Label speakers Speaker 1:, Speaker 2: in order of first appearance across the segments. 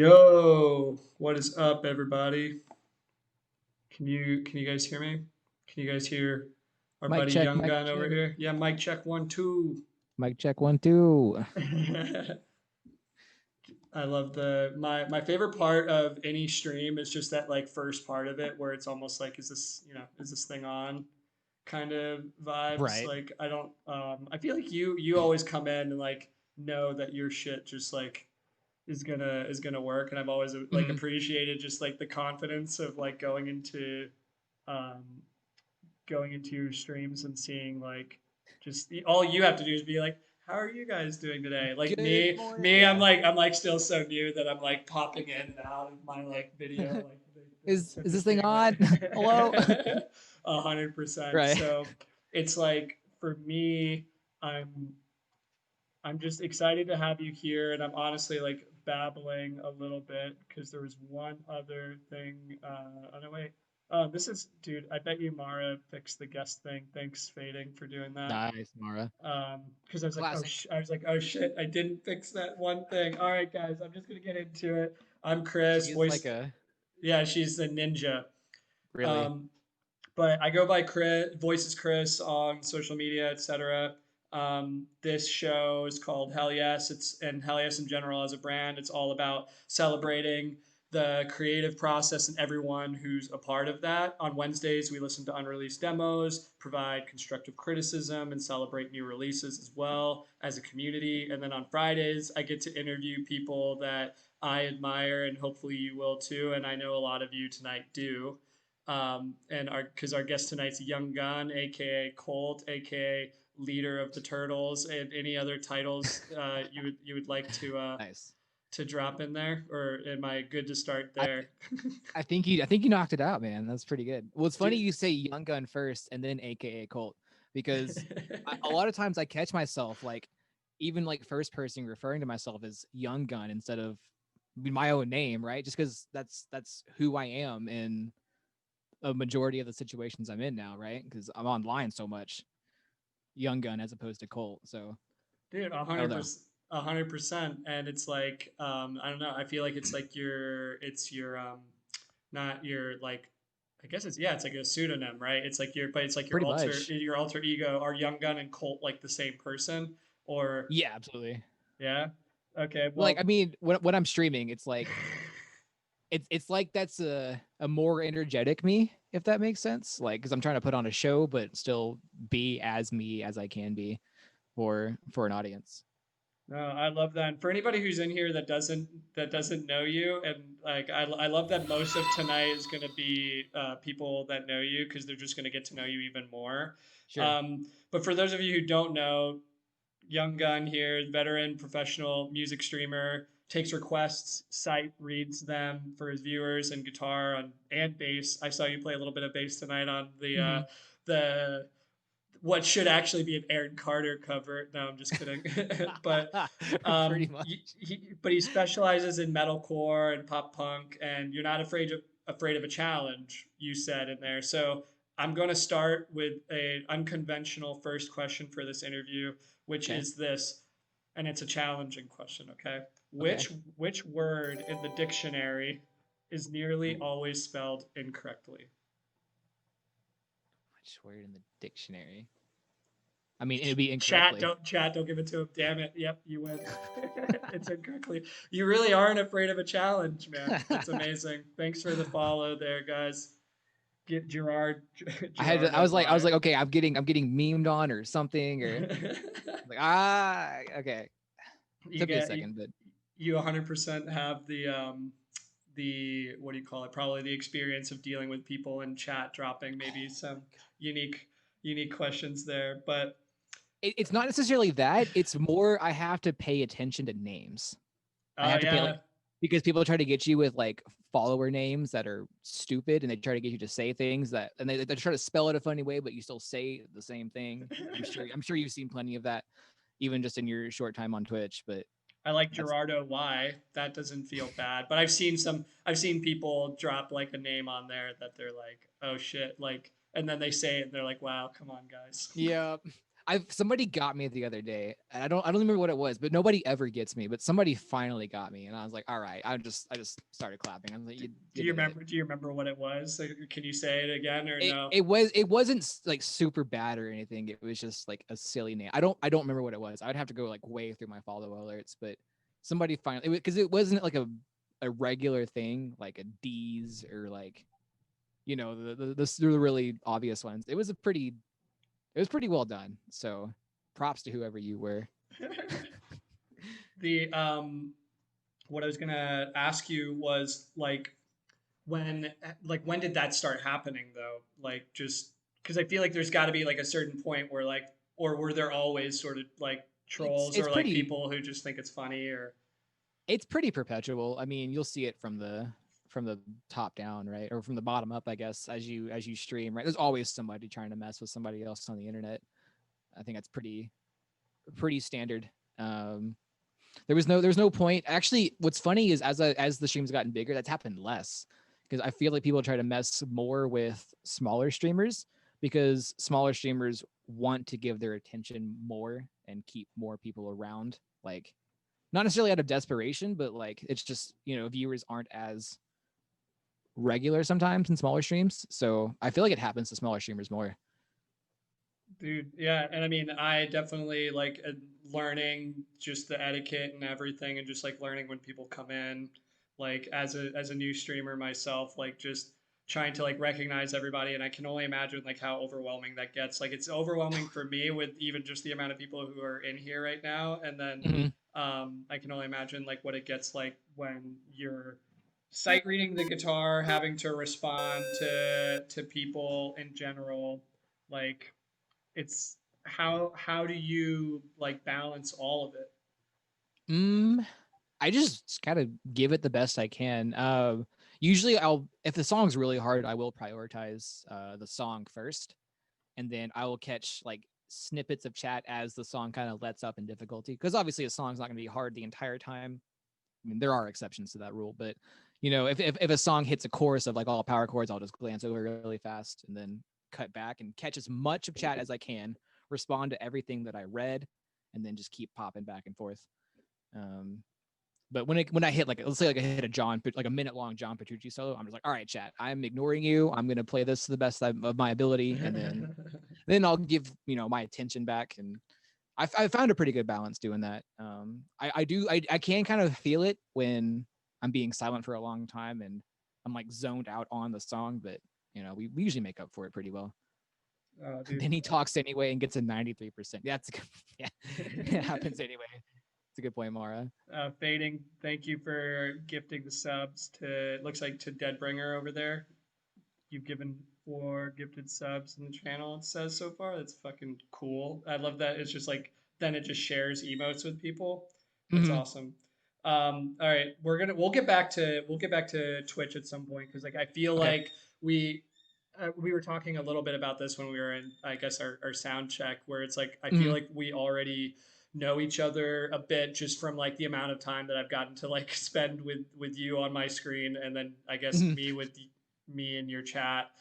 Speaker 1: Yo, what is up, everybody? Can you guys hear me? Can you guys hear our
Speaker 2: Mic
Speaker 1: buddy
Speaker 2: check,
Speaker 1: Young
Speaker 2: mic
Speaker 1: Gun over
Speaker 2: check.
Speaker 1: here? Yeah, mic check one, two.
Speaker 2: Mic check 1, 2.
Speaker 1: I love my favorite part of any stream is just that like first part of it where it's almost like is this thing on kind of vibes.
Speaker 2: Right.
Speaker 1: Like I don't I feel like you always come in and like know that your shit just like is gonna work, and I've always like
Speaker 2: Mhm.
Speaker 1: appreciated just like the confidence of like um going into your streams and seeing like just all you have to do is be like, how are you guys doing today? Like
Speaker 2: Good
Speaker 1: me
Speaker 2: morning.
Speaker 1: me
Speaker 2: Yeah.
Speaker 1: I'm like still so new that I'm like popping in and out of my like video, like
Speaker 2: Is
Speaker 1: so
Speaker 2: this
Speaker 1: just
Speaker 2: thing
Speaker 1: being
Speaker 2: on? Hello?
Speaker 1: like 100%.
Speaker 2: Right.
Speaker 1: So it's like for me, I'm I'm just excited to have you here, and I'm honestly like babbling a little bit because there was one other thing. Oh no, wait. This is, dude. I bet you Mara fixed the guest thing. Thanks, Fading, for doing that.
Speaker 2: Nice, Mara.
Speaker 1: Because I was like,
Speaker 2: Classic.
Speaker 1: I was like, oh shit, I didn't fix that one thing. All right, guys, I'm just gonna get into it. I'm
Speaker 2: She
Speaker 1: Chris,
Speaker 2: is like
Speaker 1: voice.
Speaker 2: a
Speaker 1: Yeah, she's a ninja.
Speaker 2: really
Speaker 1: Um, but I go by Chris, Voices Chris on social media, etc. This show is called Hell Yes. And Hell Yes in general as a brand. It's all about celebrating the creative process and everyone who's a part of that. On Wednesdays, we listen to unreleased demos, provide constructive criticism, and celebrate new releases as well as a community. And then on Fridays, I get to interview people that I admire, and hopefully you will too. And I know a lot of you tonight do. And because our guest tonight's YoungGun, aka Colt, aka leader of the Turtles, and any other titles you would like
Speaker 2: nice.
Speaker 1: to drop in there, or am I good to start
Speaker 2: I
Speaker 1: there?
Speaker 2: I think you knocked it out, man. That's pretty good. Well, it's funny
Speaker 1: Dude.
Speaker 2: you say Young Gun first and then AKA Colt because a lot of times I catch myself like even like first person referring to myself as Young Gun instead of my own name, right? Just because that's who I am in a majority of the situations I'm in now, right? Because I'm online so much, Young Gun as opposed to Colt. So
Speaker 1: Dude, a
Speaker 2: I don't
Speaker 1: hundred
Speaker 2: know.
Speaker 1: percent, 100%. And it's like, I don't know. I feel like it's like not your like, I guess it's, yeah, it's like a pseudonym, right? It's like but it's like
Speaker 2: Pretty much.
Speaker 1: your alter ego. Are Young Gun and Colt like the same person, or
Speaker 2: Yeah, absolutely.
Speaker 1: yeah? Okay,
Speaker 2: Like I
Speaker 1: well,
Speaker 2: mean, when I'm streaming, it's like it's like that's a more energetic me, if that makes sense. Like because I'm trying to put on a show, but still be as me as I can be for an audience.
Speaker 1: no, I love that. And for anybody who's in here that doesn't know you, and like I love that most of tonight is going to be people that know you because they're just going to get to know you even more.
Speaker 2: Sure.
Speaker 1: But for those of you who don't know, Young Gun here, veteran professional music streamer, takes requests, site reads them for his viewers, and guitar and bass. I saw you play a little bit of bass tonight on
Speaker 2: Mm-hmm.
Speaker 1: the what should actually be an Aaron Carter cover. No, I'm just kidding. but
Speaker 2: Pretty much.
Speaker 1: he specializes in metalcore and pop punk, and you're not afraid of a challenge. You said in there, so I'm going to start with an unconventional first question for this interview, which
Speaker 2: Okay.
Speaker 1: is this, and it's a challenging question. Okay,
Speaker 2: Okay.
Speaker 1: which word in the dictionary is nearly
Speaker 2: Ooh,
Speaker 1: always spelled incorrectly?
Speaker 2: which word in the dictionary? I mean, it'd be incorrectly.
Speaker 1: Chat, don't give it to him. Damn it. Yep, you win. It's incorrectly. You really aren't afraid of a challenge, man. That's amazing. Thanks for the follow there, guys. Get
Speaker 2: I
Speaker 1: Gerardo
Speaker 2: was like,
Speaker 1: Y.
Speaker 2: okay, I'm getting memed on or something, or like okay.
Speaker 1: you
Speaker 2: Took me a
Speaker 1: get
Speaker 2: second, but
Speaker 1: you 100% have the what do you call it? Probably the experience of dealing with people in chat dropping maybe some unique unique questions there, but
Speaker 2: it's not necessarily that. It's more I have to pay attention to names. I have to pay like
Speaker 1: yeah.
Speaker 2: because people try to get you with like follower names that are stupid, and they try to get you to say things that, and they try to spell it a funny way, but you still say the same thing. I'm sure you've seen plenty of that, even just in your short time on Twitch. But
Speaker 1: I like
Speaker 2: that's
Speaker 1: Gerardo Y. That doesn't feel bad. But I've seen people drop like a name on there that they're like, oh shit, like, and then they say it and they're like, wow, come on, guys.
Speaker 2: yeah. Somebody got me the other day. And I don't remember what it was, but nobody ever gets me. But somebody finally got me, and I was like, all right. I just started clapping. I was like, you did it.
Speaker 1: Do you remember what it was? Like, can you say it again or no?
Speaker 2: It wasn't like super bad or anything. It was just like a silly name. I don't remember what it was. I'd have to go like way through my follow alerts, but somebody finally, because it wasn't like a regular thing like a D's or like, the really obvious ones. It was pretty well done. So props to whoever you were.
Speaker 1: The what I was gonna ask you was when when did that start happening though? Like just because I feel like there's got to be like a certain point where like or were there always sort of like
Speaker 2: It's
Speaker 1: trolls
Speaker 2: it's
Speaker 1: or like
Speaker 2: pretty
Speaker 1: people who just think it's funny or
Speaker 2: it's pretty perpetual. I mean, you'll see it from the top down, right? Or from the bottom up, I guess, as you stream, right? There's always somebody trying to mess with somebody else on the internet. I think that's pretty standard. Um, there was no point. Actually, what's funny is as the streams gotten bigger, that's happened less because I feel like people try to mess more with smaller streamers because smaller streamers want to give their attention more and keep more people around. Like not necessarily out of desperation, but like it's just viewers aren't as regular sometimes in smaller streams. So I feel like it happens to smaller streamers more.
Speaker 1: dude, yeah, and I mean, I definitely like learning just the etiquette and everything, and just like learning when people come in, like as a new streamer myself, like just trying to like recognize everybody, and I can only imagine like how overwhelming that gets. Like it's overwhelming for me with even just the amount of people who are in here right now, and then
Speaker 2: Mhm.
Speaker 1: I can only imagine like what it gets like when you're sight reading the guitar, having to respond to people in general, like it's how do you like balance all of it?
Speaker 2: Mm, I just kind of give it the best I can. Usually, if the song's really hard, I will prioritize the song first, and then I will catch like snippets of chat as the song kind of lets up in difficulty. Because obviously, a song's not going to be hard the entire time. I mean, there are exceptions to that rule, but if a song hits a chorus of like all power chords, I'll just glance over really fast and then cut back and catch as much of chat as I can, respond to everything that I read, and then just keep popping back and forth. Um, but when I hit like let's say like I hit a minute long John Petrucci solo, I'm just like, all right, chat, I'm ignoring you. I'm gonna play this to the best of my ability, and then I'll give my attention back. And I found a pretty good balance doing that. I can kind of feel it when I'm being silent for a long time and I'm like zoned out on the song, but we usually make up for it pretty well.
Speaker 1: Oh,
Speaker 2: And
Speaker 1: dude.
Speaker 2: then he talks anyway and gets a 93%. Yeah, that's a good, yeah, it happens anyway. It's a good point, Mara.
Speaker 1: Fading, thank you for gifting the subs to looks like to Deadbringer over there. You've given 4 gifted subs in the channel, it says so far. That's fucking cool. I love that it's just like then it just shares emotes with people. That's
Speaker 2: Mm-hmm.
Speaker 1: awesome. All right, we'll get back to Twitch at some point because like I feel
Speaker 2: Okay.
Speaker 1: like we were talking a little bit about this when we were in I guess our sound check where it's like I feel
Speaker 2: Mm-hmm.
Speaker 1: like we already know each other a bit just from like the amount of time that I've gotten to like spend with you on my screen and then I guess
Speaker 2: Mm-hmm.
Speaker 1: me in your chat.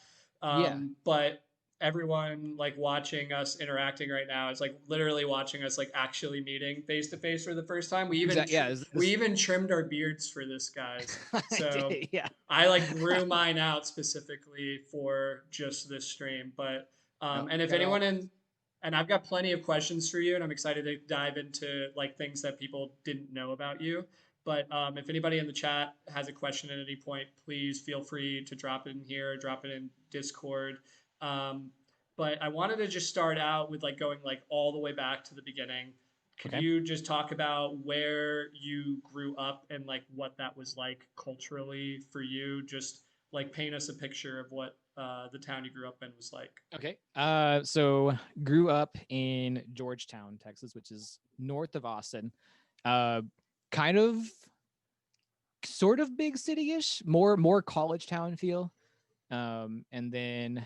Speaker 2: Yeah.
Speaker 1: But everyone like watching us interacting right now is like literally watching us like actually meeting face to face for the first time.
Speaker 2: Exactly. Yeah.
Speaker 1: We even trimmed our beards for this, guys.
Speaker 2: I
Speaker 1: So
Speaker 2: did. Yeah.
Speaker 1: I like grew mine out specifically for just this stream. But
Speaker 2: No,
Speaker 1: and if
Speaker 2: got it all.
Speaker 1: anyone in and I've got plenty of questions for you, and I'm excited to dive into like things that people didn't know about you. But if anybody in the chat has a question at any point, please feel free to drop it in here, drop it in Discord. Um, but I wanted to just start out with like going like all the way back to the beginning. Could
Speaker 2: Okay.
Speaker 1: you just talk about where you grew up and like what that was like culturally for you? Just like paint us a picture of what the town you grew up in was like.
Speaker 2: Okay. So grew up in Georgetown, Texas, which is north of Austin. Uh, kind of, sort of big city-ish, more college town feel. And then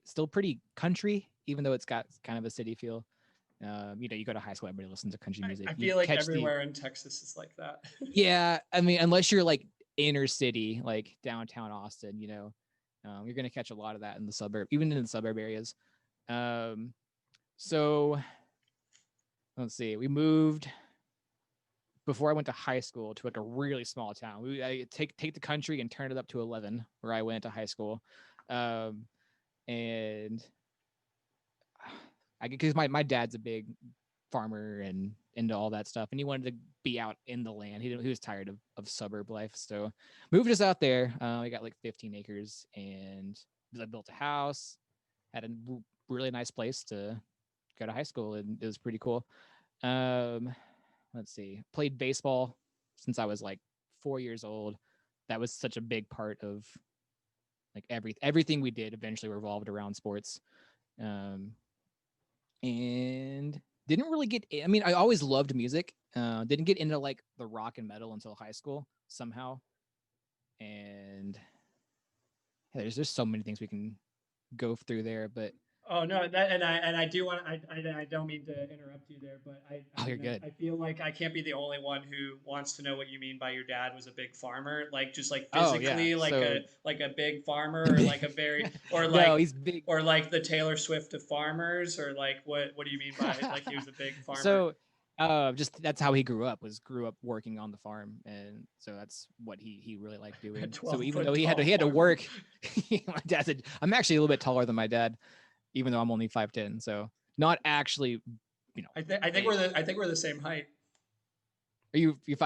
Speaker 2: still pretty country, even though it's got kind of a city feel. You go to high school, everybody listens to country music.
Speaker 1: I
Speaker 2: You
Speaker 1: feel like
Speaker 2: catch the
Speaker 1: everywhere in Texas is like that.
Speaker 2: Yeah, I mean, unless you're like inner city, like downtown Austin, you're gonna catch a lot of that in the suburb, even in the suburb areas. Um, So let's see. We moved before I went to high school to like a really small town. I take the country and turn it up to 11 where I went to high school, um, and I because my dad's a big farmer and into all that stuff, and he wanted to be out in the land. He was tired of suburb life, so moved us out there. We got like 15 acres, and I built a house, had a really nice place to go to high school, and it was pretty cool. Um, let's see, played baseball since I was like 4 years old. That was such a big part of like everything we did eventually revolved around sports. Um, and didn't really get, I mean, I always loved music. Didn't get into like the rock and metal until high school somehow. And yeah, there's just so many things we can go through there, but
Speaker 1: Oh no, that and I do want I don't mean to interrupt you there, but I
Speaker 2: oh, you're
Speaker 1: mean
Speaker 2: good.
Speaker 1: I feel like I can't be the only one who wants to know what you mean by your dad was a big farmer, like just like
Speaker 2: Oh yeah.
Speaker 1: physically
Speaker 2: So
Speaker 1: like a big farmer or like a very
Speaker 2: no, he's big.
Speaker 1: or like the Taylor Swift of farmers or like what do you mean by like he was a big farmer?
Speaker 2: So just that's how he grew up working on the farm, and so that's what he really liked
Speaker 1: A
Speaker 2: doing. So
Speaker 1: 12
Speaker 2: even
Speaker 1: foot
Speaker 2: though
Speaker 1: tall
Speaker 2: he had to
Speaker 1: farmer.
Speaker 2: work, my dad said I'm actually a little bit taller than my dad, even though I'm only 5'10", so not actually,
Speaker 1: I think
Speaker 2: big.
Speaker 1: I think we're the same height.
Speaker 2: Are you 5'10"?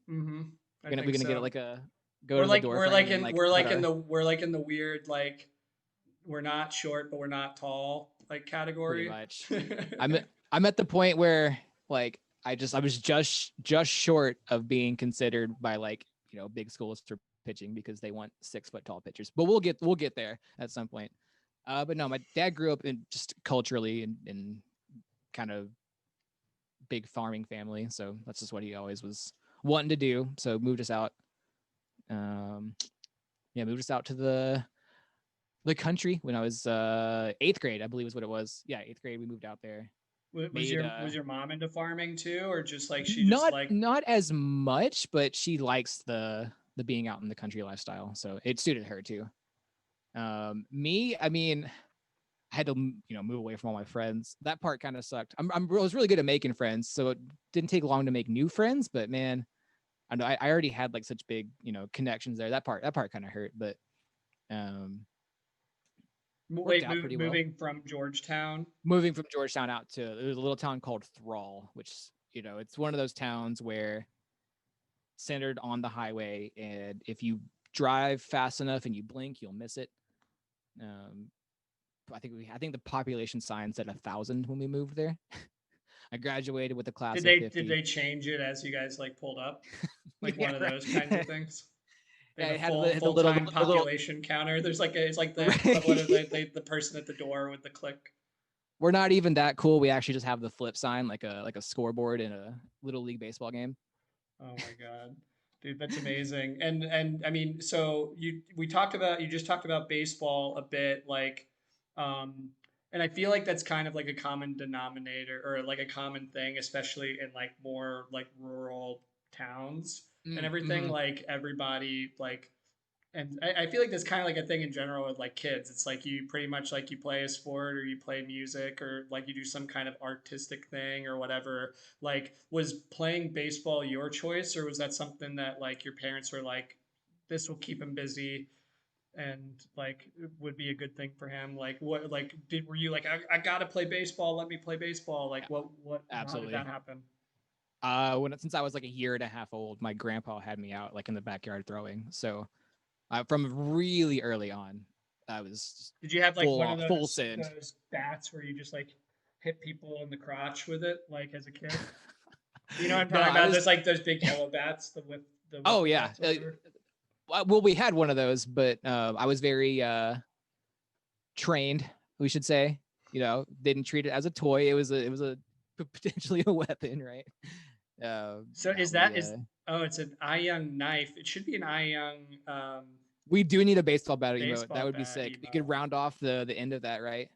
Speaker 1: Mm-hmm. I
Speaker 2: We're
Speaker 1: think
Speaker 2: gonna get
Speaker 1: so.
Speaker 2: like a go to the door frame and like put our
Speaker 1: We're like in the weird like we're not short but we're not tall like
Speaker 2: pretty
Speaker 1: category.
Speaker 2: much. I'm I'm at the point where like I was just short of being considered by like big schools for pitching because they want 6 foot tall pitchers. But we'll get there at some point. But no, my dad grew up in just culturally in kind of big farming family, so that's just what he always was wanting to do. So moved us out. Um, yeah, moved us out to the country when I was eighth grade, I believe is what it was. Yeah, eighth grade we moved out there. Made
Speaker 1: Was your mom into farming too, or just like she just
Speaker 2: not
Speaker 1: like
Speaker 2: not as much, but she likes the being out in the country lifestyle, so it suited her too. Me, I mean, I had to move away from all my friends. That part kind of sucked. I was really good at making friends, so it didn't take long to make new friends. But man, I know I already had like such big connections there. That part kind of hurt, but um, worked out pretty well.
Speaker 1: moving from Georgetown?
Speaker 2: Moving from Georgetown out to there's a little town called Thrall, which it's one of those towns where centered on the highway, and if you drive fast enough and you blink, you'll miss it. Um, I think the population sign said 1,000 when we moved there. I graduated with a class of
Speaker 1: Did
Speaker 2: 50.
Speaker 1: they change it as you guys like pulled up? Like
Speaker 2: Yeah,
Speaker 1: one of
Speaker 2: right.
Speaker 1: those kinds of things? They
Speaker 2: Yeah,
Speaker 1: have a
Speaker 2: it had the
Speaker 1: full
Speaker 2: little
Speaker 1: time
Speaker 2: the little
Speaker 1: population counter. There's like it's like the what are
Speaker 2: right.
Speaker 1: the person at the door with the click.
Speaker 2: We're not even that cool. We actually just have the flip sign like a scoreboard in a little league baseball game.
Speaker 1: Oh my God. Dude, that's amazing. And I mean, so we talked about you just talked about baseball a bit, like um and I feel like that's kind of like a common denominator or like a common thing, especially in like more like rural towns and everything.
Speaker 2: Mm-hmm.
Speaker 1: Like everybody like and I feel like that's kind of like a thing in general with like kids. It's like you pretty much like you play a sport or you play music or like you do some kind of artistic thing or whatever. Like, was playing baseball your choice, or was that something that like your parents were like, this will keep him busy and like would be a good thing for him? Like, what like did were you like I gotta play baseball? Let me play baseball. Like,
Speaker 2: Yeah,
Speaker 1: what how did that
Speaker 2: absolutely.
Speaker 1: happen?
Speaker 2: When since I was like a year and a half old, my grandpa had me out like in the backyard throwing. So from really early on, I was
Speaker 1: Did you have like one of
Speaker 2: full send.
Speaker 1: those bats where you just like hit people in the crotch with it, like as a kid? You know what I'm
Speaker 2: No,
Speaker 1: talking
Speaker 2: I
Speaker 1: about?
Speaker 2: was.
Speaker 1: Those like those big yellow bats, the
Speaker 2: Oh
Speaker 1: wiffle
Speaker 2: yeah.
Speaker 1: bats, whatever.
Speaker 2: Well, we had one of those, but I was very trained. We should say, didn't treat it as a toy. It was a potentially a weapon, right?
Speaker 1: So
Speaker 2: No,
Speaker 1: is that is oh, it's an eye young knife. It should be an eye young
Speaker 2: we do need a baseball bat emote. That
Speaker 1: baseball
Speaker 2: would be
Speaker 1: bat
Speaker 2: sick. You could
Speaker 1: emote.
Speaker 2: round off the end of that, right?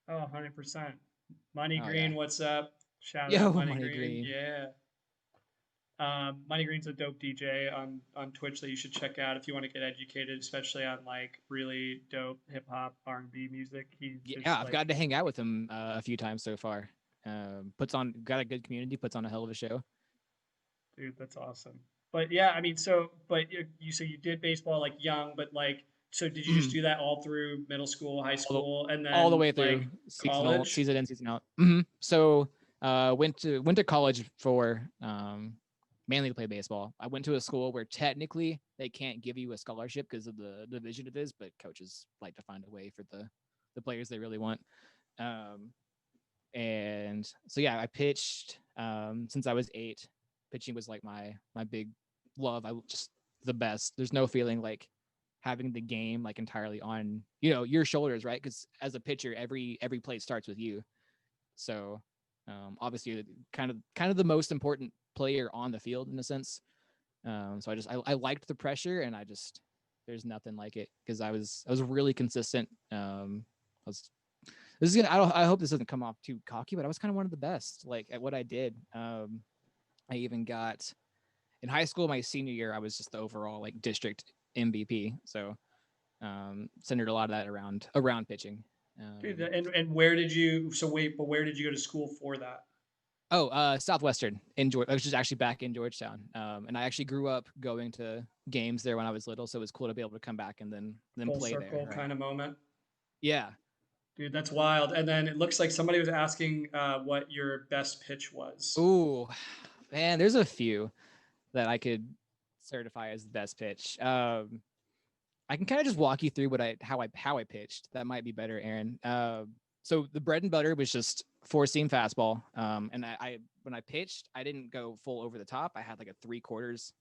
Speaker 1: Oh, 100%. Money
Speaker 2: Oh yeah.
Speaker 1: Green, what's up? Shout out
Speaker 2: Yo,
Speaker 1: Money
Speaker 2: money
Speaker 1: Green.
Speaker 2: green.
Speaker 1: Yeah. Money Green's a dope DJ on Twitch that you should check out if you want to get educated, especially on like really dope hip hop R&B music. He's
Speaker 2: Yeah,
Speaker 1: just
Speaker 2: I've
Speaker 1: like,
Speaker 2: gotten to hang out with him a few times so far. Puts on got a good community, puts on a hell of a show.
Speaker 1: dude, that's awesome. But yeah, I mean, so but you so you did baseball like young, but like so did you just
Speaker 2: Mhm.
Speaker 1: do that all through middle school, high
Speaker 2: all the
Speaker 1: school, and
Speaker 2: all the
Speaker 1: then
Speaker 2: way through
Speaker 1: like
Speaker 2: seasonal,
Speaker 1: college?
Speaker 2: season in, season out. So went to college for mainly to play baseball. I went to a school where technically they can't give you a scholarship because of the division it is, but coaches like to find a way for the players they really want. Um, and so yeah, I pitched since I was 8. Pitching was like my big love. I just the best. There's no feeling like having the game like entirely on your shoulders, right? Because as a pitcher, every play starts with you. So obviously, kind of the most important player on the field in a sense. So I liked the pressure, and I just there's nothing like it because I was really consistent. I was this is gonna I hope this doesn't come off too cocky, but I was kind of one of the best like at what I did. I even got in high school my senior year. I was just the overall like district MVP. So centered a lot of that around pitching.
Speaker 1: Dude,
Speaker 2: Um,
Speaker 1: and where did you so wait, but where did you go to school for that?
Speaker 2: Southwestern in Georgia, which is actually back in Georgetown. And I actually grew up going to games there when I was little, so it was cool to be able to come back and then
Speaker 1: Full
Speaker 2: play there,
Speaker 1: circle
Speaker 2: right?
Speaker 1: kind of moment.
Speaker 2: Yeah.
Speaker 1: Dude, that's wild. And then it looks like somebody was asking what your best pitch was.
Speaker 2: Ooh, man, there's a few that I could certify as the best pitch. I can kind of just walk you through how I pitched. That might be better, Aaron. So the bread and butter was just four seam fastball. And I when I pitched, I didn't go full over the top. I had like a 3/4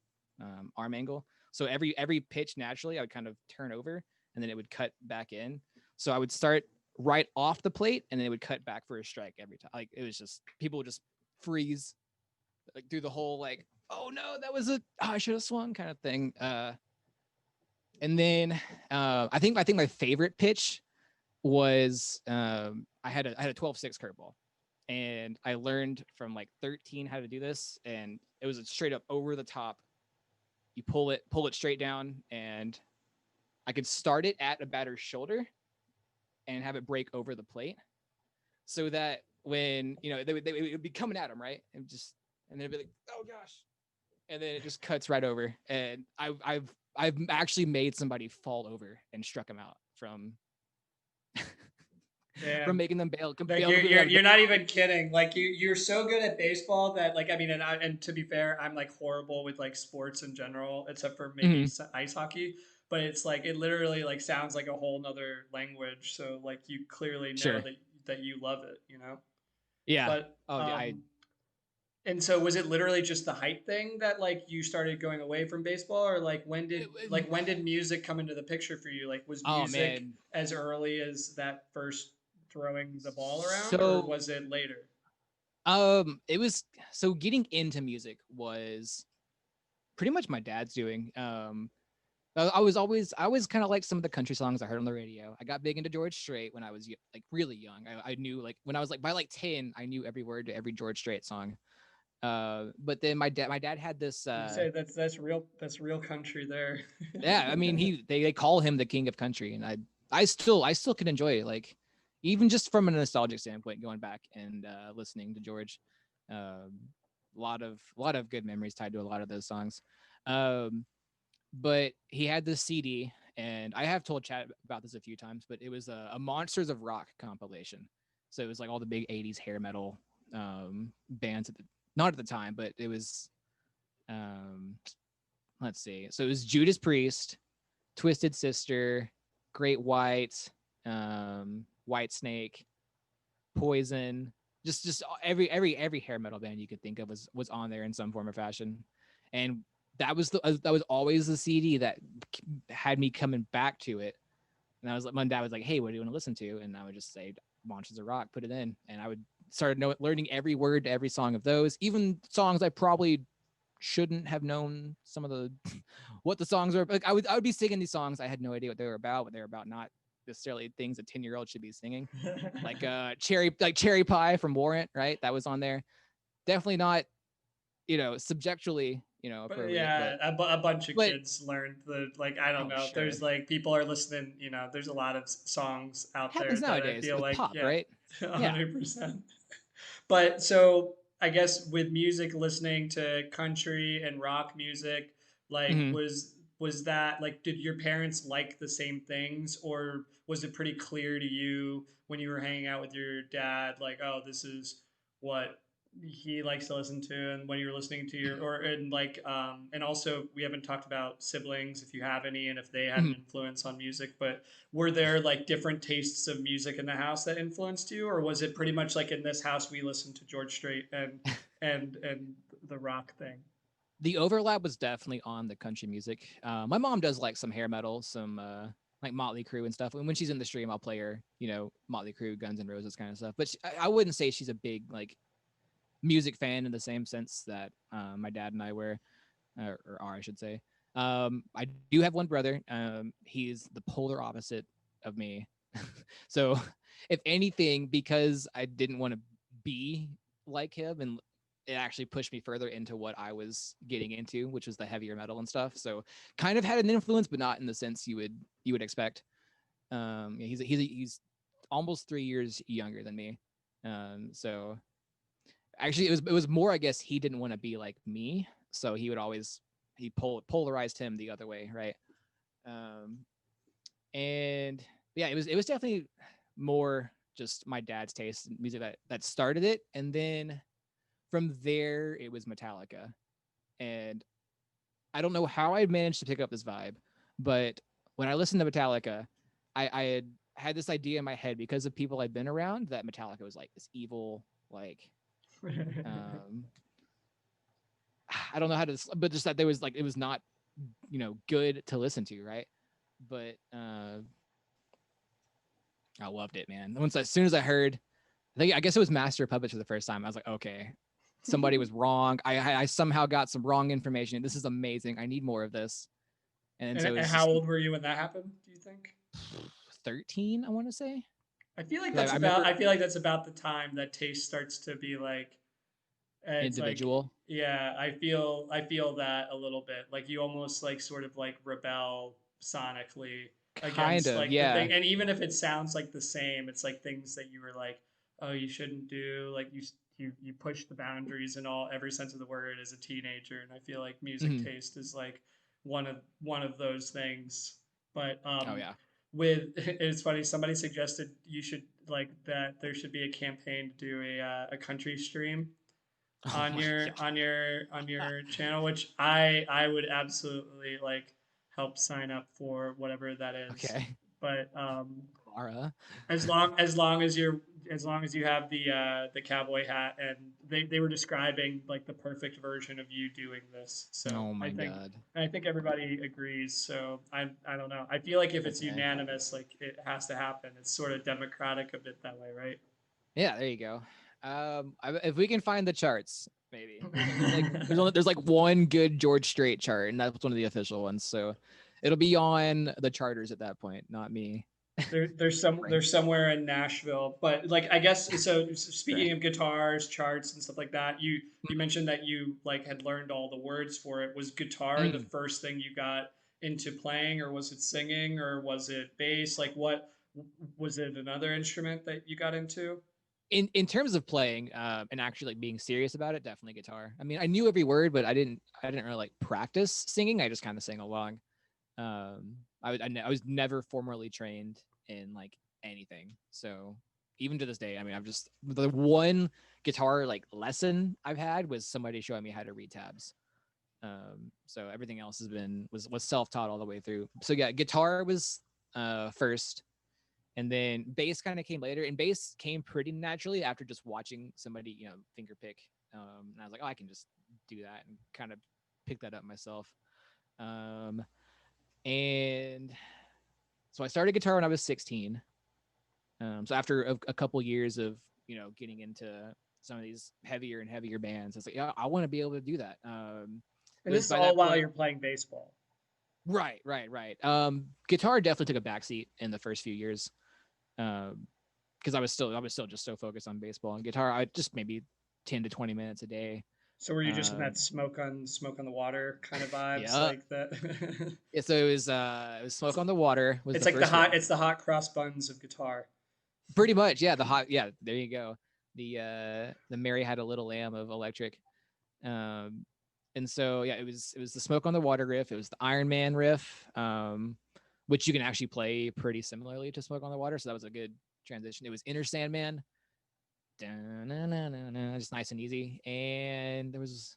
Speaker 2: arm angle. So every pitch naturally, I would kind of turn over, and then it would cut back in. So I would start right off the plate, and then it would cut back for a strike every time. Like it was just people would just freeze like through the whole like, oh no, that was I should have swung kind of thing. And then I think my favorite pitch was I had a 12-6 curveball, and I learned from like 13 how to do this, and it was a straight up over the top. You pull it straight down, and I could start it at a batter's shoulder and have it break over the plate, so that when it would be coming at him right, and then it'd be like, oh gosh, and then it just cuts right over, and I've actually made somebody fall over and struck him out from
Speaker 1: Damn.
Speaker 2: making them bail
Speaker 1: Like
Speaker 2: completely out of the
Speaker 1: you're not even kidding. Like you're so good at baseball that like I mean and to be fair, I'm like horrible with like sports in general, except for maybe
Speaker 2: game.
Speaker 1: ice hockey. But it's like it literally like sounds like a whole nother language. So like you clearly know
Speaker 2: Sure.
Speaker 1: that you love it, you know.
Speaker 2: Yeah.
Speaker 1: But
Speaker 2: Oh, yeah.
Speaker 1: and so was it literally just the height thing that like you started going away from baseball, or when did music come into the picture for you? Like was
Speaker 2: Oh
Speaker 1: music
Speaker 2: man.
Speaker 1: as early as that first throwing the ball around, or
Speaker 2: So
Speaker 1: was it later?
Speaker 2: it was so getting into music was pretty much my dad's doing. I always kind of liked some of the country songs I heard on the radio. I got big into George Strait when I was like really young. I knew like when I was like by like 10, I knew every word to every George Strait song. But then my dad had this
Speaker 1: You say that's real country there.
Speaker 2: yeah, I mean they call him the king of country, and I still can enjoy it, like even just from a nostalgic standpoint, going back and listening to George. Um, a lot of good memories tied to a lot of those songs. Um, but he had this CD, and I have told Chad about this a few times, but it was a Monsters of Rock compilation. So it was like all the big '80s hair metal bands not at the time, but it was um, let's see. So it was Judas Priest, Twisted Sister, Great White, White Snake, Poison, just every hair metal band you could think of was on there in some form or fashion, and that was always the CD that had me coming back to it. And I was like, my dad was like, "Hey, what do you want to listen to?" And I would just say, "Monsters of Rock," put it in, and I would start learning every word to every song of those, even songs I probably shouldn't have known some of the what the songs are. Like I would be singing these songs. I had no idea what they were about, what they were about, not necessarily things a 10-year-old should be singing. Like cherry pie from Warrant, right? That was on there. Definitely not subjectively,
Speaker 1: But
Speaker 2: appropriate, but
Speaker 1: yeah, a bunch of
Speaker 2: but
Speaker 1: kids learned the like I don't
Speaker 2: oh
Speaker 1: know.
Speaker 2: sure,
Speaker 1: There's like people are listening. There's a lot of songs out there
Speaker 2: happens
Speaker 1: that I
Speaker 2: nowadays
Speaker 1: feel
Speaker 2: with
Speaker 1: like
Speaker 2: pop,
Speaker 1: yeah,
Speaker 2: right? Yeah.
Speaker 1: 100%. But so I guess with music, listening to country and rock music, like
Speaker 2: Hmm.
Speaker 1: was that like did your parents like the same things, or was it pretty clear to you when you were hanging out with your dad, like, oh, this is what he likes to listen to, and when you're listening to your or and like and also we haven't talked about siblings if you have any and if they had an
Speaker 2: Hmm.
Speaker 1: influence on music, but were there like different tastes of music in the house that influenced you, or was it pretty much like in this house we listened to George Strait and the rock thing?
Speaker 2: The overlap was definitely on the country music. My mom does like some hair metal, some like Motley Crue and stuff. And when she's in the stream, I'll play her, Motley Crue, Guns N' Roses kind of stuff. But I wouldn't say she's a big like music fan in the same sense that my dad and I were, or are, I should say. I do have one brother. He's the polar opposite of me. So, if anything, because I didn't want to be like him, and it actually pushed me further into what I was getting into, which was the heavier metal and stuff. So, kind of had an influence, but not in the sense you would expect. Yeah, he's almost 3 years younger than me. So actually, it was more, I guess, he didn't want to be like me, so he would always polarized him the other way, right? Um, and yeah, it was definitely more just my dad's taste in music that started it, and then from there it was Metallica, and I don't know how I managed to pick up this vibe, but when I listened to Metallica, I had this idea in my head because of people I'd been around that Metallica was like this evil, like um I don't know how to, but just that there was like it was not good to listen to, right? But I loved it, man. Once as soon as I heard, I guess it was Master of Puppets for the first time. I was like, okay, somebody was wrong. I somehow got some wrong information. This is amazing. I need more of this. And so it
Speaker 1: And
Speaker 2: was
Speaker 1: how
Speaker 2: just
Speaker 1: old were you when that happened, do you think?
Speaker 2: 13, I want to say.
Speaker 1: I feel like
Speaker 2: 'Cause
Speaker 1: that's
Speaker 2: I
Speaker 1: about
Speaker 2: remember
Speaker 1: I feel like that's about the time that taste starts to be like it's like
Speaker 2: individual,
Speaker 1: yeah, I feel that a little bit. Like you almost like sort of like rebel sonically
Speaker 2: kind
Speaker 1: against
Speaker 2: of,
Speaker 1: like the
Speaker 2: yeah.
Speaker 1: thing, and even if it sounds like the same, it's like things that you were like, oh, you shouldn't do. Like you push the boundaries in all every sense of the word as a teenager, and I feel like music
Speaker 2: Mhm.
Speaker 1: taste is like one of those things. But
Speaker 2: Oh yeah.
Speaker 1: with it's funny, somebody suggested you should like that there should be a campaign to do a country stream
Speaker 2: Oh
Speaker 1: on
Speaker 2: my
Speaker 1: your
Speaker 2: god.
Speaker 1: on your on your channel, which I would absolutely like help sign up for whatever that is.
Speaker 2: Okay.
Speaker 1: But
Speaker 2: Clara.
Speaker 1: as long as you have the cowboy hat, and they were describing like the perfect version of you doing this. So
Speaker 2: Oh
Speaker 1: I
Speaker 2: my
Speaker 1: think
Speaker 2: god.
Speaker 1: and I think everybody agrees. So I don't know. I feel like if it's
Speaker 2: Okay.
Speaker 1: unanimous, like it has to happen. It's sort of democratic a bit that way, right?
Speaker 2: Yeah, there you go. If we can find the charts, maybe there's like one good George Strait chart, and that's one of the official ones. So it'll be on the charters at that point, not me. Right.
Speaker 1: There's somewhere in Nashville, but like I guess so.
Speaker 2: Sure.
Speaker 1: Speaking of guitars, charts, and stuff like that, you mentioned that you like had learned all the words for it. Was guitar the
Speaker 2: Mm.
Speaker 1: first thing you got into playing, or was it singing, or was it bass? Like what was it another instrument that you got into?
Speaker 2: In terms of playing, and actually like being serious about it, definitely guitar. I mean, I knew every word, but I didn't really like practice singing. I just kind of sang along. I was never formally trained in like anything. So even to this day, I mean, I've just the one guitar like lesson I've had was somebody showing me how to read tabs. So everything else was self taught all the way through. So yeah, guitar was first, and then bass kind of came later. And bass came pretty naturally after just watching somebody finger pick. And I was like, oh, I can just do that and kind of pick that up myself. Um, and so I started guitar when I was 16. So after a couple years of getting into some of these heavier and heavier bands, I was like, yeah, I want to be able to do that. It
Speaker 1: And this
Speaker 2: was
Speaker 1: is
Speaker 2: by
Speaker 1: all
Speaker 2: that
Speaker 1: while
Speaker 2: point.
Speaker 1: you're playing baseball.
Speaker 2: Right, right, right. Guitar definitely took a backseat in the first few years, because I was still just so focused on baseball and guitar. I just maybe 10 to 20 minutes a day.
Speaker 1: So were you just in that
Speaker 2: Um,
Speaker 1: smoke on the water kind of vibes
Speaker 2: yeah,
Speaker 1: like that?
Speaker 2: yeah. So it was Smoke on the Water was
Speaker 1: It's
Speaker 2: the
Speaker 1: like
Speaker 2: first riff.
Speaker 1: it's the hot cross buns of guitar.
Speaker 2: Pretty much, yeah. The hot, yeah. There you go. The Mary Had a Little Lamb of electric. Um, and so yeah, it was the Smoke on the Water riff. It was the Iron Man riff, which you can actually play pretty similarly to Smoke on the Water. So that was a good transition. It was Inner Sandman, just nice and easy. And there's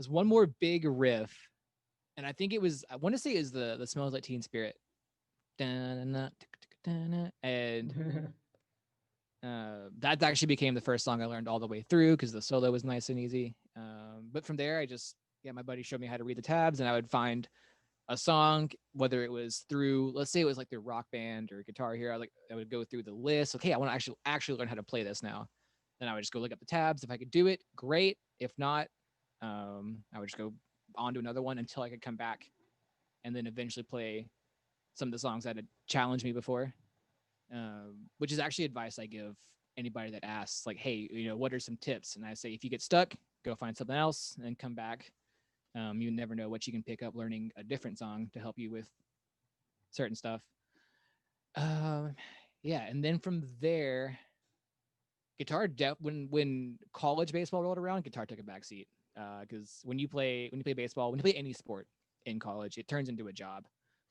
Speaker 2: one more big riff, and I think it was I want to say is the Smells Like Teen Spirit, and that actually became the first song I learned all the way through because the solo was nice and easy. But from there, I just yeah, my buddy showed me how to read the tabs, and I would find a song, whether it was through, let's say it was like the Rock Band or Guitar Hero, I would go through the list. Okay, I want to actually learn how to play this now. Then I would just go look up the tabs. If I could do it, great. If not, I would just go on to another one until I could come back, and then eventually play some of the songs that had challenged me before. Which is actually advice I give anybody that asks, like, hey, what are some tips? And I say, if you get stuck, go find something else and then come back. You never know what you can pick up learning a different song to help you with certain stuff. Um, yeah, and then from there, when college baseball rolled around, guitar took a backseat. Because when you play baseball, when you play any sport in college, it turns into a job.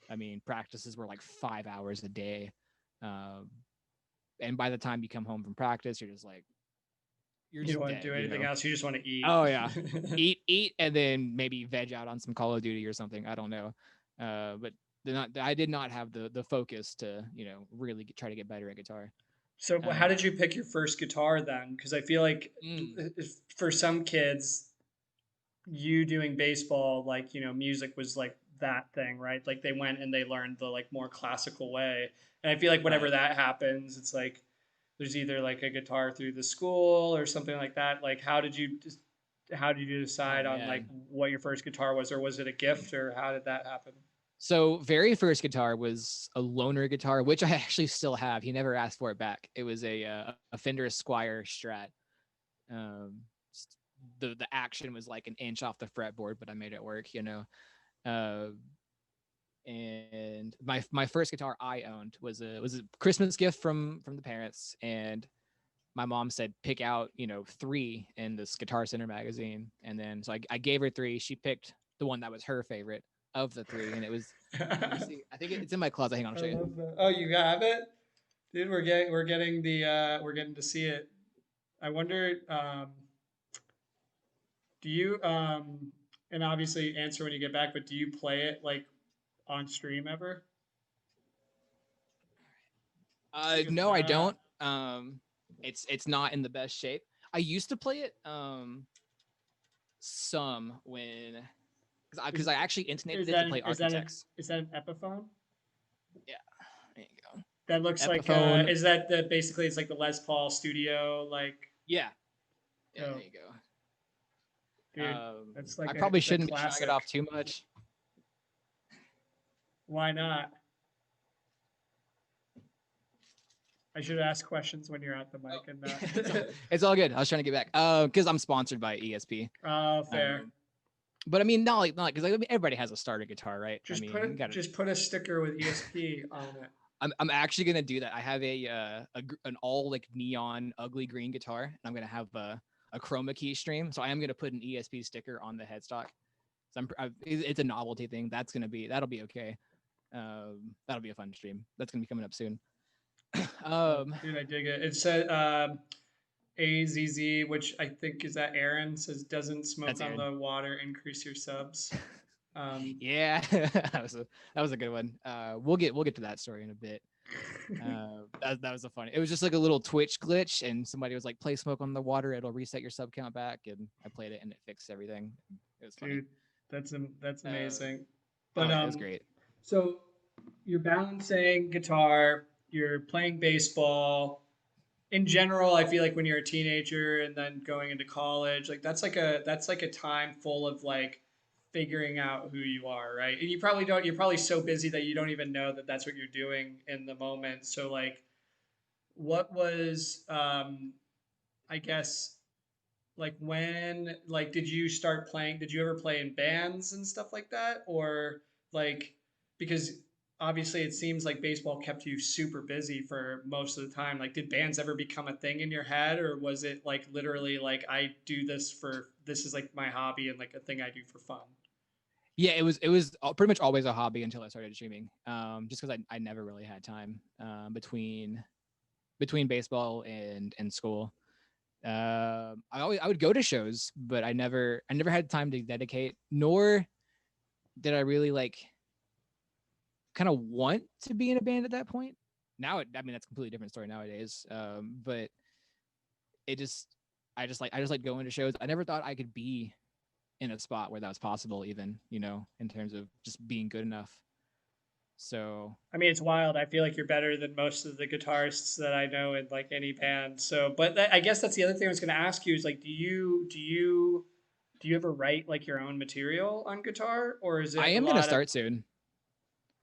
Speaker 2: I mean, practices were like 5 hours a day. Um, and by the time you come home from practice, you're
Speaker 1: You don't
Speaker 2: just
Speaker 1: want to
Speaker 2: dead,
Speaker 1: do anything else. You just want to eat.
Speaker 2: Oh yeah, eat, and then maybe veg out on some Call of Duty or something. I don't know, but I did not have the focus to really try to get better at guitar.
Speaker 1: So how did
Speaker 2: Uh,
Speaker 1: you pick your first guitar then? Because I feel like
Speaker 2: mm,
Speaker 1: for some kids, you doing baseball, like, music was like that thing, right? Like they went and they learned the like more classical way. And I feel like whenever
Speaker 2: right.
Speaker 1: that happens, it's like there's either like a guitar through the school or something like that. Like how did you
Speaker 2: Oh
Speaker 1: decide on like
Speaker 2: man.
Speaker 1: what your first guitar was, or was it a gift, or how did that happen?
Speaker 2: So very first guitar was a loaner guitar, which I actually still have. He never asked for it back. It was a Fender Squire Strat. Um, the action was like an inch off the fretboard, but I made it work. Uh, and my first guitar I owned was a Christmas gift from the parents, and my mom said pick out three in this Guitar Center magazine, and then so I gave her three. She picked the one that was her favorite of the three, and it was let me
Speaker 1: I
Speaker 2: see. I think it's in my closet. Hang on, I'll show you.
Speaker 1: love that. Oh, you have it, dude. We're getting to see it. I wonder, do you and obviously answer when you get back, but do you play it like on stream ever? Look at
Speaker 2: No, I
Speaker 1: that.
Speaker 2: don't. It's not in the best shape. I used to play it some when because
Speaker 1: Is
Speaker 2: I actually intonated it to play Architects.
Speaker 1: is that an Epiphone?
Speaker 2: Yeah, there you
Speaker 1: That looks
Speaker 2: go.
Speaker 1: like
Speaker 2: Epiphone.
Speaker 1: is that the basically it's like the Les Paul Studio like
Speaker 2: Yeah, yeah, there
Speaker 1: dope,
Speaker 2: you go.
Speaker 1: dude. That's like
Speaker 2: I probably
Speaker 1: it's a
Speaker 2: shouldn't be showing it off
Speaker 1: classic.
Speaker 2: too much.
Speaker 1: Why not? I should ask questions when you're at the
Speaker 2: Oh,
Speaker 1: mic and
Speaker 2: it's all,
Speaker 1: not.
Speaker 2: it's all good. I was trying to get back because I'm sponsored by ESP.
Speaker 1: Oh, fair.
Speaker 2: Um, but I mean, not because everybody has a starter guitar, right? I mean, you gotta.
Speaker 1: Just put a sticker with ESP on it.
Speaker 2: I'm actually gonna do that. I have an all like neon ugly green guitar, and I'm gonna have a chroma key stream. So I am gonna put an ESP sticker on the headstock. So it's a novelty thing. That'll be okay. That'll be a fun stream. That's gonna be coming up soon. um,
Speaker 1: Dude, I dig it. It said AZZ, which I think is that Aaron says doesn't
Speaker 2: that's
Speaker 1: smoke on
Speaker 2: Aaron.
Speaker 1: the water increase your subs.
Speaker 2: Yeah, that was a good one. We'll get to that story in a bit. That was a funny. It was just like a little Twitch glitch, and somebody was like, "Play Smoke on the Water. It'll reset your sub count back." And I played it, and it fixed everything. It was funny.
Speaker 1: Dude, that's
Speaker 2: Um,
Speaker 1: amazing.
Speaker 2: oh
Speaker 1: But
Speaker 2: yeah, it was great.
Speaker 1: so you're balancing guitar, you're playing baseball. In general, I feel like when you're a teenager and then going into college, like that's like a time full of like figuring out who you are, right? And you probably don't. You're probably so busy that you don't even know that that's what you're doing in the moment. So like, what was I guess like when like did you start playing, did you ever play in bands and stuff like that, or like because obviously it seems like baseball kept you super busy for most of the time. Like did bands ever become a thing in your head, or was it like literally like I do this for, this is like my hobby and like a thing I do for fun?
Speaker 2: Yeah, it was pretty much always a hobby until I started streaming. Just because I never really had time between baseball and school. I would go to shows, but I never had time to dedicate, nor did I really like kind of want to be in a band at that point. Now, I mean, that's a completely different story nowadays. But it just, I just like going to shows. I never thought I could be in a spot where that was possible, even in terms of just being good enough. So
Speaker 1: I mean, it's wild. I feel like you're better than most of the guitarists that I know in like any band. So, but I guess that's the other thing I was going to ask you is like, do you ever write like your own material on guitar, or is
Speaker 2: I
Speaker 1: it a
Speaker 2: am gonna
Speaker 1: lot of?
Speaker 2: start soon.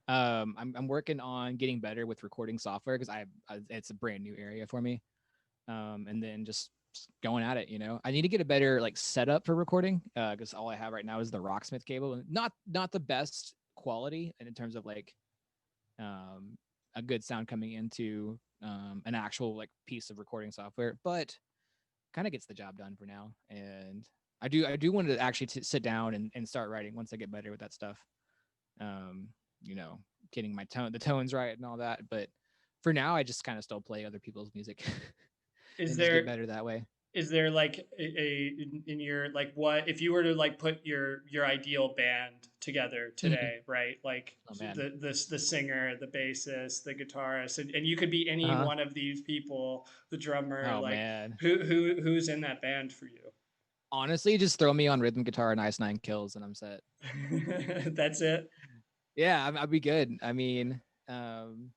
Speaker 2: I'm working on getting better with recording software because it's a brand new area for me. And then just going at it. I need to get a better like setup for recording because all I have right now is the Rocksmith cable, and not the best quality, and in terms of like um, a good sound coming into an actual like piece of recording software, but kind of gets the job done for now. And I do want to actually sit down and start writing once I get better with that stuff. Um, you know, getting the tones right and all that. But for now, I just kind of still play other people's music
Speaker 1: Is
Speaker 2: and just get
Speaker 1: there
Speaker 2: better that way.
Speaker 1: is there like in your like, what if you were to like put your ideal band together
Speaker 2: Mhm.
Speaker 1: today, right? Like
Speaker 2: Oh man.
Speaker 1: the singer, the bassist, the guitarist, and you could be
Speaker 2: Uh
Speaker 1: any
Speaker 2: huh.
Speaker 1: one of these people, the drummer,
Speaker 2: Oh
Speaker 1: like
Speaker 2: man.
Speaker 1: who's in that band for you?
Speaker 2: Honestly, just throw me on rhythm guitar and Ice Nine Kills, and I'm set.
Speaker 1: That's it.
Speaker 2: Yeah, I'd be good. I mean, um,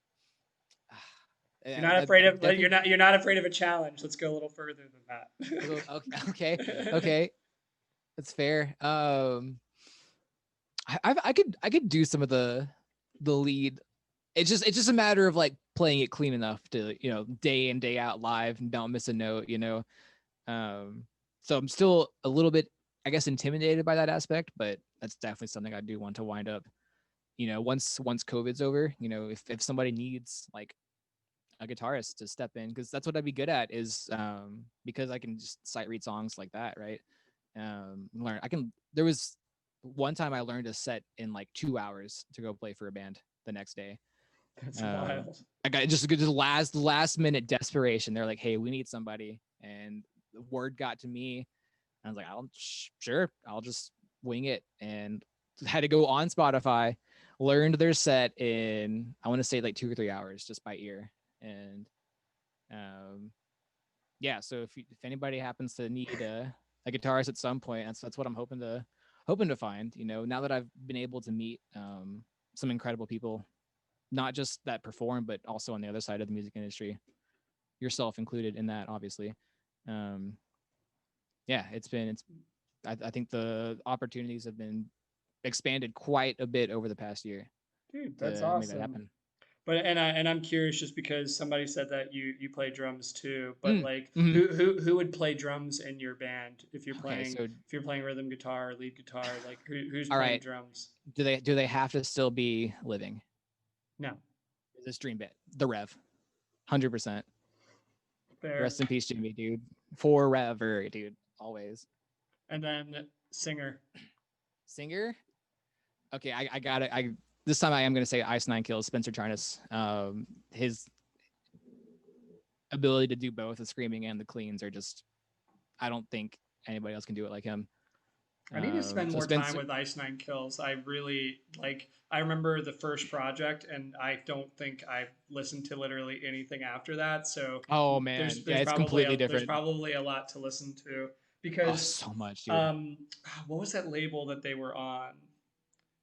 Speaker 1: You're
Speaker 2: yeah,
Speaker 1: not
Speaker 2: that
Speaker 1: afraid
Speaker 2: that
Speaker 1: of
Speaker 2: definitely.
Speaker 1: you're not afraid of a challenge. Let's go a little further
Speaker 2: Okay, okay,
Speaker 1: than that.
Speaker 2: okay. That's fair. I could do some of the lead. It's just a matter of like playing it clean enough to day in day out live and don't miss a note. Um, so I'm still a little bit, I guess, intimidated by that aspect, but that's definitely something I do want to wind up. Once COVID's over, if somebody needs like a guitarist to step in, because that's what I'd be good at is because I can just sight read songs like that, right? Learn. I can. There was one time I learned a set in like 2 hours to go play for a band the next day.
Speaker 1: That's
Speaker 2: Um,
Speaker 1: wild.
Speaker 2: I got just last minute desperation. They're like, "Hey, we need somebody," and the word got to me. I was like, Sure, I'll just wing it," and had to go on Spotify, learned their set in I want to say like 2 or 3 hours just by ear, and um, yeah. So if anybody happens to need a guitarist at some point, that's what I'm hoping to find. Now that I've been able to meet some incredible people, not just that perform, but also on the other side of the music industry, yourself included in that, obviously. Um, yeah, I think the opportunities have been expanded quite a bit over the past year
Speaker 1: Dude, that's
Speaker 2: to make that
Speaker 1: awesome.
Speaker 2: happen.
Speaker 1: But I'm curious just because somebody said that you play drums too. But
Speaker 2: Mm,
Speaker 1: like
Speaker 2: mhm.
Speaker 1: who would play drums in your band
Speaker 2: Okay, so
Speaker 1: if you're playing rhythm guitar or lead guitar? Like who's
Speaker 2: all
Speaker 1: playing
Speaker 2: right,
Speaker 1: drums?
Speaker 2: do they have to still be living?
Speaker 1: No,
Speaker 2: Is this dream bit the Rev? 100%.
Speaker 1: fair.
Speaker 2: Rest in peace, Jimmy, dude. Forever, dude. Always.
Speaker 1: And then singer.
Speaker 2: Singer. Okay, I got it. I This time I am gonna say Ice Nine Kills, Spencer Charnas. His ability to do both the screaming and the cleans are just, I don't think anybody else can do it like him.
Speaker 1: I need to spend
Speaker 2: So
Speaker 1: more time
Speaker 2: Spencer.
Speaker 1: with Ice Nine Kills. I really like. I remember the first project, and I don't think I've listened to literally anything after that. So
Speaker 2: Oh man, yeah, it's completely
Speaker 1: there's
Speaker 2: different.
Speaker 1: probably a lot to listen to
Speaker 2: Oh,
Speaker 1: because
Speaker 2: so much, dude.
Speaker 1: um, what was that label that they were on?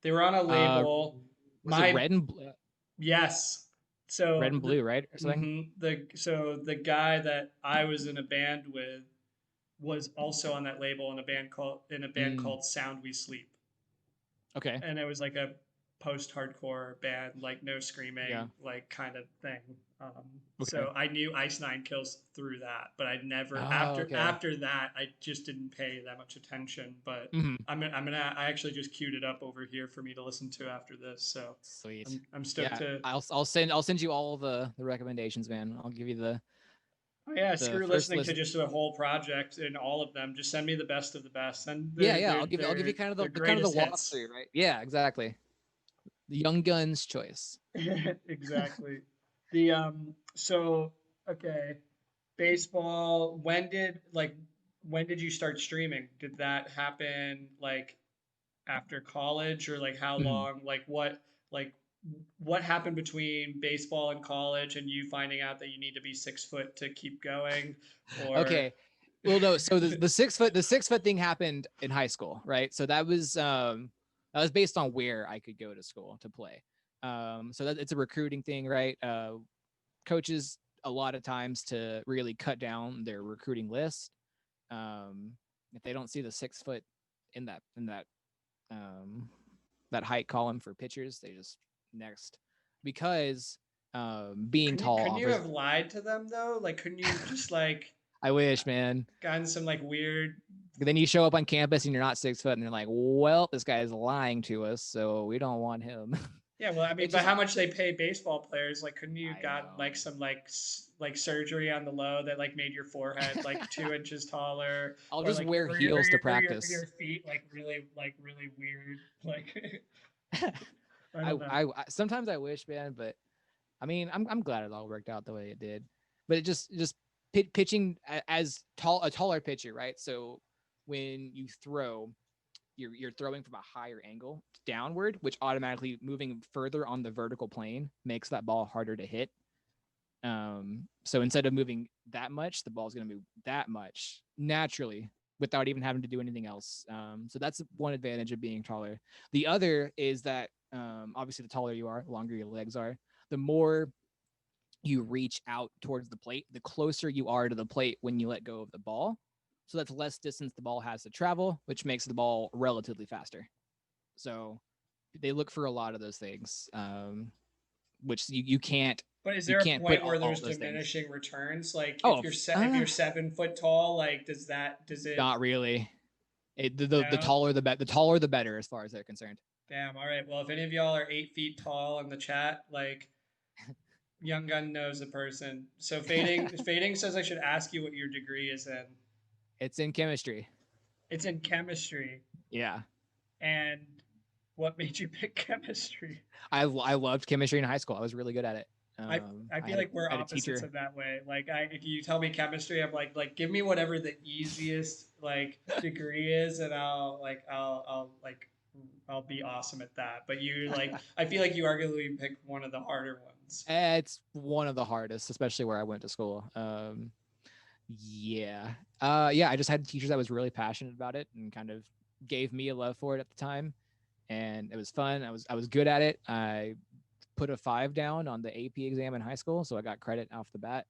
Speaker 1: They were on a
Speaker 2: Uh,
Speaker 1: label.
Speaker 2: was it
Speaker 1: My yes.
Speaker 2: red
Speaker 1: So
Speaker 2: and blue, right, or something?
Speaker 1: the guy that I was in a band with was also on that label in a band
Speaker 2: Mm,
Speaker 1: called Sound We Sleep,
Speaker 2: okay,
Speaker 1: and it was like a post-hardcore band, like no
Speaker 2: yeah.
Speaker 1: screaming, like kind of thing.
Speaker 2: Okay.
Speaker 1: So I knew Ice Nine Kills through that, but I never
Speaker 2: Oh, okay.
Speaker 1: after that I just didn't pay that much attention. But
Speaker 2: Hmm.
Speaker 1: I actually just queued it up over here for me to listen to after this. So
Speaker 2: Sweet.
Speaker 1: I'm stoked
Speaker 2: Yeah,
Speaker 1: to.
Speaker 2: I'll send you all the recommendations, man. I'll give you
Speaker 1: Oh yeah,
Speaker 2: the
Speaker 1: screw
Speaker 2: first
Speaker 1: listening to
Speaker 2: listen.
Speaker 1: just a whole project and all of them. Just send me the best of the best. Send
Speaker 2: Yeah, yeah. I'll give you kind of
Speaker 1: their
Speaker 2: the kind of the
Speaker 1: greatest hits.
Speaker 2: walkthrough, right? Yeah, exactly. The Young Guns choice.
Speaker 1: Exactly. The so okay, baseball. When did you start streaming? Did that happen like after college or like how
Speaker 2: Mhm.
Speaker 1: long? Like what happened between baseball and college and you finding out that you need to be 6 foot to keep going? Or
Speaker 2: Okay. Well, no. So the 6 foot thing happened in high school, right? So that was based on where I could go to school to play. So that it's a recruiting thing, right? Coaches a lot of times to really cut down their recruiting list. Um, if they don't see the 6 foot in um, that height column for pitchers, they just next because being tall
Speaker 1: couldn't you
Speaker 2: offers.
Speaker 1: have lied to them though? Like couldn't you just like
Speaker 2: I wish, man.
Speaker 1: gotten some like weird.
Speaker 2: Then you show up on campus and you're not 6 foot, and they're like, "Well, this guy is lying to us, so we don't want him."
Speaker 1: Yeah, well, I mean,
Speaker 2: It's
Speaker 1: but
Speaker 2: just,
Speaker 1: how much they pay baseball players? Like, couldn't you
Speaker 2: I
Speaker 1: got
Speaker 2: know.
Speaker 1: like some like surgery on the low that like made your forehead like 2 inches taller,
Speaker 2: I'll
Speaker 1: or
Speaker 2: just
Speaker 1: like
Speaker 2: wear heels to practice.
Speaker 1: your feet like really weird? Like, I
Speaker 2: I,
Speaker 1: don't know.
Speaker 2: I sometimes I wish, man, but I mean, I'm glad it all worked out the way it did. But it just pitching as a taller pitcher, right? So when you throw, you're throwing from a higher angle downward, which automatically moving further on the vertical plane makes that ball harder to hit. So instead of moving that much, the ball's going to move that much naturally without even having to do anything else. So that's one advantage of being taller. The other is that obviously the taller you are, the longer your legs are, the more you reach out towards the plate, the closer you are to the plate when you let go of the ball. So that's less distance the ball has to travel, which makes the ball relatively faster. So they look for a lot of those things, which
Speaker 1: But is
Speaker 2: you
Speaker 1: there a
Speaker 2: can't put
Speaker 1: point where
Speaker 2: all
Speaker 1: there's
Speaker 2: those things.
Speaker 1: diminishing returns? Like,
Speaker 2: Oh,
Speaker 1: if you're 7 foot tall, like, does it?
Speaker 2: not really. The
Speaker 1: No.
Speaker 2: taller the taller the better as far as they're concerned.
Speaker 1: Damn. All right. Well, if any of y'all are 8 feet tall in the chat, like, Young Gun knows a person. So fading says I should ask you what your degree is in.
Speaker 2: It's in chemistry.
Speaker 1: It's in chemistry.
Speaker 2: Yeah,
Speaker 1: And what made you pick chemistry?
Speaker 2: I loved chemistry in high school. I was really good at it.
Speaker 1: I I
Speaker 2: I
Speaker 1: feel
Speaker 2: had
Speaker 1: like we're
Speaker 2: a
Speaker 1: opposites
Speaker 2: teacher.
Speaker 1: in that way. Like if you tell me chemistry, I'm like give me whatever the easiest like degree is, and I'll be awesome at that. But you like I feel like you arguably picked one of the harder ones.
Speaker 2: It's one of the hardest, especially where I went to school. Yeah, yeah. I just had teachers that was really passionate about it and kind of gave me a love for it at the time, and it was fun. I was good at it. I put a 5 down on the AP exam in high school, so I got credit off the bat.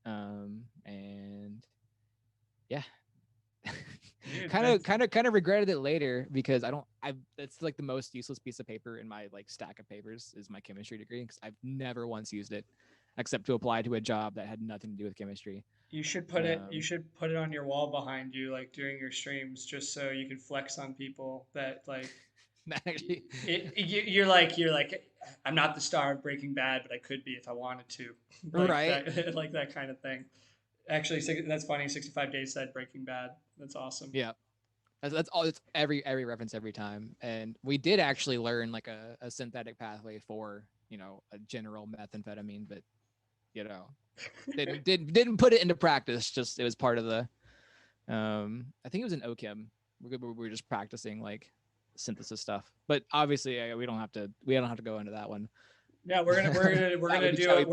Speaker 2: And yeah,
Speaker 1: Dude,
Speaker 2: kind of regretted it later because I it's like the most useless piece of paper in my like stack of papers is my chemistry degree because I've never once used it except to apply to a job that had nothing to do with chemistry.
Speaker 1: you
Speaker 2: Um,
Speaker 1: should put it on your wall behind you like during your streams just so you can flex on people that like
Speaker 2: actually,
Speaker 1: you're like I'm not the star of Breaking Bad, but I could be if I wanted to, like
Speaker 2: right?
Speaker 1: that, like that kind of thing. Actually, that's funny. 65 Days said Breaking Bad. That's awesome.
Speaker 2: Yeah, that's all. It's every reference every time, and we did actually learn like a synthetic pathway for a general methamphetamine, but you know didn't put it into practice. Just it was part of the I think it was in OChem. We were just practicing like synthesis stuff, but obviously we don't have to go into that one.
Speaker 1: Yeah,
Speaker 2: That would be that'd be bored.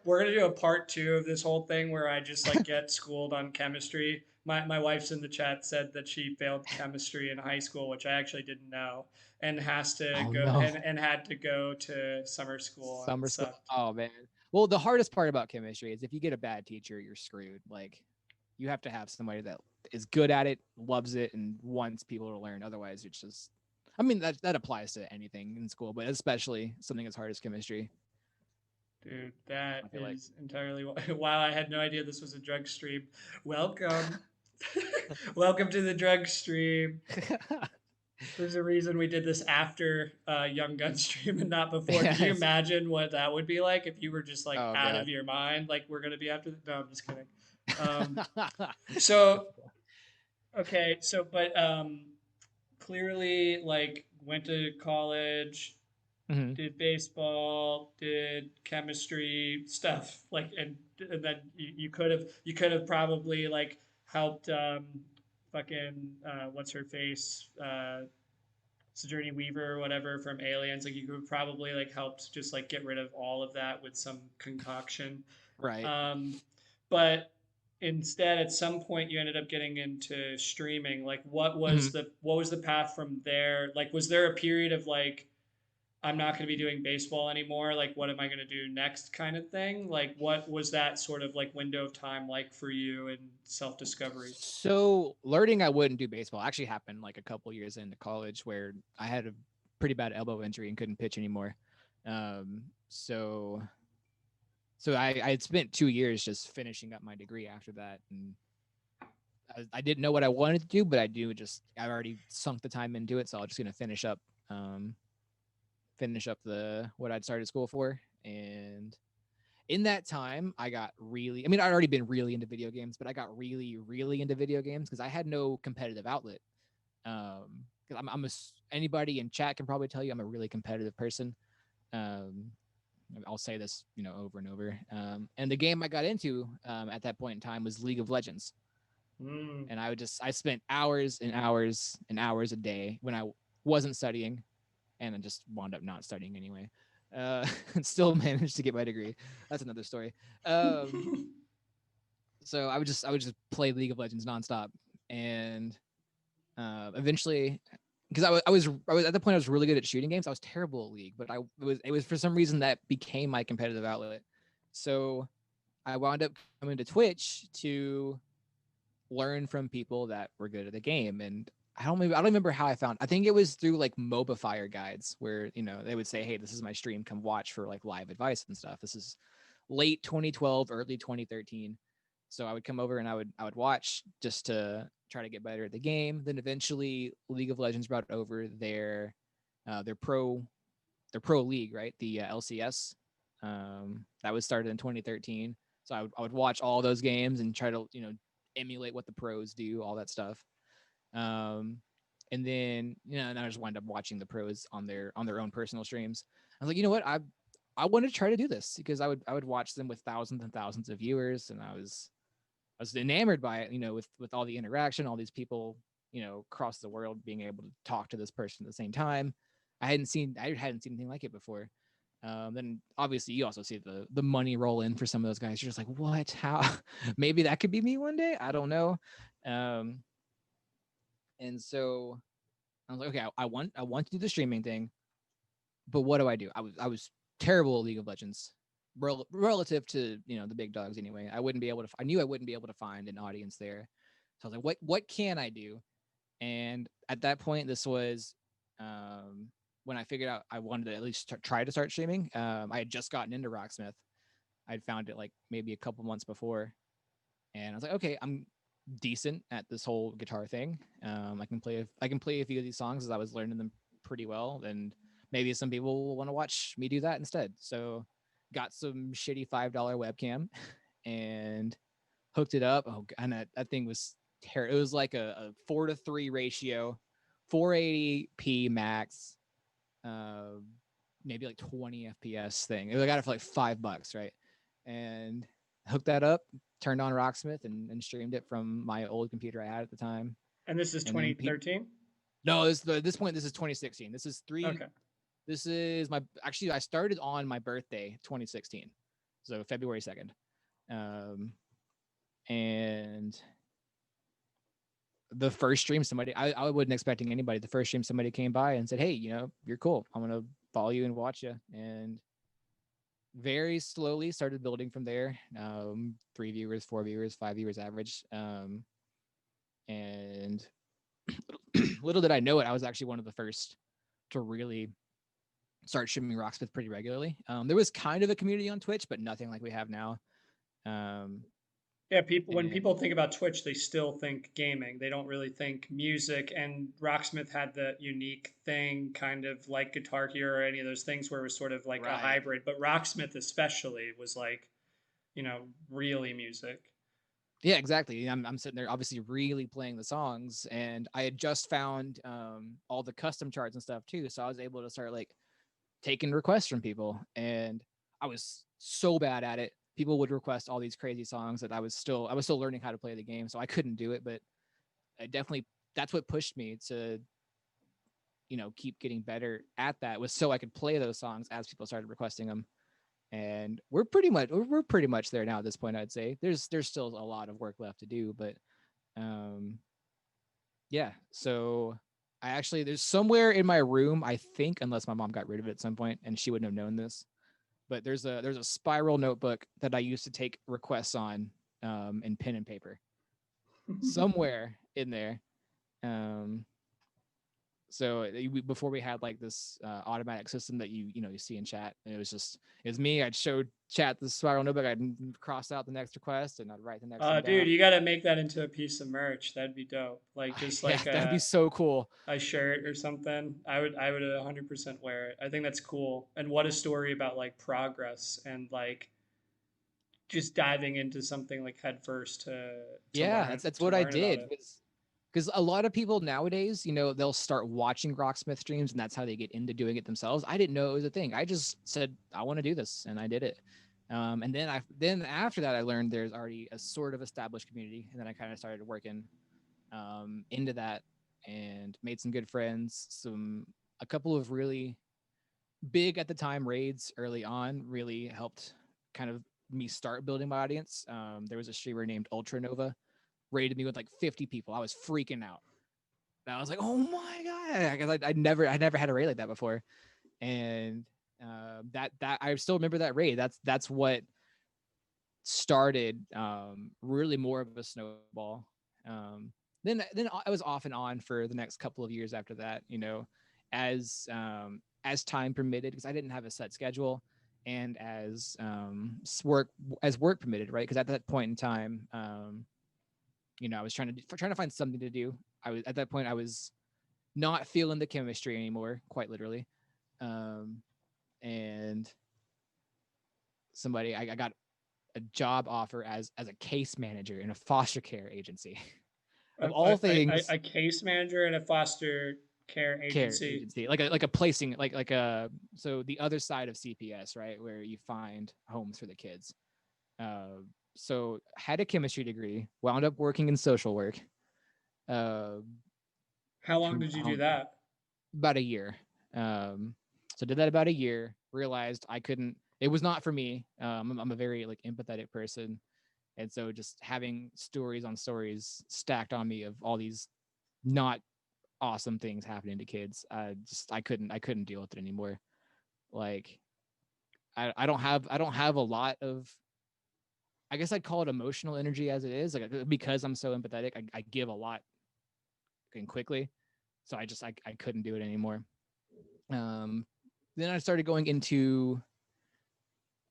Speaker 1: we're gonna do a part two of this whole thing where I just like get schooled on chemistry. My wife's in the chat said that she failed chemistry in high school, which I actually didn't know, and has to
Speaker 2: Oh
Speaker 1: go
Speaker 2: no,
Speaker 1: and had to go to summer school and it
Speaker 2: summer school.
Speaker 1: sucked.
Speaker 2: Oh man. Well, the hardest part about chemistry is if you get a bad teacher, you're screwed. Like you have to have somebody that is good at it, loves it, and wants people to learn. Otherwise, it's just. I mean that applies to anything in school, but especially something as hard as chemistry.
Speaker 1: Dude, that
Speaker 2: I feel like.
Speaker 1: is entirely wow. I had no idea this was a drug stream. Welcome. Welcome to the drug stream. There's a reason we did this after Young Gun stream and not before. Could you
Speaker 2: Yes.
Speaker 1: imagine what that would be like if you were just like
Speaker 2: Oh
Speaker 1: out of
Speaker 2: god.
Speaker 1: your mind? Like we're gonna be after. No, I'm just kidding. Um, so okay, so but clearly like went to college,
Speaker 2: Hmm.
Speaker 1: did baseball, did chemistry stuff, like and then you could have probably like helped fucking what's her face Sigourney Weaver or whatever from Aliens. Like you could probably like helped just like get rid of all of that with some concoction.
Speaker 2: Right.
Speaker 1: Um, but instead, at some point, you ended up getting into streaming. Like,
Speaker 2: Hmm.
Speaker 1: what was the path from there? Like, was there a period of like I'm not going to be doing baseball anymore. Like, what am I going to do next kind of thing? Like, what was that sort of like window of time like for you in self discovery?
Speaker 2: So learning I wouldn't do baseball actually happened like a couple years into college where I had a pretty bad elbow injury and couldn't pitch anymore. Um, so I had spent 2 years just finishing up my degree after that, and I didn't know what I wanted to do, but I already sunk the time into it, so I was just gonna um, finish up the what I'd started school for. And in that time, I got really, I mean, I'd already been really into video games, but I got really into video games because I had no competitive outlet. Because anybody in chat can probably tell you I'm a really competitive person. Um, I'll say this, over and over. And the game I got into at that point in time was League of Legends,
Speaker 1: Mm.
Speaker 2: and I spent hours and hours and hours a day when I wasn't studying, and then just wound up not studying anyway. And still managed to get my degree. That's another story. Um, so I would just play League of Legends nonstop, and eventually, because I was at the point I was really good at shooting games. I was terrible at League, but it was for some reason that became my competitive outlet. So I wound up coming to Twitch to learn from people that were good at the game. And I don't remember how I found. I think it was through like MobaFire guides where they would say, "Hey, this is my stream. Come watch for like live advice and stuff." This is late 2012, early 2013. So I would come over and I would watch just to try to get better at the game. Then eventually, League of Legends brought over their pro league, right? The LCS. That was started in 2013. So I would watch all those games and try to emulate what the pros do, all that stuff. Um, and then and I just wind up watching the pros on their own personal streams. I was like, you know what, I want to try to do this because I would watch them with thousands and thousands of viewers, and I was enamored by it, with all the interaction, all these people, across the world being able to talk to this person at the same time. I hadn't seen anything like it before. Then obviously you also see the money roll in for some of those guys. You're just like, what? How? Maybe that could be me one day. I don't know. Um, and so I was like, okay, I want to do the streaming thing, but what do I do? I was terrible at League of Legends, relative to the big dogs anyway. I knew I wouldn't be able to find an audience there. So I was like, what can I do? And at that point, this was when I figured out I wanted to at least try to start streaming. I had just gotten into Rocksmith. I'd found it like maybe a couple months before, and I was like, okay, I'm decent at this whole guitar thing. I can play a few of these songs as I was learning them pretty well, and maybe some people will want to watch me do that instead. So got some shitty $5 webcam and hooked it up. Oh, and that thing was terrible. It was like a 4:3 ratio, 480p max, uh, maybe like 20 FPS thing. I got it for like $5, right? And hooked that up, turned on Rocksmith, and streamed it from my old computer I had at the time.
Speaker 1: And this is
Speaker 2: And then
Speaker 1: 2013.
Speaker 2: no, at this point, this is 2016. This is three.
Speaker 1: Okay.
Speaker 2: This is my actually. I started on my birthday, 2016, so February 2nd. Um, and the first stream, I wasn't expecting anybody. The first stream, somebody came by and said, "Hey, you're cool. I'm gonna follow you and watch you." And very slowly started building from there. 3 viewers, 4 viewers, 5 viewers average. And little did I know it, I was actually one of the first to really start streaming Rocksmith pretty regularly. There was kind of a community on Twitch, but nothing like we have now. Um,
Speaker 1: Yeah, people when
Speaker 2: and
Speaker 1: people think about Twitch, they still think gaming. They don't really think music. And Rocksmith had the unique thing, kind of like Guitar Hero or any of those things, where it was sort of like a
Speaker 2: right,
Speaker 1: hybrid. But Rocksmith especially was like, really music.
Speaker 2: yeah, exactly. I'm sitting there obviously really playing the songs, and I had just found all the custom charts and stuff too, so I was able to start like taking requests from people, and I was so bad at it. People would request all these crazy songs that I was still learning how to play the game, so I couldn't do it, but I definitely that's what pushed me to keep getting better at that, was so I could play those songs as people started requesting them. And we're pretty much there now at this point. I'd say there's still a lot of work left to do, but um yeah. So I actually, there's somewhere in my room, I think, unless my mom got rid of it at some point and she wouldn't have known this, but there's a spiral notebook that I used to take requests on, in pen and paper somewhere in there. Um, so before we had like this automatic system that you see in chat, and it was me. I'd show chat the spiral notebook. I'd cross out the next request and I'd write the next one
Speaker 1: Dude,
Speaker 2: down.
Speaker 1: you gotta make that into a piece of merch. That'd be dope. Like just
Speaker 2: Yeah,
Speaker 1: like
Speaker 2: that'd be so cool.
Speaker 1: a shirt or something. I would 100% wear it. I think that's cool. And what a story about like progress and like just diving into something like head first to
Speaker 2: Yeah,
Speaker 1: learn
Speaker 2: that's
Speaker 1: to
Speaker 2: what I
Speaker 1: learn about
Speaker 2: did.
Speaker 1: it.
Speaker 2: Because a lot of people nowadays, they'll start watching Rocksmith streams and that's how they get into doing it themselves. I didn't know it was a thing. I just said I want to do this and I did it. And then after that I learned there's already a sort of established community, and then I kind of started working into that and made some good friends. A couple of really big at the time raids early on really helped kind of me start building my audience. There was a streamer named Ultranova raided me with like 50 people. I was freaking out. And I was like, "Oh my god!" Because I never had a raid like that before, and that I still remember that raid. That's what started really more of a snowball. Then I was off and on for the next couple of years after that. As time permitted, because I didn't have a set schedule, and as work permitted, right? Because at that point in time, I was trying to find something to do. I was at that point I was not feeling the chemistry anymore, quite literally. Um, and I got a job offer as a case manager in a foster care agency.
Speaker 1: A,
Speaker 2: Of all
Speaker 1: a,
Speaker 2: things,
Speaker 1: a case manager in a foster care
Speaker 2: care
Speaker 1: agency.
Speaker 2: agency, like a placing, like a so the other side of CPS, right, where you find homes for the kids. Uh, so had a chemistry degree, wound up working in social work. Uh,
Speaker 1: How long did you do that?
Speaker 2: about a year. Um, so did that about a year. Realized I couldn't. It was not for me. I'm a very like empathetic person, and so just having stories on stories stacked on me of all these not awesome things happening to kids, I couldn't deal with it anymore. Like I don't have a lot of, I guess I'd call it emotional energy as it is, like because I'm so empathetic. I give a lot and quickly, so I couldn't do it anymore. Um, then I started going into,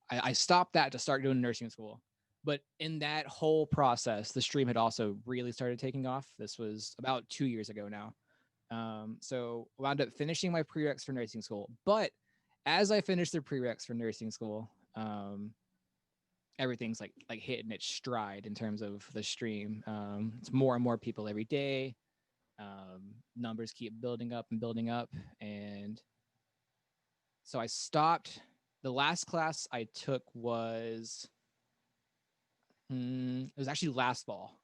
Speaker 2: I stopped that to start doing nursing school. But in that whole process, the stream had also really started taking off. This was about 2 years ago now. So wound up finishing my prereqs for nursing school. But as I finished the prereqs for nursing school, everything's like hitting its stride in terms of the stream. It's more and more people every day. Numbers keep building up and building up, and so I stopped. The last class I took it was actually last fall,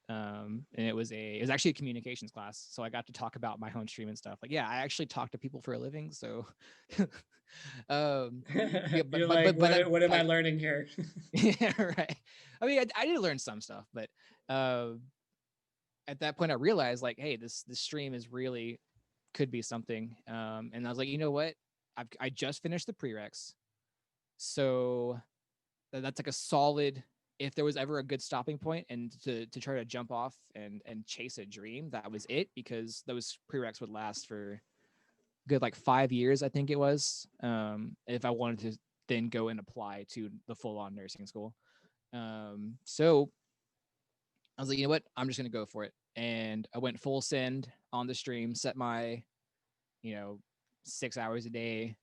Speaker 2: and it was actually a communications class. So I got to talk about my own stream and stuff. Like, yeah, I actually talk to people for a living. So, um, yeah,
Speaker 1: You're like, what am I
Speaker 2: but
Speaker 1: learning here?
Speaker 2: yeah, right. I mean, I did learn some stuff, but uh, at that point, I realized like, hey, this stream is really could be something. And I was like, you know what? I just finished the prereqs, so that's like a solid. If there was ever a good stopping point and to try to jump off and chase a dream, that was it, because those prereqs would last for good like 5 years, I think it was, if I wanted to then go and apply to the full on nursing school. So I was like, you know what? I'm just gonna go for it. And I went full send on the stream, set my, you know, 6 hours a day,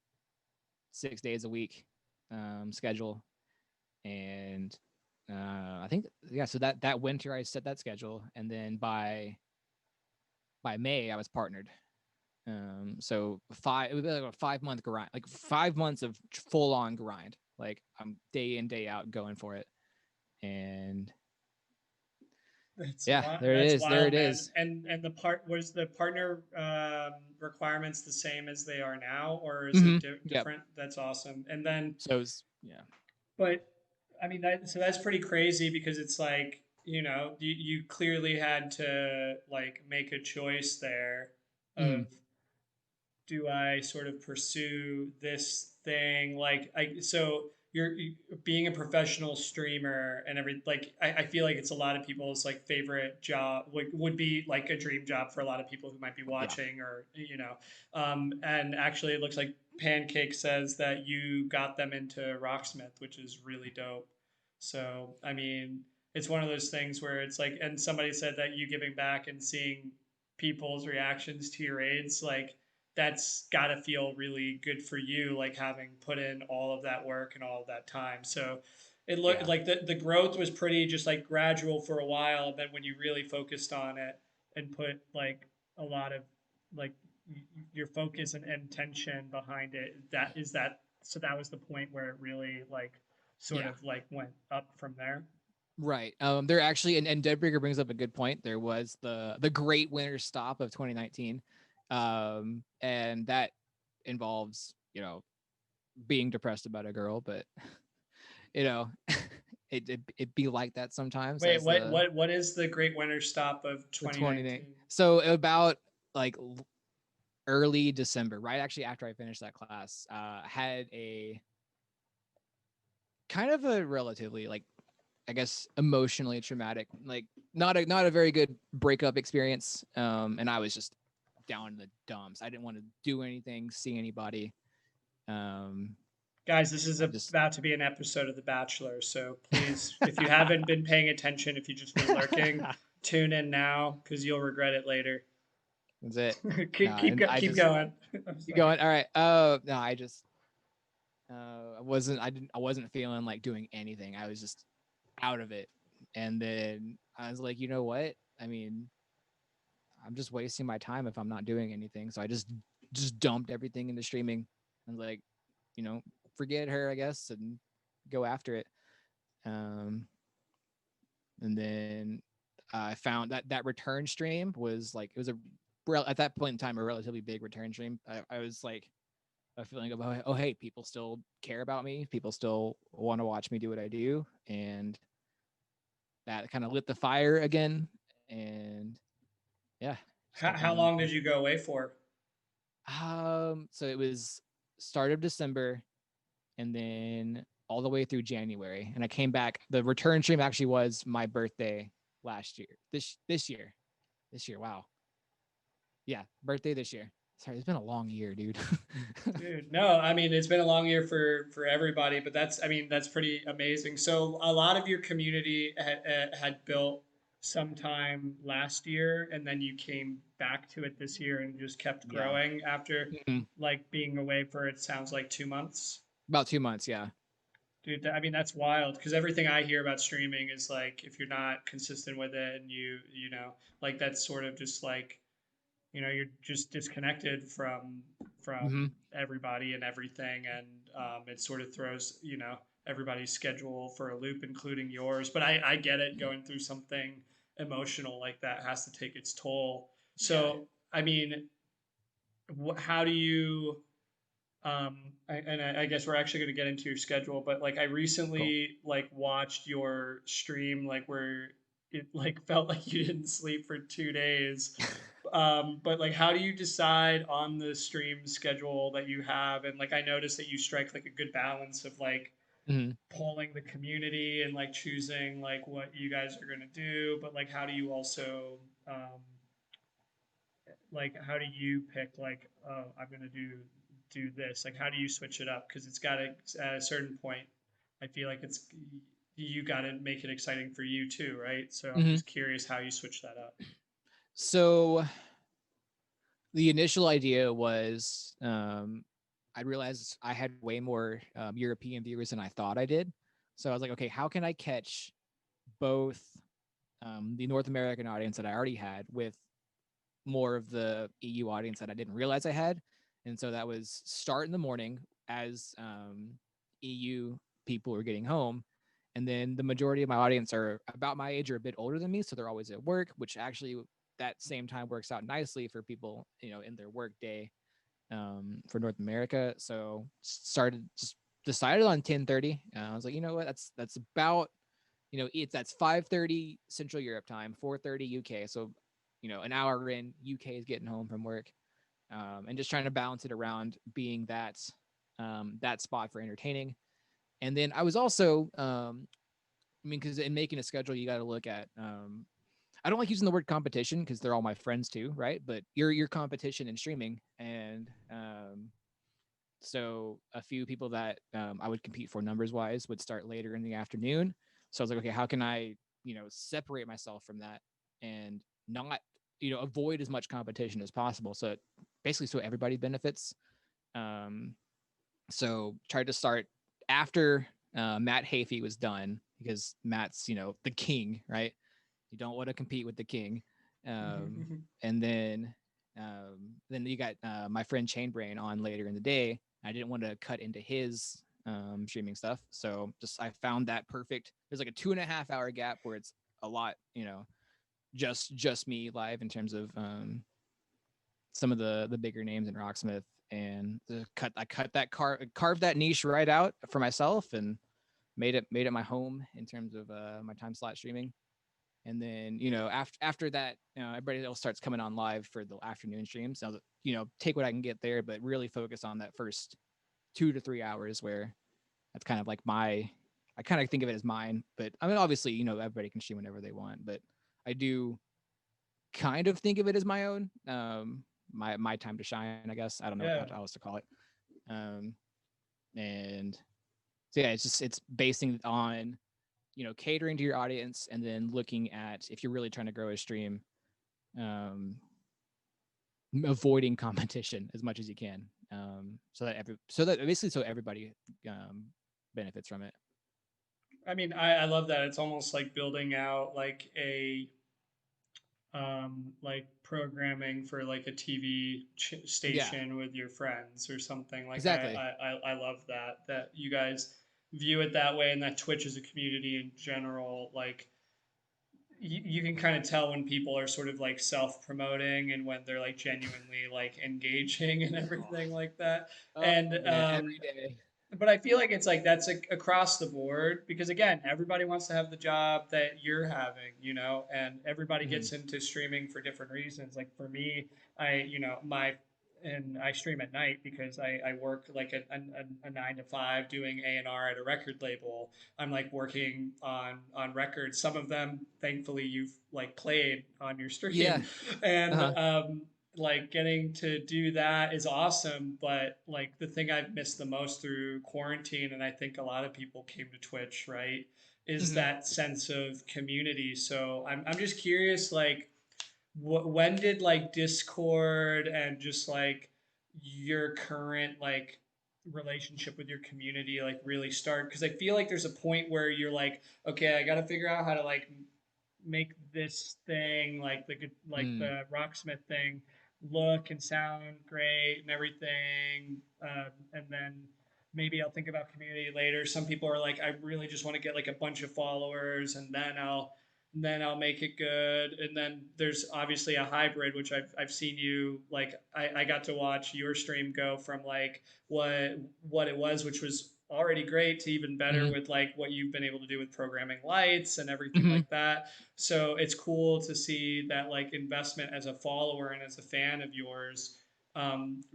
Speaker 2: 6 days a week schedule. And I think yeah, so that winter I set that schedule, and then by May I was partnered. So it would be like a 5 month grind, like 5 months of full on grind. Like I'm day in, day out going for it. And yeah, there it
Speaker 1: That's
Speaker 2: is. There
Speaker 1: wild,
Speaker 2: it
Speaker 1: man.
Speaker 2: is.
Speaker 1: And the part was the partner requirements the same as they are now, or is
Speaker 2: Mm-hmm.
Speaker 1: it
Speaker 2: Yep.
Speaker 1: different? That's awesome. And then,
Speaker 2: So it's yeah.
Speaker 1: but I mean that's pretty crazy because it's like, you clearly had to like make a choice there
Speaker 2: Mm-hmm.
Speaker 1: of, do I sort of pursue this thing? Like, being a professional streamer and like, I feel like it's a lot of people's like favorite job, would be like a dream job for a lot of people who might be
Speaker 2: Yeah.
Speaker 1: watching, or, and actually it looks like Pancake says that you got them into Rocksmith, which is really dope. So, I mean, it's one of those things where it's like, and somebody said that you giving back and seeing people's reactions to your raids, like, that's got to feel really good for you, like having put in all of that work and all of that time. So it looked
Speaker 2: Yeah.
Speaker 1: like the growth was pretty just like gradual for a while. And then when you really focused on it and put like a lot of like your focus and intention behind it, so that was the point where it really like sort
Speaker 2: Yeah.
Speaker 1: of like went up from there.
Speaker 2: Right. There actually, and Deadbreaker brings up a good point. There was the Great Winter Stop of 2019, and that involves, being depressed about a girl, but you know, it be like that sometimes
Speaker 1: Wait,
Speaker 2: as
Speaker 1: what is the Great Winter Stop of
Speaker 2: the 20.
Speaker 1: 2019?
Speaker 2: So about like early December, right? Actually, after I finished that class, had a kind of a relatively like, I guess, emotionally traumatic, like not a very good breakup experience. And I was just down in the dumps. I didn't want to do anything, see anybody. Um,
Speaker 1: Guys, this is
Speaker 2: I just
Speaker 1: about to be an episode of The Bachelor, so please, if you haven't been paying attention, if you've just been lurking, tune in now because you'll regret it later.
Speaker 2: that's it.
Speaker 1: keep
Speaker 2: Nah,
Speaker 1: keep
Speaker 2: and
Speaker 1: go-
Speaker 2: I
Speaker 1: keep
Speaker 2: just
Speaker 1: going. I'm
Speaker 2: you
Speaker 1: sorry.
Speaker 2: going. All right. No, I just I wasn't feeling like doing anything. I was just out of it. And then I was like, you know what? I mean, I'm just wasting my time if I'm not doing anything. So I just dumped everything into streaming and like, you know, forget her, I guess, and go after it. Um, and then I found that return stream was like, it was at that point in time a relatively big return stream. I was like a feeling of, oh hey, people still care about me, people still want to watch me do what I do, and that kind of lit the fire again. And yeah, just kept
Speaker 1: How
Speaker 2: on.
Speaker 1: long did you go away for?
Speaker 2: So it was start of December and then all the way through January. And I came back. The return stream actually was my birthday last year. This year. This year. Wow. Yeah, birthday this year. Sorry, it's been a long year, dude.
Speaker 1: Dude, no, I mean it's been a long year for everybody, but I mean that's pretty amazing. So a lot of your community had built sometime last year, and then you came back to it this year and just kept
Speaker 2: Yeah.
Speaker 1: growing after
Speaker 2: Mhm.
Speaker 1: like being away for, it sounds like, 2 months.
Speaker 2: About 2 months, yeah.
Speaker 1: Dude, I mean that's wild because everything I hear about streaming is like if you're not consistent with it and like that's sort of just like, you're just disconnected from
Speaker 2: Hmm.
Speaker 1: everybody and everything, and it sort of throws everybody's schedule for a loop, including yours. But I get it, going through something emotional like that has to take its toll.
Speaker 2: Yeah.
Speaker 1: So I mean, how do you I guess we're actually going to get into your schedule, but like I
Speaker 2: Cool.
Speaker 1: recently like watched your stream like where it like felt like you didn't sleep for 2 days. But like how do you decide on the stream schedule that you have? And like I noticed that you strike like a good balance of like
Speaker 2: Hmm.
Speaker 1: polling the community and like choosing like what you guys are going to do, but like how do you also um, like how do you pick like, oh, I'm gonna do this? Like how do you switch it up? Because it's got to, at a certain point, I feel like it's, you got to make it exciting for you too, right? So I'm
Speaker 2: Hmm.
Speaker 1: just curious how you switch that up.
Speaker 2: So the initial idea was I realized I had way more European viewers than I thought I did. So I was like, okay, how can I catch both the North American audience that I already had with more of the EU audience that I didn't realize I had? And so that was start in the morning as EU people were getting home. And then the majority of my audience are about my age or a bit older than me. So they're always at work, which actually that same time works out nicely for people, in their work day for North America. So started just decided on 10:30. I was like, you know what, that's about that's 5:30 Central Europe time, 4:30 UK. So an hour in, UK is getting home from work, and just trying to balance it around being that spot for entertaining. And then I was also, I mean, because in making a schedule, you got to look at. I don't like using the word competition because they're all my friends too, right? But your competition in streaming, and so a few people that I would compete for numbers wise would start later in the afternoon. So I was like, okay, how can I, separate myself from that and not, avoid as much competition as possible. So basically, so everybody benefits. Um, so tried to start after Matt Hafey was done because Matt's, the king, right? You don't want to compete with the king. And then you got my friend Chainbrain on later in the day. I didn't want to cut into his streaming stuff, so just I found that perfect. There's like a 2.5 hour gap where it's a lot, just me live in terms of some of the bigger names in Rocksmith, and I cut that carved that niche right out for myself and made it my home in terms of my time slot streaming. And then after that, everybody else starts coming on live for the afternoon streams. So take what I can get there, but really focus on that first 2 to 3 hours where that's kind of like I kind of think of it as mine. But I mean, obviously, everybody can stream whenever they want, but I do kind of think of it as my own, my time to shine, I guess. I don't know
Speaker 1: Yeah.
Speaker 2: how else to call it. Um, and so yeah, it's basing it on catering to your audience and then looking at if you're really trying to grow a stream, um, avoiding competition as much as you can, so that basically so everybody um, benefits from it.
Speaker 1: I mean, I love that. It's almost like building out like a like programming for like a TV
Speaker 2: Yeah,
Speaker 1: station with your friends or something. Like
Speaker 2: exactly.
Speaker 1: I love that you guys view it that way, and that Twitch as a community in general, like you can kind of tell when people are sort of like self-promoting and when they're like genuinely like engaging and everything like that.
Speaker 2: Oh
Speaker 1: And
Speaker 2: man, every day.
Speaker 1: but I feel like it's like that's like across the board because again, everybody wants to have the job that you're having, and everybody
Speaker 2: Mm-hmm.
Speaker 1: gets into streaming for different reasons. Like for me, and I stream at night because I work like a 9 to 5 doing A&R at a record label. I'm like working on records. Some of them, thankfully, you've like played on your
Speaker 2: Yeah.
Speaker 1: stream, and
Speaker 2: Uh-huh.
Speaker 1: like getting to do that is awesome. But like the thing I've missed the most through quarantine, and I think a lot of people came to Twitch, right, is
Speaker 2: Mm-hmm.
Speaker 1: that sense of community. So I'm just curious, like, when did like Discord and just like your current like relationship with your community like really start? Because I feel like there's a point where you're like, okay, I got to figure out how to like make this thing like
Speaker 2: Mm.
Speaker 1: the Rocksmith thing look and sound great and everything, and then maybe I'll think about community later. Some people are like, I really just want to get like a bunch of followers, and then I'll make it good. And then there's obviously a hybrid, which I've seen you like. I got to watch your stream go from like what it was, which was already great, to even better
Speaker 2: Mm-hmm.
Speaker 1: with like what you've been able to do with programming lights and everything
Speaker 2: Mm-hmm.
Speaker 1: like that. So it's cool to see that like investment as a follower and as a fan of yours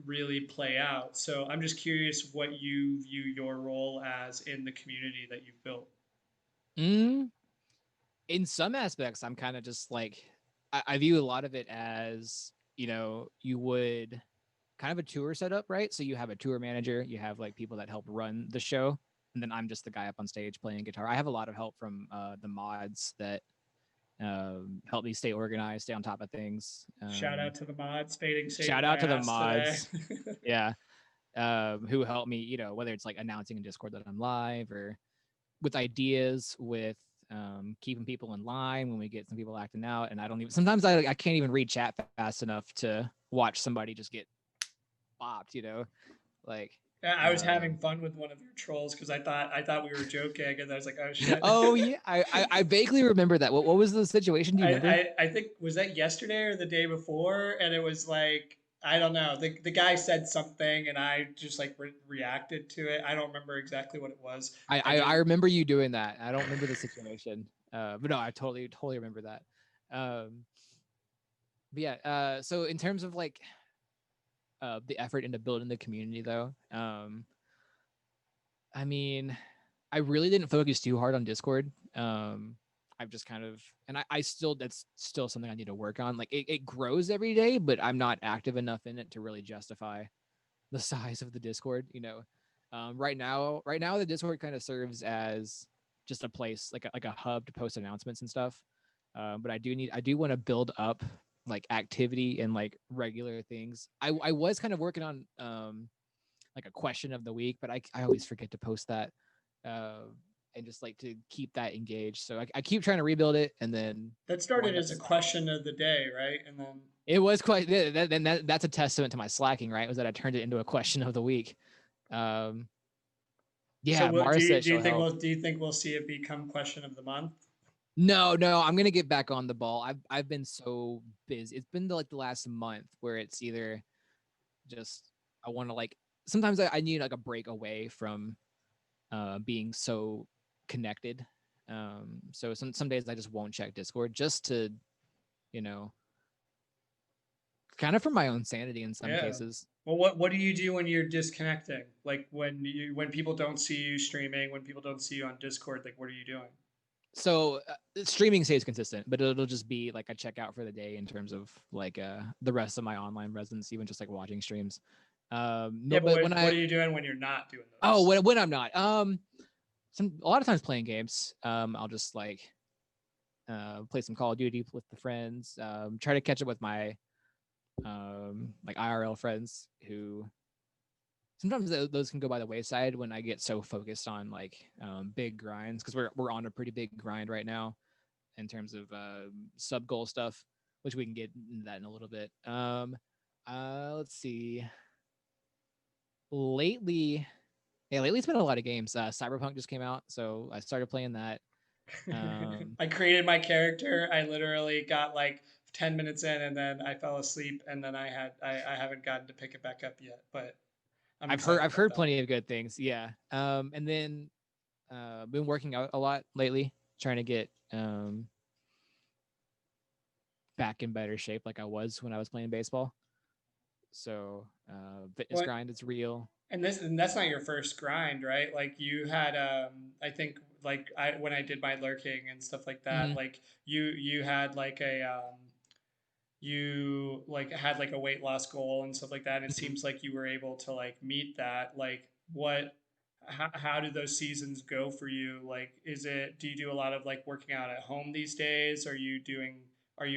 Speaker 1: really play out. So I'm just curious what you view your role as in the community that you've built.
Speaker 2: Mm. In some aspects, I'm kind of just like I view a lot of it as. you would kind of a tour setup, right? So you have a tour manager, you have like people that help run the show, and then I'm just the guy up on stage playing guitar. I have a lot of help from the mods that help me stay organized, stay on top of things.
Speaker 1: Shout out to the mods. Fading saved
Speaker 2: Shout
Speaker 1: my
Speaker 2: out to the
Speaker 1: ass today.
Speaker 2: mods, yeah, who help me, whether it's like announcing in Discord that I'm live or with ideas, with keeping people in line when we get some people acting out. And I don't even, sometimes I can't even read chat fast enough to watch somebody just get bopped. Like,
Speaker 1: Yeah, I was having
Speaker 2: um,
Speaker 1: fun with one of your trolls because I thought we were joking, and I was like, oh shit.
Speaker 2: oh yeah, I vaguely remember that. What was the situation? Do you remember?
Speaker 1: I think was that yesterday or the day before, and it was like I don't know. The guy said something, and I just like reacted to it. I don't remember exactly what it was.
Speaker 2: I,
Speaker 1: I
Speaker 2: I I
Speaker 1: just
Speaker 2: remember you doing that. I don't remember the situation, but no, I totally remember that. Um, but yeah, so in terms of like the effort into building the community, though, I mean, I really didn't focus too hard on Discord. I've just kind of, and I still, that's still something I need to work on. Like it grows every day, but I'm not active enough in it to really justify the size of the Discord. Right now, the Discord kind of serves as just a place, like a hub to post announcements and stuff. But I do want to build up like activity and like regular things. I was kind of working on like a question of the week, but I always forget to post that, uh, and just like to keep that engaged. So I keep trying to rebuild it, and then
Speaker 1: that
Speaker 2: wind
Speaker 1: started
Speaker 2: up
Speaker 1: as a
Speaker 2: slacking.
Speaker 1: question of the day, right? And then
Speaker 2: It was quite that's a testament to my slacking, right? Was that I turned it into a question of the week. Um,
Speaker 1: so
Speaker 2: yeah, Mara said
Speaker 1: do you
Speaker 2: she'll
Speaker 1: think
Speaker 2: help.
Speaker 1: we'll see it become question of the month?
Speaker 2: No, I'm gonna get back on the ball. I've been so busy. It's been like the last month where it's either just I want to like sometimes I need like a break away from being so connected. So some days I just won't check Discord just to, you know, kind of for my own sanity in some
Speaker 1: Yeah.
Speaker 2: cases.
Speaker 1: Well, what do you do when you're disconnecting? Like when people don't see you streaming, when people don't see you on Discord, like what are you doing?
Speaker 2: So streaming stays consistent, but it'll just be like a checkout for the day in terms of like the rest of my online presence, even just like watching streams.
Speaker 1: Yeah,
Speaker 2: No,
Speaker 1: but
Speaker 2: but when
Speaker 1: what
Speaker 2: I
Speaker 1: are you doing when you're not doing
Speaker 2: oh
Speaker 1: those?
Speaker 2: when I'm not a lot of times playing games. I'll just like play some Call of Duty with the friends. Try to catch up with my like IRL friends who sometimes those can go by the wayside when I get so focused on like big grinds because we're on a pretty big grind right now in terms of sub goal stuff, which we can get into that in a little bit. Let's see. Lately, yeah, lately it's been a lot of games. Cyberpunk just came out, so I started playing that. Um,
Speaker 1: I created my character. I literally got like 10 minutes in and then I fell asleep and then I haven't gotten to pick it back up yet, but I'm excited
Speaker 2: I've
Speaker 1: about
Speaker 2: heard
Speaker 1: that.
Speaker 2: plenty of good things. Yeah. And then been working out a lot lately, trying to get back in better shape like I was when I was playing baseball. So fitness
Speaker 1: What
Speaker 2: grind is real.
Speaker 1: and that's not your first grind, right? Like you had I think like I when I did my lurking and stuff like that,
Speaker 2: Mm-hmm.
Speaker 1: like you had like a you like had like a weight loss goal and stuff like that, and it
Speaker 2: Mm-hmm.
Speaker 1: seems like you were able to like meet that. Like what how do those seasons go for you? Like is it do you do a lot of like working out at home these days? Are you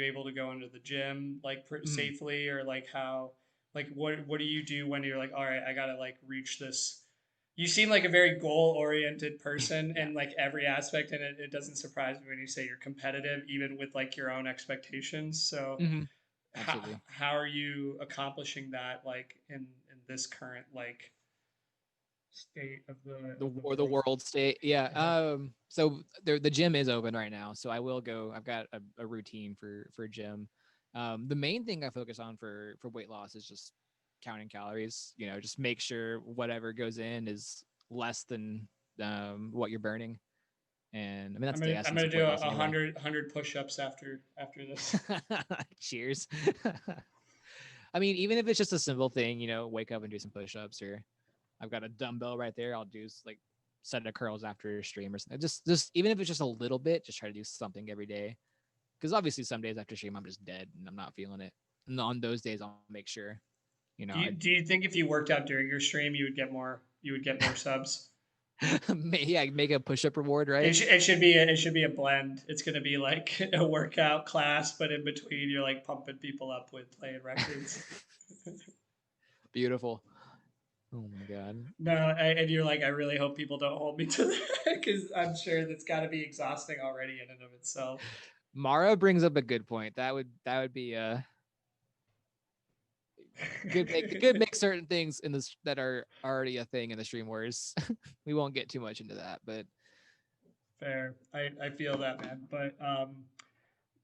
Speaker 1: able to go into the gym like
Speaker 2: Mm-hmm.
Speaker 1: safely, or like how like what do you do when you're like, all right, I gotta like reach this? You seem like a very goal oriented person
Speaker 2: Yeah.
Speaker 1: in like every aspect, and it doesn't surprise me when you say you're competitive even with like your own expectations. So
Speaker 2: Mm-hmm. Absolutely.
Speaker 1: how are you accomplishing that like in this current like state of the
Speaker 2: The
Speaker 1: world?
Speaker 2: world state. Yeah.
Speaker 1: Yeah.
Speaker 2: So the gym is open right now, so I will go. I've got a routine for gym. The main thing I focus on for weight loss is just counting calories. Just make sure whatever goes in is less than what you're burning. And I mean that's the
Speaker 1: I'm
Speaker 2: essence
Speaker 1: gonna
Speaker 2: of
Speaker 1: do
Speaker 2: weight loss
Speaker 1: a
Speaker 2: anyway.
Speaker 1: hundred push-ups after this.
Speaker 2: Cheers. I mean, even if it's just a simple thing, wake up and do some push-ups, or I've got a dumbbell right there. I'll do like set of curls after a stream or something. Just even if it's just a little bit, just try to do something every day. Because obviously some days after stream I'm just dead and I'm not feeling it. And on those days, I'll make sure, you know,
Speaker 1: Do you think if you worked out during your stream, you would get more subs?
Speaker 2: yeah, make a push-up reward,
Speaker 1: It,
Speaker 2: right?
Speaker 1: sh- it should be a, it should be a blend. It's gonna be like a workout class, but in between you're like pumping people up with playing records.
Speaker 2: Beautiful. Oh my god.
Speaker 1: No, and you're like, I really hope people don't hold me to that because I'm sure that's got to be exhausting already in and of itself.
Speaker 2: Mara brings up a good point. That would be could make certain things in this that are already a thing in the stream wars. We won't get too much into that, but
Speaker 1: Fair. I feel that, man. But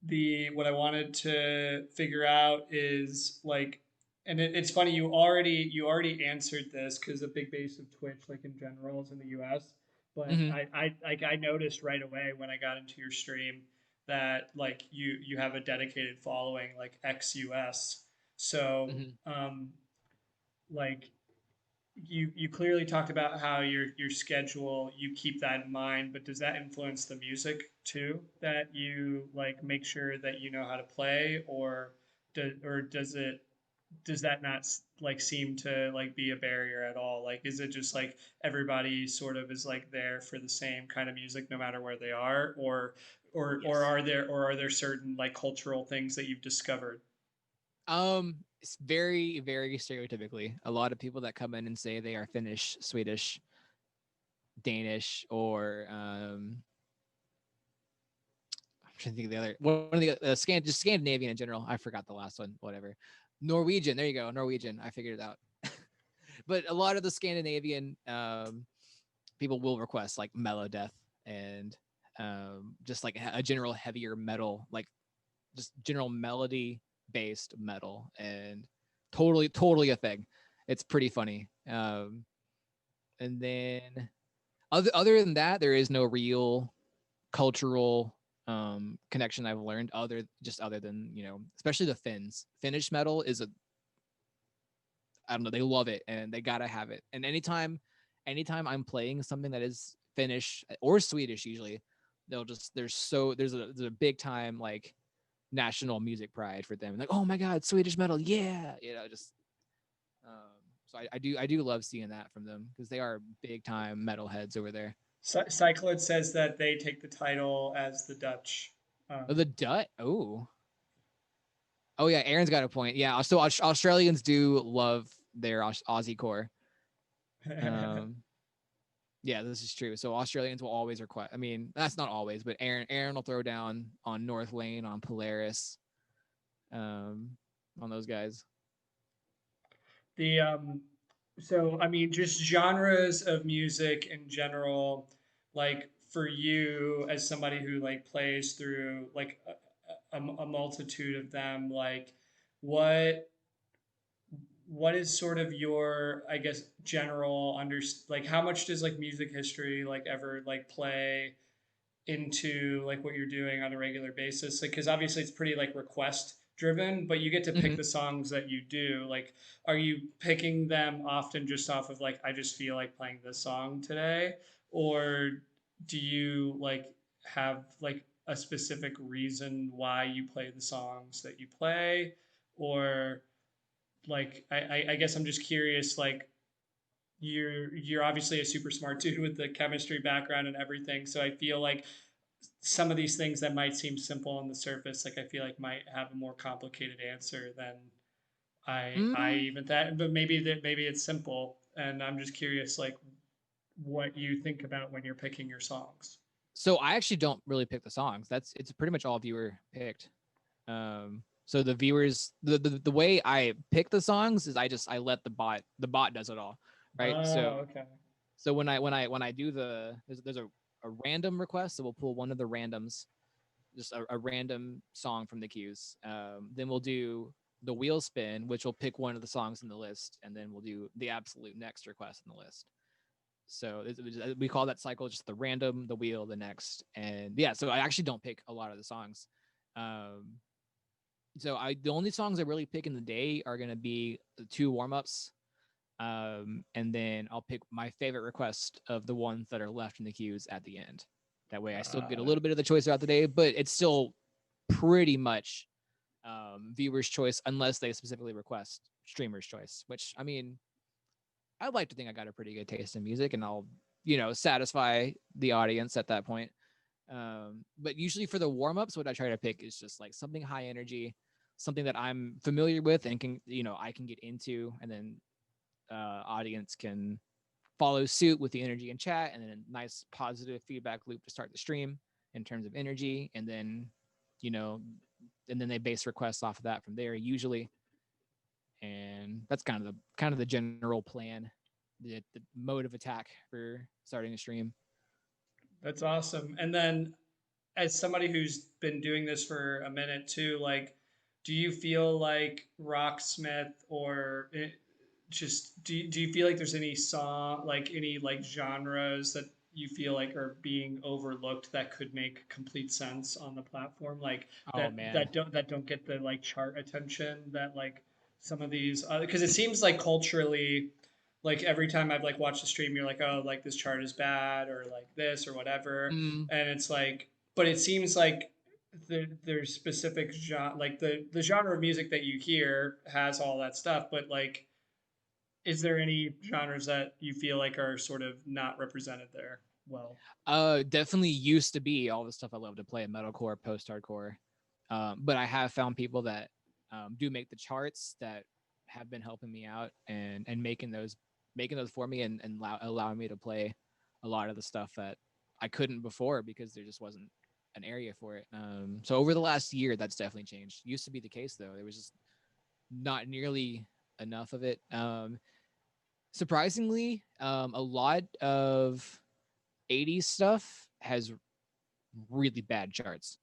Speaker 1: the what I wanted to figure out is like, and it's funny you already answered this because a big base of Twitch like in general is in the U.S. But
Speaker 2: mm-hmm,
Speaker 1: I noticed right away when I got into your stream that like you have a dedicated following like ex-US. So
Speaker 2: mm-hmm.
Speaker 1: like you clearly talked about how your schedule you keep that in mind, but does that influence the music too, that you like make sure that you know how to play, or does that not like seem to like be a barrier at all? Like is it just like everybody sort of is like there for the same kind of music no matter where they are, or
Speaker 2: Yes.
Speaker 1: are there certain like cultural things that you've discovered?
Speaker 2: It's very, very stereotypically. A lot of people that come in and say they are Finnish, Swedish, Danish, or I'm trying to think of the other one of the just Scandinavian in general. I forgot the last one. Whatever. Norwegian. There you go. Norwegian. I figured it out. But a lot of the Scandinavian people will request like mellow death and just like a general heavier metal, like just general melody based metal, and totally a thing. It's pretty funny. And then other than that, there is no real cultural connection I've learned other than, especially the Finnish metal is a, I don't know, they love it and they gotta have it. And anytime I'm playing something that is Finnish or Swedish, usually they'll just there's a big time like national music pride for them. Like, oh my god, Swedish metal, yeah, just so I do love seeing that from them because they are big time metalheads over there.
Speaker 1: Cyclid says that they take the title as the Dutch.
Speaker 2: Oh, the Dut. Oh yeah, Aaron's got a point. Yeah, so Australians do love their Aussie core. Um, yeah, this is true. So Australians will always request. I mean, that's not always, but Aaron will throw down on North Lane, on Polaris, um, on those guys.
Speaker 1: the So I mean, just genres of music in general, like for you as somebody who like plays through like a multitude of them, like what what is sort of your, I guess, general like how much does like music history like ever like play into like what you're doing on a regular basis? Like, because obviously it's pretty like request driven, but you get to pick
Speaker 2: Mm-hmm.
Speaker 1: the songs that you do. Like, are you picking them often just off of like I just feel like playing this song today, or do you like have like a specific reason why you play the songs that you play, or like I guess I'm just curious like you're obviously a super smart dude with the chemistry background and everything, so I feel like some of these things that might seem simple on the surface, like I feel like might have a more complicated answer than I
Speaker 2: Mm,
Speaker 1: even that. But maybe it's simple, and I'm just curious, like what you think about when you're picking your songs.
Speaker 2: so I actually don't really pick the songs. It's pretty much all viewer picked. So the viewers, the way I pick the songs is I let the bot does it all, right? So
Speaker 1: Oh, okay.
Speaker 2: so when I do there's a random request, so we'll pull one of the randoms, just a random song from the queues. Then we'll do the wheel spin, which will pick one of the songs in the list, and then we'll do the absolute next request in the list. So we call that cycle just the random, the wheel, the next, and yeah. So I actually don't pick a lot of the songs. Um, so the only songs I really pick in the day are gonna be the two warm ups, and then I'll pick my favorite request of the ones that are left in the queues at the end. That way, I still get a
Speaker 1: Uh,
Speaker 2: little bit of the choice throughout the day, but it's still pretty much viewers' choice unless they specifically request streamers' choice. Which I mean, I'd like to think I got a pretty good taste in music, and I'll satisfy the audience at that point. But usually for the warm ups, what I try to pick is just like something high energy, something that I'm familiar with and can I can get into, and then audience can follow suit with the energy in chat, and then a nice positive feedback loop to start the stream in terms of energy, and then you know, and then they base requests off of that from there usually, and that's kind of the general plan, the mode of attack for starting a stream.
Speaker 1: That's awesome. And then as somebody who's been doing this for a minute too, like, do you feel like Rocksmith or just do you feel like there's any song like any like genres that you feel like are being overlooked that could make complete sense on the platform, like
Speaker 2: Oh man.
Speaker 1: that don't get the like chart attention that like some of these, because it seems like culturally, like every time I've like watched a stream, you're like, oh, like this chart is bad or like this or whatever,
Speaker 2: Mm,
Speaker 1: and it's like, but it seems like there's specific genre, like the genre of music that you hear has all that stuff, but like, is there any genres that you feel like are sort of not represented there well?
Speaker 2: definitely used to be all the stuff I love to play, metalcore, post-hardcore. But I have found people that do make the charts that have been helping me out and making those for me, and allowing me to play a lot of the stuff that I couldn't before because there just wasn't an area for it. So over the last year, that's definitely changed. Used to be the case though. There was just not nearly enough of it. Surprisingly, a lot of 80s stuff has really bad charts.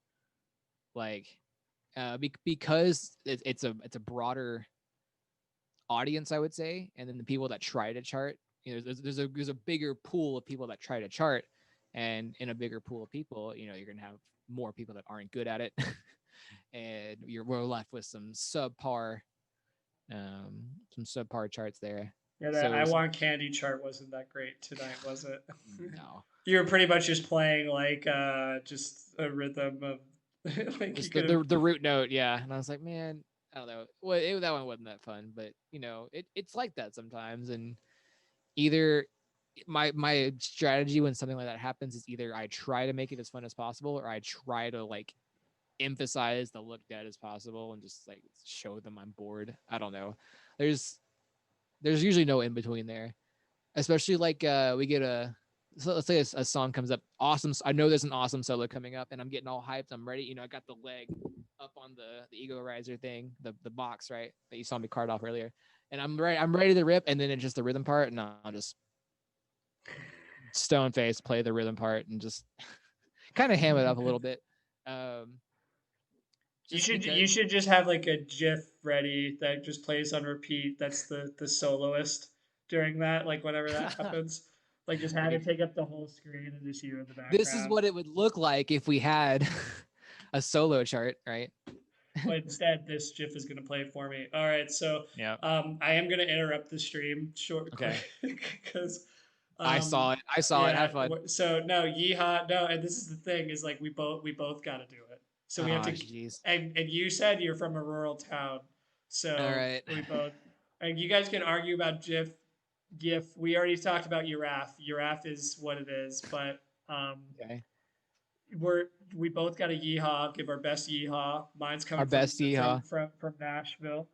Speaker 2: Like because it's a broader audience, I would say, and then the people that try to chart, there's a bigger pool of people that try to chart, and in a bigger pool of people, you're gonna have more people that aren't good at it, and we're left with some subpar charts there.
Speaker 1: Yeah, that I
Speaker 2: So
Speaker 1: Want Candy chart wasn't that great tonight, was it?
Speaker 2: no,
Speaker 1: You were pretty much just playing like just a rhythm of like you
Speaker 2: just the,
Speaker 1: could have.
Speaker 2: the the root note, yeah. And I was like, man, I don't know. Well, that one wasn't that fun, but it's like that sometimes. And either my strategy when something like that happens is either I try to make it as fun as possible, or I try to like emphasize the look dead as possible and just like show them I'm bored. I don't know. There's there's usually no in between there, especially like we get so let's say a song comes up awesome. I know there's an awesome solo coming up and I'm getting all hyped, I'm ready, I got the leg up on the ego riser thing, the box, right, that you saw me card off earlier, and I'm ready to rip, and then it's just the rhythm part, and I'll just stone face play the rhythm part and just kind of ham it up a little bit, um
Speaker 1: You
Speaker 2: just
Speaker 1: should
Speaker 2: because.
Speaker 1: you should just have like a GIF ready that just plays on repeat. That's the soloist during that, like whenever that happens. Like just have it
Speaker 2: Okay,
Speaker 1: take up the whole screen and just you in the
Speaker 2: this is
Speaker 1: background.
Speaker 2: what it would look like if we had a solo chart, right?
Speaker 1: But instead, this GIF is gonna play for me. All right, so
Speaker 2: Yeah.
Speaker 1: I am gonna interrupt the stream short quick
Speaker 2: Okay.
Speaker 1: because
Speaker 2: I saw it. I saw it. Have
Speaker 1: yeah.
Speaker 2: fun.
Speaker 1: So no, yeehaw, no, and this is the thing is like we both got to do it. So we have
Speaker 2: Oh,
Speaker 1: to,
Speaker 2: jeez.
Speaker 1: and you said you're from a rural town,
Speaker 2: All
Speaker 1: so
Speaker 2: right.
Speaker 1: we both, and you guys can argue about GIF. We already talked about Uraf. Uraf is what it is, but um,
Speaker 2: Okay.
Speaker 1: we're we both got a yeehaw. Give our best yeehaw. Mine's
Speaker 2: Our
Speaker 1: coming from
Speaker 2: bestie,
Speaker 1: from
Speaker 2: huh?
Speaker 1: from from Nashville,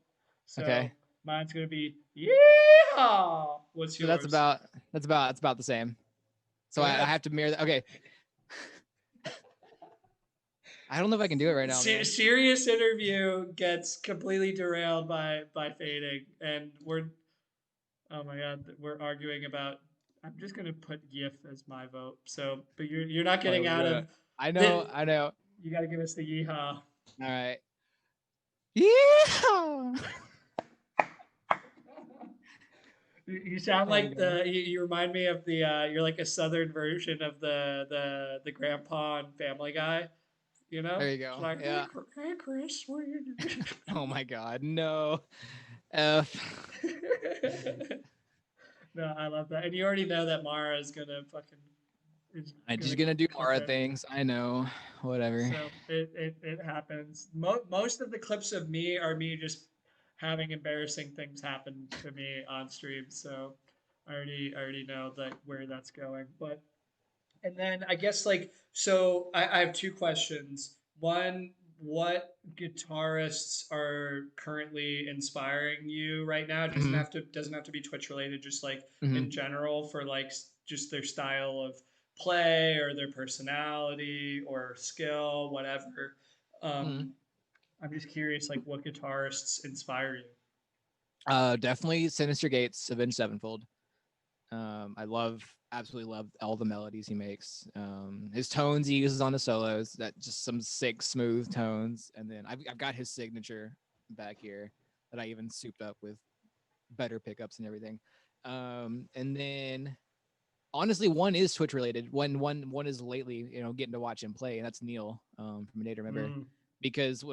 Speaker 1: so
Speaker 2: Okay.
Speaker 1: mine's gonna be yeehaw. What's
Speaker 2: So that's
Speaker 1: yours?
Speaker 2: about the same. So
Speaker 1: Go
Speaker 2: I
Speaker 1: ahead.
Speaker 2: have to mirror that. Okay. I don't know if I can do it right now, man.
Speaker 1: Serious interview gets completely derailed by fading, and we're, oh my god, we're arguing about. I'm just gonna put GIF as my vote. So, but you're not
Speaker 2: Oh,
Speaker 1: getting
Speaker 2: we're
Speaker 1: out
Speaker 2: doing
Speaker 1: of
Speaker 2: it. I know.
Speaker 1: the.
Speaker 2: I know.
Speaker 1: You got to give us the yeehaw.
Speaker 2: All right. Yeah.
Speaker 1: You sound
Speaker 2: There you
Speaker 1: like
Speaker 2: go.
Speaker 1: you remind me of the you're like a southern version of the grandpa and Family Guy. You know,
Speaker 2: There you
Speaker 1: it's
Speaker 2: go.
Speaker 1: like, hey,
Speaker 2: Yeah.
Speaker 1: Hey Chris, what are you
Speaker 2: Oh my God. No. F.
Speaker 1: doing? No, I love that, and you already know that Mara is gonna fucking is
Speaker 2: I'm just
Speaker 1: gonna
Speaker 2: gonna do
Speaker 1: clip
Speaker 2: more
Speaker 1: it.
Speaker 2: things. I know. Whatever.
Speaker 1: So it happens. Most of the clips of me are me just having embarrassing things happen to me on stream. So I already know that where that's going. But and then I guess like so I have two questions. One, what guitarists are currently inspiring you right now? It
Speaker 2: Hmm.
Speaker 1: doesn't have to be Twitch related, just like
Speaker 2: Hmm.
Speaker 1: in general for like just their style of play or their personality or skill, whatever.
Speaker 2: Hmm.
Speaker 1: I'm just curious like what guitarists inspire you.
Speaker 2: Definitely Sinister Gates, Avenged Sevenfold. I absolutely love all the melodies he makes. His tones he uses on the solos, that just some sick, smooth tones. And then I've got his signature back here that I even souped up with better pickups and everything. And then honestly, one is Twitch related. One is lately, getting to watch him play, and that's Neil from a Nader member.
Speaker 1: Mm,
Speaker 2: Because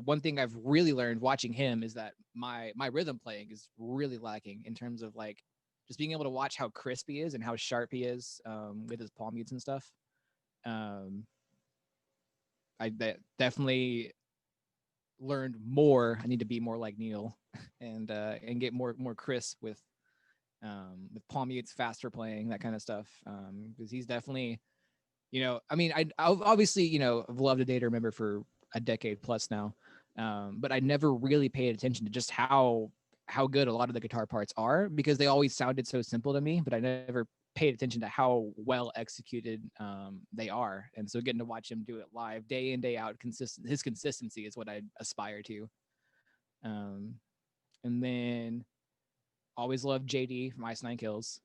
Speaker 2: one thing I've really learned watching him is that my rhythm playing is really lacking in terms of like just being able to watch how crisp he is and how sharp he is with his palm mutes and stuff. Um, definitely learned more. I need to be more like Neil and get more crisp with palm mutes, faster playing, that kind of stuff. Because he's definitely, I mean, I've obviously, I've loved a Data Remember for a decade plus now, but I never really paid attention to just how good a lot of the guitar parts are because they always sounded so simple to me, but I never paid attention to how well executed they are. And so getting to watch him do it live day in, day out, his consistency is what I aspire to. Um, and then always loved JD from Ice Nine Kills.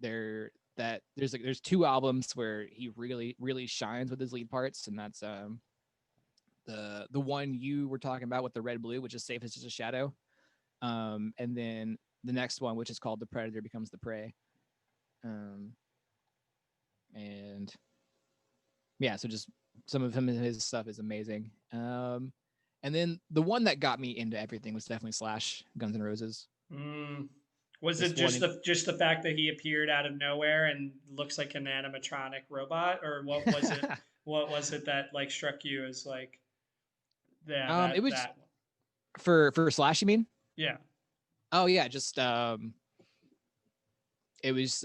Speaker 2: There's two albums where he really shines with his lead parts, and that's the one you were talking about with the red blue, which is Safe as Just a Shadow, and then the next one, which is called The Predator Becomes the Prey, um, and yeah, so just some of him and his stuff is amazing. And then the one that got me into everything was definitely Slash, Guns N' Roses.
Speaker 1: mm. Was it
Speaker 2: Just one.
Speaker 1: just the fact that he appeared out of nowhere and looks like an animatronic robot, or what was it? What was it that like struck you as like yeah
Speaker 2: It
Speaker 1: that
Speaker 2: was
Speaker 1: that
Speaker 2: for Slash, you mean?
Speaker 1: yeah.
Speaker 2: Oh yeah, just it was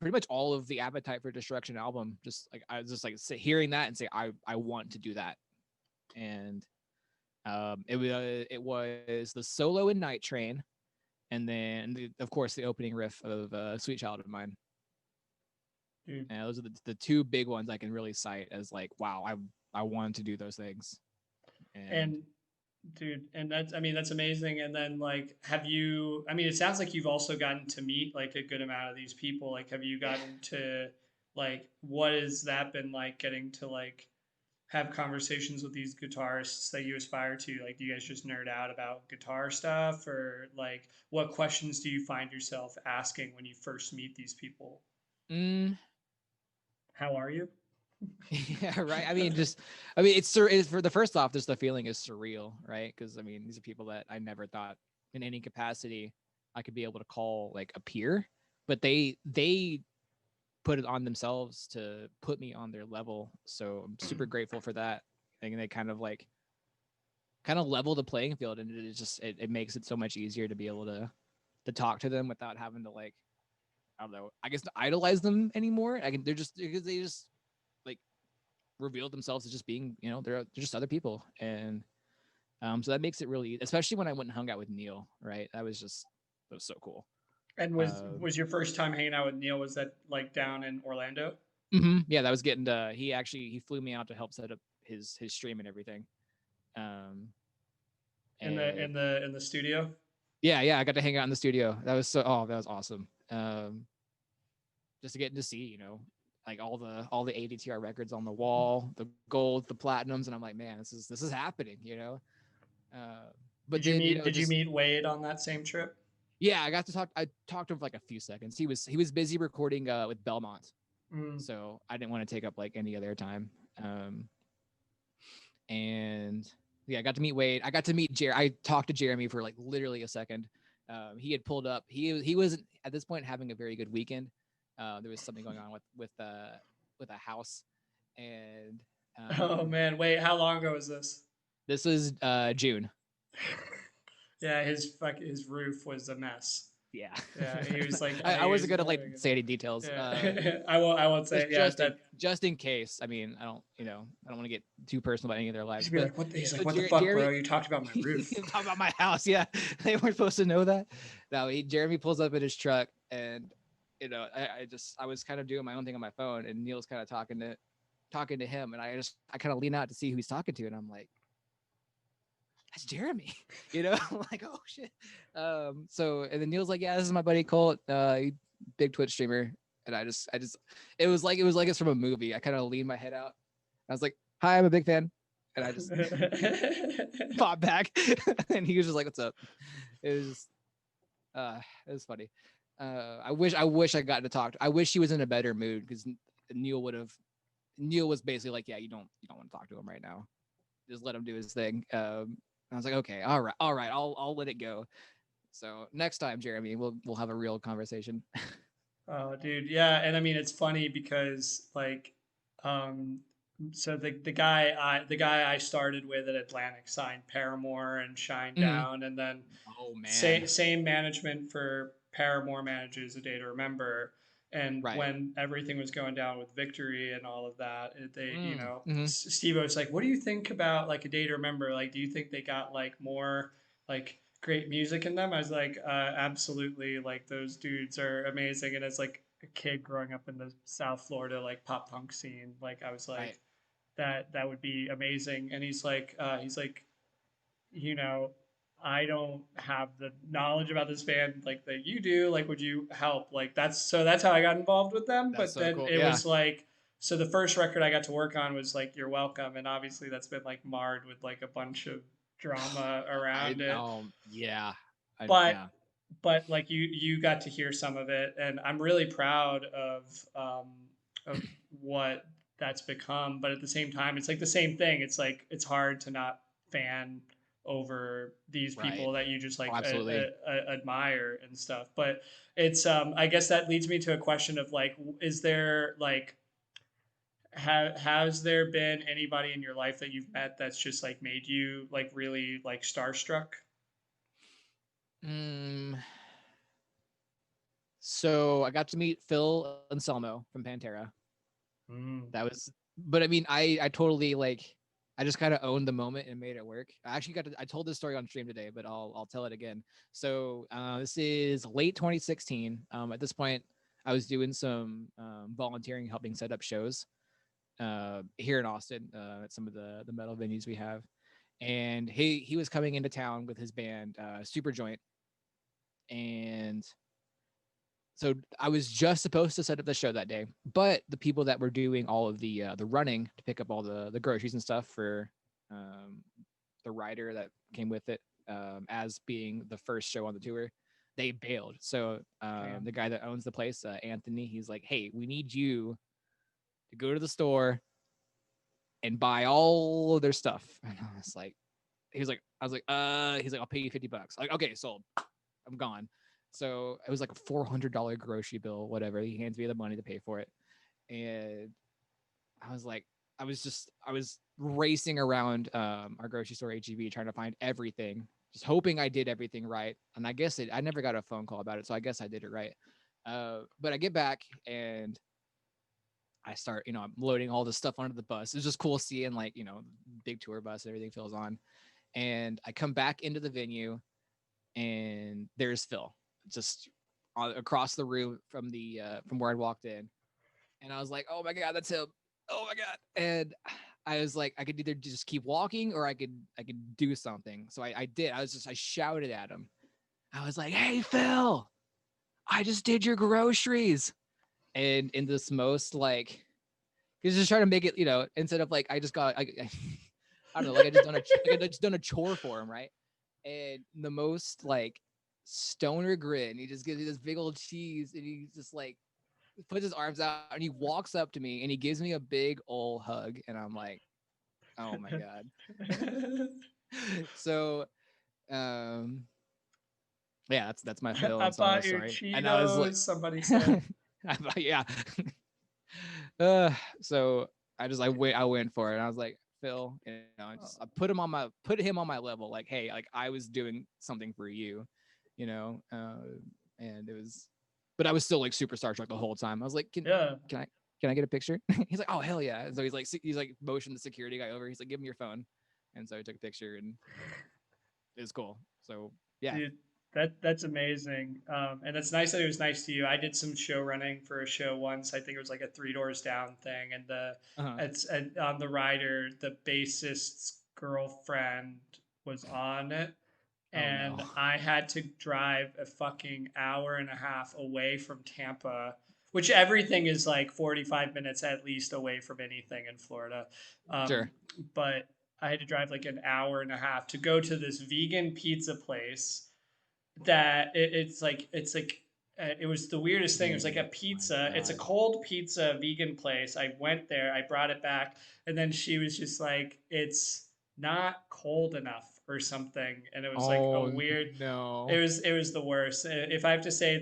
Speaker 2: pretty much all of the Appetite for Destruction album. Just like I was just like hearing that and say I want to do that, and it was the solo in Night Train, and then of course the opening riff of Sweet Child of Mine.
Speaker 1: Dude.
Speaker 2: And those are the two big ones I can really cite as like wow I wanted to do those things, and
Speaker 1: And dude, and that's I mean that's amazing. And then like have you I mean it sounds like you've also gotten to meet like a good amount of these people. Like have you gotten to like what has that been like getting to like have conversations with these guitarists that you aspire to? Like do you guys just nerd out about guitar stuff or like what questions do you find yourself asking when you first meet these people?
Speaker 2: mm,
Speaker 1: How are you?
Speaker 2: yeah, right. I mean, it's for the first off, just the feeling is surreal, right? Because I mean, these are people that I never thought in any capacity I could be able to call like a peer, but they put it on themselves to put me on their level. So I'm super grateful for that. And they kind of level the playing field, and it makes it so much easier to be able to talk to them without having to like I don't know, I guess to idolize them anymore. They're just because they just like revealed themselves as just being, they're just other people. And so that makes it really, especially when I went and hung out with Neil, right? That was so cool.
Speaker 1: And
Speaker 2: Um,
Speaker 1: was your first time hanging out with Neil? Was that like down in Orlando
Speaker 2: yeah, that was getting to, he flew me out to help set up his stream and everything. Um,
Speaker 1: in the
Speaker 2: and
Speaker 1: in the studio?
Speaker 2: yeah, I got to hang out in the studio. That was awesome. Just to get to see, like all the ADTR records on the wall, the gold, the platinums, and I'm like, man, this is happening. Uh, but then
Speaker 1: Did you
Speaker 2: just
Speaker 1: meet Wade on that same trip?
Speaker 2: yeah, I got to talk. I talked to him for like a few seconds. He was busy recording with Belmont,
Speaker 1: Mm.
Speaker 2: so I didn't want to take up like any other time. Um, and yeah, I got to meet Wade. I got to meet Jerry. I talked to Jeremy for like literally a second. He had pulled up. He wasn't at this point having a very good weekend, There was something going on with a house, and
Speaker 1: Oh man, wait, how long ago was this?
Speaker 2: this was June.
Speaker 1: Yeah, his roof was a mess.
Speaker 2: Yeah.
Speaker 1: Yeah, he was like
Speaker 2: I
Speaker 1: he was
Speaker 2: wasn't gonna like say any details.
Speaker 1: yeah. I won't say yeah that
Speaker 2: Just in case. I mean, I don't I don't want to get too personal about any of their
Speaker 1: he
Speaker 2: lives.
Speaker 1: should be
Speaker 2: But
Speaker 1: like
Speaker 2: yeah, so
Speaker 1: what the fuck,
Speaker 2: Jeremy
Speaker 1: bro? You talked about my roof.
Speaker 2: talk about my house. Yeah, they weren't supposed to know that. No, Jeremy pulls up in his truck, and I was kind of doing my own thing on my phone, and Neil's kind of talking to him, and I kind of lean out to see who he's talking to, and I'm like, that's Jeremy. I'm like, oh shit. So and then Neil's like, yeah, this is my buddy Colt, big Twitch streamer. And it was like it's from a movie. I kind of leaned my head out. I was like, hi, I'm a big fan. And I just popped back. And he was just like, what's up? It was just it was funny. I wish I got to talk I wish he was in a better mood, because Neil was basically like, yeah, you don't want to talk to him right now. Just let him do his thing. I was like, okay, all right, I'll let it go. So next time, Jeremy, we'll have a real conversation.
Speaker 1: Oh, dude, yeah, and I mean it's funny because like, um, so the guy I started with at Atlantic signed Paramore and Shine
Speaker 2: Mhm.
Speaker 1: Down, and then
Speaker 2: Oh man,
Speaker 1: same management for Paramore manages A Day to Remember, and
Speaker 2: right.
Speaker 1: when everything was going down with Victory and all of that, they
Speaker 2: Mm-hmm.
Speaker 1: Steve was like, "What do you think about like A Day to Remember? Like, do you think they got like more like great music in them?" I was like, absolutely. Like those dudes are amazing. And as like a kid growing up in the South Florida like pop punk scene, like I was
Speaker 2: Right.
Speaker 1: like, that would be amazing. And he's like, you know, I don't have the knowledge about this band like that you do. Like, would you help? Like that's how I got involved with them.
Speaker 2: That's
Speaker 1: But
Speaker 2: so
Speaker 1: then
Speaker 2: cool.
Speaker 1: it
Speaker 2: Yeah.
Speaker 1: was like, so the first record I got to work on was like You're Welcome, and obviously that's been like marred with like a bunch of drama
Speaker 2: I
Speaker 1: around it.
Speaker 2: yeah.
Speaker 1: But
Speaker 2: Yeah.
Speaker 1: like you got to hear some of it, and I'm really proud of what that's become. But at the same time, it's like the same thing. It's like it's hard to not fan over these
Speaker 2: Right.
Speaker 1: people that you just
Speaker 2: Oh,
Speaker 1: like
Speaker 2: absolutely.
Speaker 1: admire and stuff. But it's I guess that leads me to a question of like, is there like has there been anybody in your life that you've met that's just like made you like really like starstruck?
Speaker 2: Mm, so I got to meet Phil Anselmo from Pantera.
Speaker 1: Mm.
Speaker 2: That was, but I mean, I totally like, I just kind of owned the moment and made it work. I actually I told this story on stream today, but I'll tell it again. So this is late 2016. At this point, I was doing some volunteering, helping set up shows here in Austin at some of the metal venues we have. And he was coming into town with his band, Super Joint, and so I was just supposed to set up the show that day, but the people that were doing all of the running to pick up all the groceries and stuff for um, the rider that came with it, as being the first show on the tour, they bailed. So
Speaker 1: Damn.
Speaker 2: the guy that owns the place, Anthony, he's like, "Hey, we need you to go to the store and buy all of their stuff." And I was like, he's like, "I'll pay you $50." Like, okay, sold. I'm gone. So it was like a $400 grocery bill, whatever. He hands me the money to pay for it. And I was like, I was racing around our grocery store HEB trying to find everything, just hoping I did everything right. And I never got a phone call about it. So I guess I did it right. But I get back and I start, I'm loading all this stuff onto the bus. It's just cool seeing like, big tour bus, everything fills on. And I come back into the venue and there's Phil just across the room from where I walked in, and I was like, "Oh my god, that's him! Oh my god!" And I was like, I could either just keep walking or I could do something. So I did. I shouted at him. I was like, "Hey Phil, I just did your groceries," and in this most like, he's just trying to make it, instead of like I just got I don't know, like I just done a chore for him, right? And the most like stoner grin. He just gives me this big old cheese, and he just like puts his arms out and he walks up to me and he gives me a big old hug, and I'm like, oh my god. So um yeah, that's my Phil
Speaker 1: I
Speaker 2: and Selma
Speaker 1: bought your
Speaker 2: story. And I was
Speaker 1: Cheetos,
Speaker 2: like
Speaker 1: somebody said.
Speaker 2: I thought, yeah. So I went for it. And I was like, Phil, I put him on my level. Like, hey, like I was doing something for you, you know, and it was, but I was still like super Star Trek the whole time. I was like,
Speaker 1: Yeah.
Speaker 2: can I, can I get a picture? He's like, oh hell yeah. And so he's like motioned the security guy over. He's like, give me your phone. And so I took a picture and it was cool. So yeah.
Speaker 1: Dude, that's amazing. And it's nice that it was nice to you. I did some show running for a show once. I think it was like a Three Doors Down thing, and
Speaker 2: Uh-huh.
Speaker 1: it's and on the rider, the bassist's girlfriend was on it,
Speaker 2: Oh no.
Speaker 1: and I had to drive a fucking hour and a half away from Tampa, which everything is like 45 minutes at least away from anything in Florida. Um,
Speaker 2: Sure.
Speaker 1: but I had to drive like an hour and a half to go to this vegan pizza place that it was the weirdest thing. It was like a
Speaker 2: Oh my
Speaker 1: pizza. It's a
Speaker 2: god.
Speaker 1: cold pizza vegan place. I went there, I brought it back, and then she was just like, it's not cold enough or something. And it was like a
Speaker 2: Oh
Speaker 1: weird,
Speaker 2: no.
Speaker 1: it was the worst. If I have to say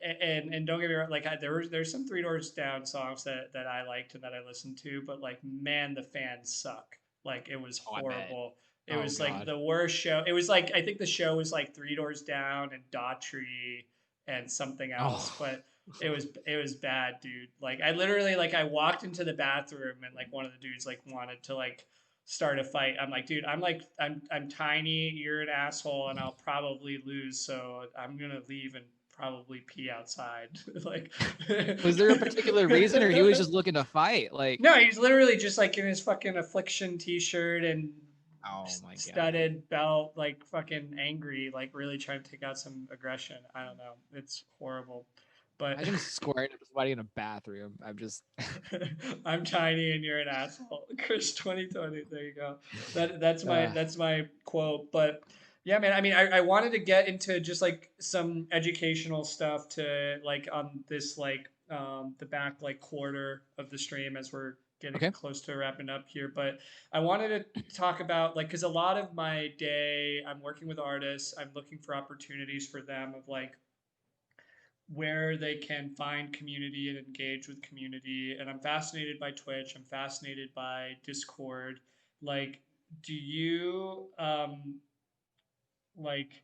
Speaker 1: and don't get me wrong, like there's some Three Doors Down songs that I liked and that I listened to, but like man, the fans suck. Like it was
Speaker 2: Oh, I bet.
Speaker 1: horrible. It
Speaker 2: Oh
Speaker 1: was like
Speaker 2: god.
Speaker 1: the worst show. It was like I think the show was like Three Doors Down and Daughtry and something else,
Speaker 2: Oh.
Speaker 1: but it was bad, dude. Like I literally like I walked into the bathroom and like one of the dudes like wanted to like start a fight. I'm like, dude, I'm tiny, you're an asshole, and I'll probably lose, so I'm gonna leave and probably pee outside. Like
Speaker 2: Was there a particular reason or he was just looking to fight? Like,
Speaker 1: no, he's literally just like in his fucking affliction t-shirt and
Speaker 2: oh my god.
Speaker 1: studded belt, like fucking angry, like really trying to take out some aggression. I don't know. It's horrible. But
Speaker 2: Imagine squaring up with somebody in a bathroom. I'm just
Speaker 1: I'm tiny and you're an asshole. Chris 2020. There you go.
Speaker 2: uh
Speaker 1: That's my quote. But yeah, man. I mean, I wanted to get into just like some educational stuff to like on this like the back like quarter of the stream as we're getting
Speaker 2: okay.
Speaker 1: close to wrapping up here. But I wanted to talk about like because a lot of my day I'm working with artists. I'm looking for opportunities for them of like where they can find community and engage with community. And I'm fascinated by Twitch. I'm fascinated by Discord. Like, do you like?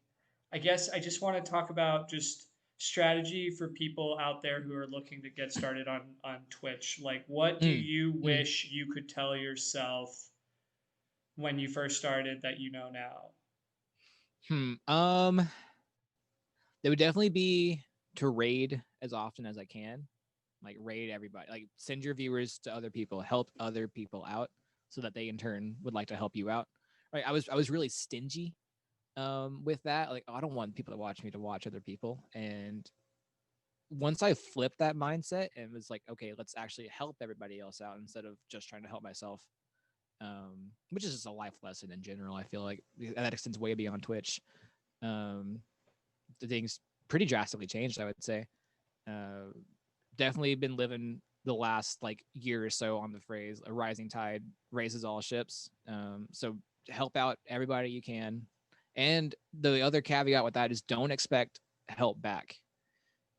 Speaker 1: I guess I just want to talk about just strategy for people out there who are looking to get started on Twitch. Like, what do
Speaker 2: Mm,
Speaker 1: you
Speaker 2: mm,
Speaker 1: wish you could tell yourself when you first started that you know now?
Speaker 2: hmm. There would definitely be to raid as often as I can. Like raid everybody. Like send your viewers to other people, help other people out so that they in turn would like to help you out. Right. I was really stingy with that. Like, oh, I don't want people to watch me to watch other people. And once I flipped that mindset and was like, okay, let's actually help everybody else out instead of just trying to help myself, which is just a life lesson in general. I feel like that extends way beyond Twitch. Um, the things pretty drastically changed, I would say. Uh, Definitely been living the last like year or so on the phrase "a rising tide raises all ships." So help out everybody you can. And the other caveat with that is don't expect help back.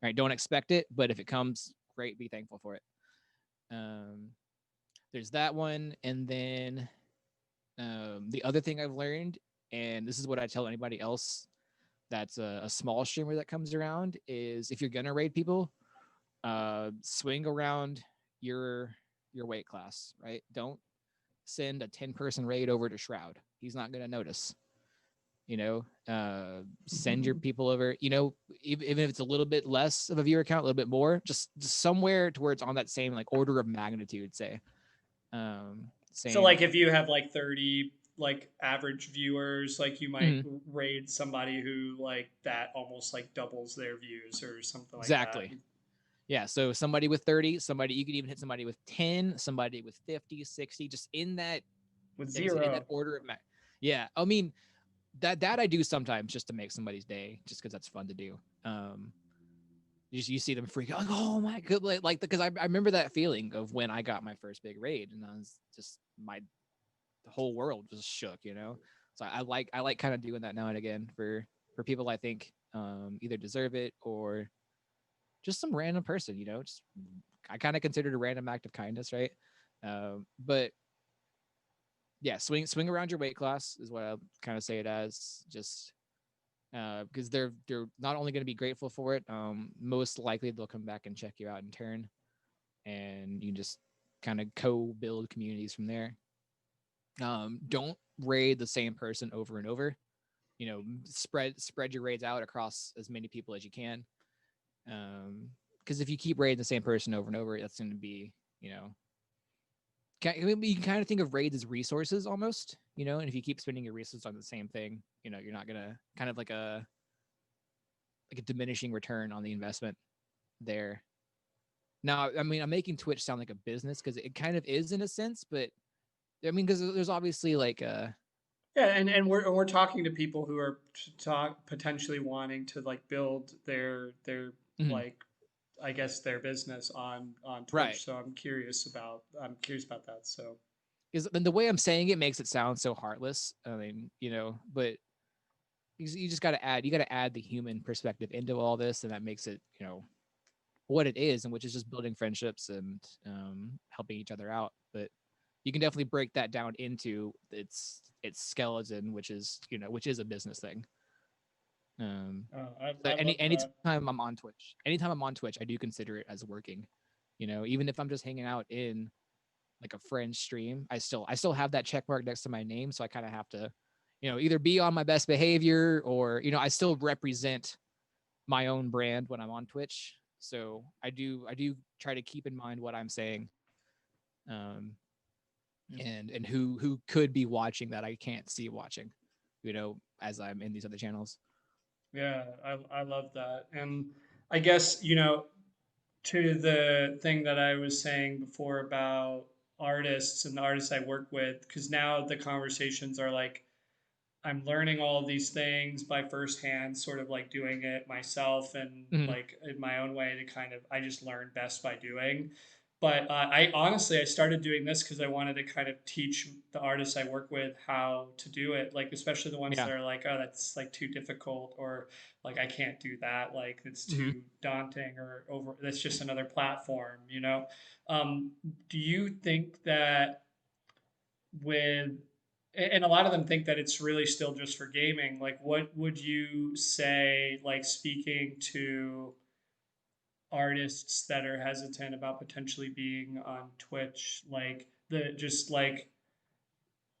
Speaker 2: Right? Don't expect it, but if it comes, great. Be thankful for it. Um, there's that one, and then the other thing I've learned, and this is what I tell anybody else that's a small streamer that comes around, is if you're gonna raid people, swing around your your weight class, right? Don't send a 10-person raid over to Shroud. He's not gonna notice. Send your people over. Even if it's a little bit less of a viewer count, a little bit more, just somewhere to where it's on that same like order of magnitude. Say,
Speaker 1: So
Speaker 2: same.
Speaker 1: like if you have like 30 like average viewers, like you might
Speaker 2: Mhm,
Speaker 1: raid somebody who like that almost like doubles their views or something like that.
Speaker 2: exactly. Yeah. So somebody with 30, somebody you could even hit somebody with 10, somebody with 50, 60, just in that,
Speaker 1: With
Speaker 2: like I said, in that
Speaker 1: zero.
Speaker 2: order of yeah. I mean, that I do sometimes just to make somebody's day, just because that's fun to do. You see them freak out, like, oh my god, like because I remember that feeling of when I got my first big raid, and I was just my whole world just shook. So I like kind of doing that now and again for people I think either deserve it or just some random person, just I kind of consider it a random act of kindness, right? But yeah, swing around your weight class is what I kind of say it as. Just because they're not only going to be grateful for it, most likely they'll come back and check you out in turn, and you just kind of co-build communities from there. Don't raid the same person over and over. Spread your raids out across as many people as you can. Because if you keep raiding the same person over and over, that's going to be, you can kind of think of raids as resources almost, and if you keep spending your resources on the same thing, you're not gonna kind of like a diminishing return on the investment there. Now, I mean, I'm making Twitch sound like a business because it kind of is in a sense, but I mean, because there's obviously like
Speaker 1: Yeah, and we're talking to people who are potentially wanting to like build their
Speaker 2: mhm,
Speaker 1: like I guess their business on
Speaker 2: right.
Speaker 1: Twitch. So I'm curious about that. So
Speaker 2: Because then the way I'm saying it makes it sound so heartless. I mean, but you just got to add the human perspective into all this, and that makes it, what it is, and which is just building friendships and helping each other out. But you can definitely break that down into its skeleton, which is a business thing. Um, so
Speaker 1: I love that.
Speaker 2: anytime I'm on Twitch, I do consider it as working. Even if I'm just hanging out in like a friend stream, I still have that check mark next to my name, so I kind of have to, either be on my best behavior or I still represent my own brand when I'm on Twitch. So I do try to keep in mind what I'm saying, um, and who could be watching that I can't see watching, as I'm in these other channels.
Speaker 1: Yeah, I love that. And I guess, to the thing that I was saying before about artists and the artists I work with, because now the conversations are like I'm learning all of these things by firsthand, sort of like doing it myself and
Speaker 2: Mhm.
Speaker 1: like in my own way to kind of, I just learn best by doing. But I honestly, I started doing this because I wanted to kind of teach the artists I work with how to do it, like especially the ones
Speaker 2: Yeah.
Speaker 1: that are like, oh, that's like too difficult, or like I can't do that, like it's
Speaker 2: Hmm.
Speaker 1: too daunting, or over. That's just another platform. Um, do you think that with and a lot of them think that it's really still just for gaming. Like, what would you say, like, speaking to artists that are hesitant about potentially being on Twitch, like the just like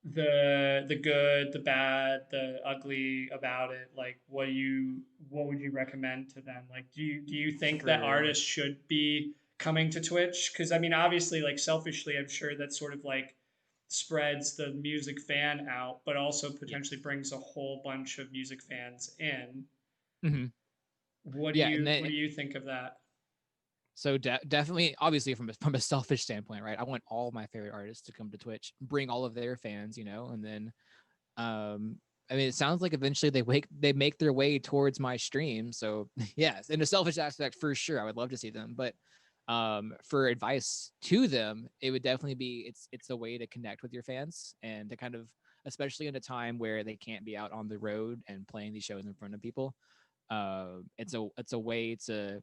Speaker 1: the good, the bad, the ugly about it? Like, what would you recommend to them? Like, do you think that
Speaker 2: For
Speaker 1: artists should be coming to Twitch? Because I mean, obviously, like selfishly, I'm sure that sort of like spreads the music fan out, but also potentially
Speaker 2: Yes.
Speaker 1: brings a whole bunch of music fans in.
Speaker 2: Hmm.
Speaker 1: What do
Speaker 2: Yeah, and
Speaker 1: you what
Speaker 2: then
Speaker 1: do you think of that?
Speaker 2: so definitely, obviously, from a selfish standpoint, right? I want all my favorite artists to come to Twitch, bring all of their fans, and then um I mean, it sounds like eventually they make their way towards my stream. So yes, in a selfish aspect, for sure, I would love to see them. But for advice to them, it would definitely be it's a way to connect with your fans and to kind of, especially in a time where they can't be out on the road and playing these shows in front of people. It's a way to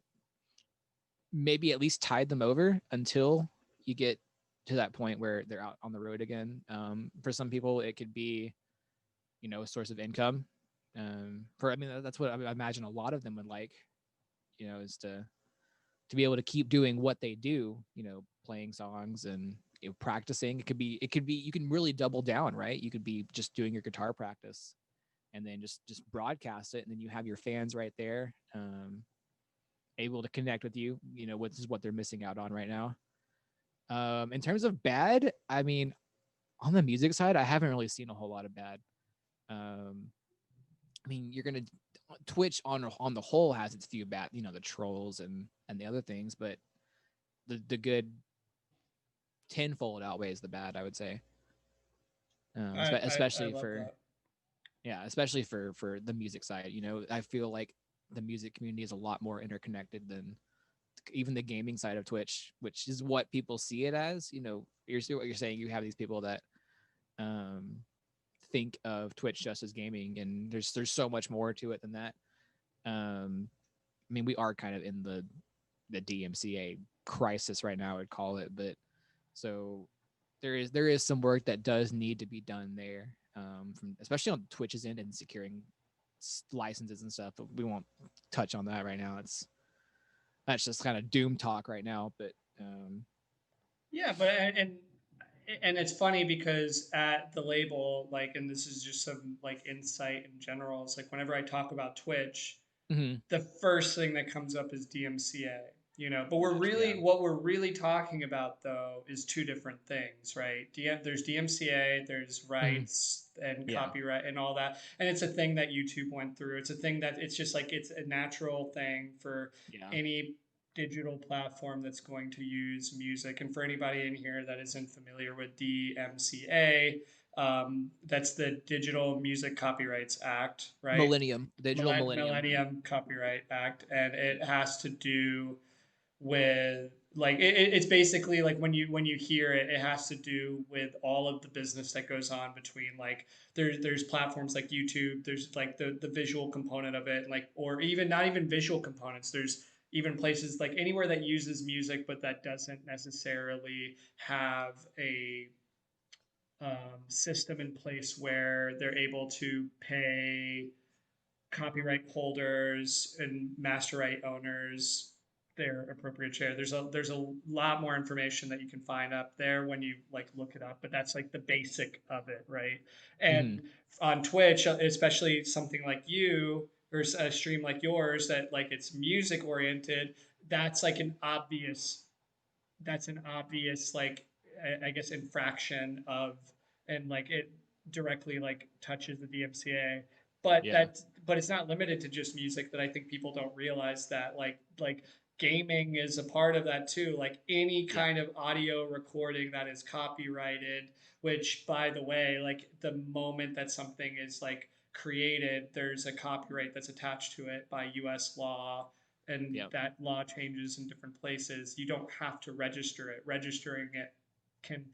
Speaker 2: maybe at least tide them over until you get to that point where they're out on the road again. For some people, it could be, a source of income. I mean, that's what I imagine a lot of them would like, is to be able to keep doing what they do, playing songs and practicing. It could be you can really double down, right? You could be just doing your guitar practice and then just broadcast it, and then you have your fans right there, able to connect with you, which is what they're missing out on right now. In terms of bad, I mean, on the music side, I haven't really seen a whole lot of bad. Um, I mean, you're gonna Twitch on the whole has its few bad, the trolls and the other things, but the good tenfold outweighs the bad, I would say.
Speaker 1: I
Speaker 2: Especially
Speaker 1: love
Speaker 2: for
Speaker 1: that.
Speaker 2: yeah, especially for the music side. I feel like the music community is a lot more interconnected than even the gaming side of Twitch, which is what people see it as. What you're saying. You have these people that um, think of Twitch just as gaming, and there's so much more to it than that. I mean, we are kind of in the the DMCA crisis right now, I would call it. But so there is some work that does need to be done there, from especially on Twitch's end and securing licenses and stuff. But we won't touch on that right now. That's just kind of doom talk right now. But
Speaker 1: Yeah, but and it's funny because at the label, like, and this is just some like insight in general. It's like whenever I talk about Twitch,
Speaker 2: mhm,
Speaker 1: the first thing that comes up is DMCA, but we're
Speaker 2: gotcha, yeah,
Speaker 1: really what we're really talking about though is two different things, right? There's DMCA, there's
Speaker 2: mhm,
Speaker 1: rights and
Speaker 2: yeah,
Speaker 1: copyright and all that, and it's a thing that YouTube went through. It's a thing that it's just like it's a natural thing for
Speaker 2: yeah,
Speaker 1: any digital platform that's going to use music. And for anybody in here that isn't familiar with DMCA, that's the Digital Music Copyrights Act, right?
Speaker 2: Millennium, digital millennium,
Speaker 1: Millennium Copyright Act, and it has to do with like it's basically like when you hear it, it has to do with all of the business that goes on between like there's platforms like YouTube, there's like the visual component of it, like or even not even visual components. There's even places like anywhere that uses music but that doesn't necessarily have a system in place where they're able to pay copyright holders and master right owners their appropriate share. There's a lot more information that you can find up there when you like look it up, but that's like the basic of it, right?
Speaker 2: mhm,
Speaker 1: And on Twitch, especially something like you or a stream like yours that like it's music oriented, that's like an obvious that's an obvious like I guess infraction of and like it directly like touches the DMCA. But
Speaker 2: yeah,
Speaker 1: but it's not limited to just music that I think people don't realize that like gaming is a part of that too. Like any
Speaker 2: yeah,
Speaker 1: kind of audio recording that is copyrighted, which by the way, like the moment that something is like created, there's a copyright that's attached to it by US law and
Speaker 2: yep,
Speaker 1: that law changes in different places, you don't have to register it. Registering it can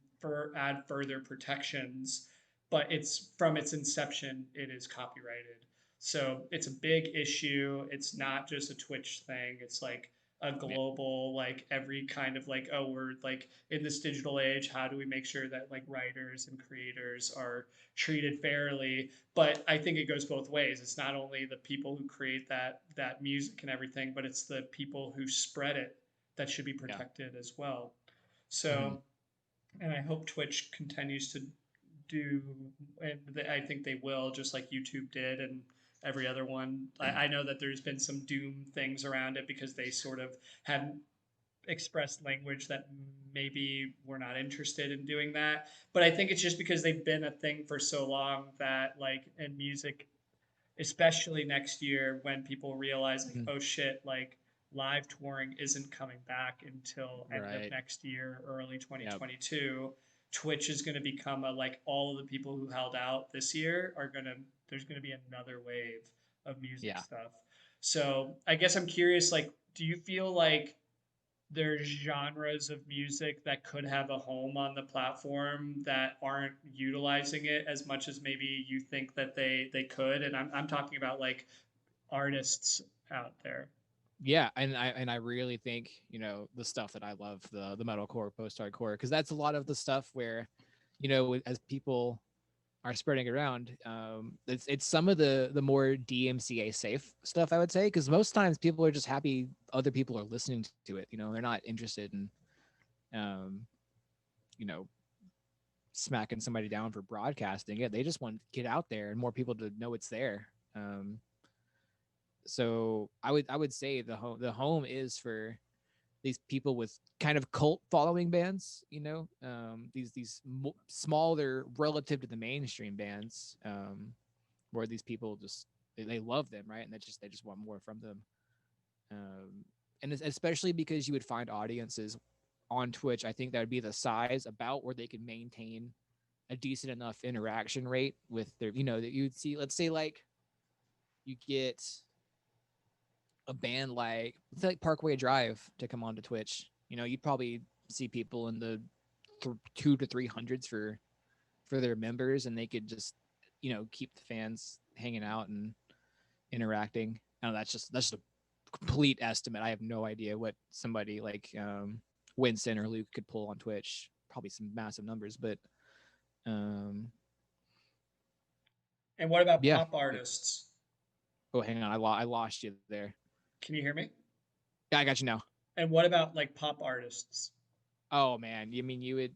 Speaker 1: add further protections, but it's from its inception, it is copyrighted. So it's a big issue. It's not just a Twitch thing. It's like a
Speaker 2: yeah,
Speaker 1: global, like every kind of like, oh, we're like in this digital age, how do we make sure that like writers and creators are treated fairly? But I think it goes both ways. It's not only the people who create that music and everything, but it's the people who spread it that should be
Speaker 2: yeah,
Speaker 1: protected as well.
Speaker 2: mhm,
Speaker 1: So, and I hope Twitch continues to do, and I think they will, just like YouTube did and every other one. I know that there's been some doom things around it because they sort of have expressed language that maybe we're not interested in doing that. But I think it's just because they've been a thing for so long that like in music, especially next year when people realize like,
Speaker 2: mhm,
Speaker 1: oh shit, like live touring isn't coming back until end of
Speaker 2: right,
Speaker 1: next year, early
Speaker 2: yep,
Speaker 1: 2022. Twitch is going to become a like all of the people who held out this year are going to there's going to be another wave of music
Speaker 2: yeah.
Speaker 1: stuff. So, I guess I'm curious like do you feel like there's genres of music that could have a home on the platform that aren't utilizing it as much as maybe you think that they could, and I'm talking about like artists out there.
Speaker 2: Yeah, and I really think, the stuff that I love, the metalcore, post hardcore, because that's a lot of the stuff where, as people are spreading around, it's some of the more DMCA safe stuff, I would say, because most times people are just happy other people are listening to it. They're not interested in, um, you know, smacking somebody down for broadcasting it. They just want to get out there and more people to know it's there. So I would say the home is for these people with kind of cult following bands, these smaller relative to the mainstream bands, where these people just they love them, right, and they just want more from them, um, and especially because you would find audiences on Twitch. I think that would be the size about where they could maintain a decent enough interaction rate with their, that you'd see. Let's say like you get a band like, let's say like Parkway Drive to come onto Twitch, you'd probably see people in the two to three hundreds for their members, and they could just keep the fans hanging out and interacting. That's just a complete estimate. I have no idea what somebody like Winston or Luke could pull on Twitch. Probably some massive numbers, but um,
Speaker 1: And what about
Speaker 2: yeah.
Speaker 1: pop artists?
Speaker 2: Oh, hang on, I lost you there.
Speaker 1: Can you hear me?
Speaker 2: Yeah, I got you now.
Speaker 1: And what about like pop artists?
Speaker 2: Oh man, you mean you would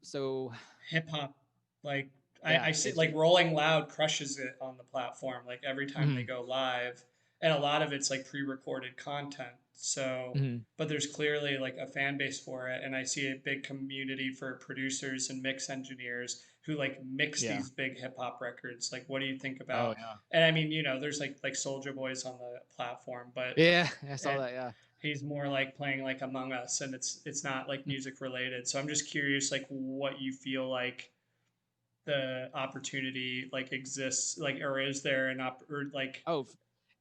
Speaker 2: so
Speaker 1: Hip hop, like I
Speaker 2: yeah,
Speaker 1: see
Speaker 2: it's
Speaker 1: like Rolling Loud crushes it on the platform like every time they
Speaker 2: mm-hmm,
Speaker 1: go live, and a lot of it's like pre-recorded content. So,
Speaker 2: mm-hmm,
Speaker 1: but there's clearly like a fan base for it, and I see a big community for producers and mix engineers who like mix
Speaker 2: yeah.
Speaker 1: these big hip hop records. Like, what do you think
Speaker 2: Oh
Speaker 1: about?
Speaker 2: yeah.
Speaker 1: And I mean, there's like Soldier Boy's on the platform, but
Speaker 2: Yeah, I saw
Speaker 1: and
Speaker 2: that, yeah.
Speaker 1: he's more like playing like Among Us, and it's not like music related. So I'm just curious, like what you feel like the opportunity like exists, like, or is there an or like
Speaker 2: Oh,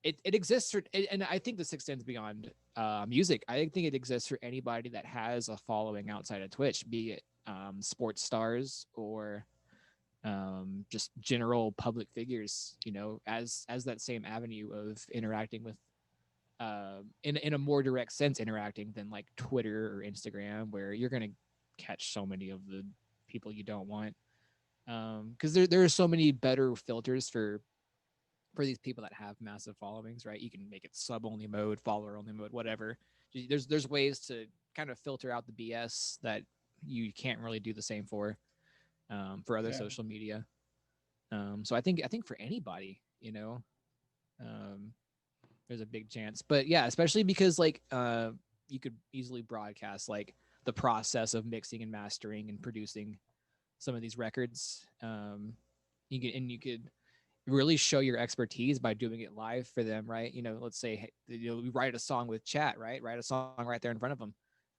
Speaker 2: it exists for, and I think this extends beyond music. I think it exists for anybody that has a following outside of Twitch, be it sports stars or just general public figures. As that same avenue of interacting with, in a more direct sense, interacting than like Twitter or Instagram, where you're gonna catch so many of the people you don't want. Because there are so many better filters for these people that have massive followings, right? You can make it sub only mode, follower only mode, whatever. There's ways to kind of filter out the BS that you can't really do the same for other
Speaker 1: yeah.
Speaker 2: social media. So I think for anybody, um, there's a big chance. But yeah, especially because like you could easily broadcast like the process of mixing and mastering and producing some of these records. You could really show your expertise by doing it live for them, right? Let's say, hey, we write a song with chat, right? Write a song right there in front of them,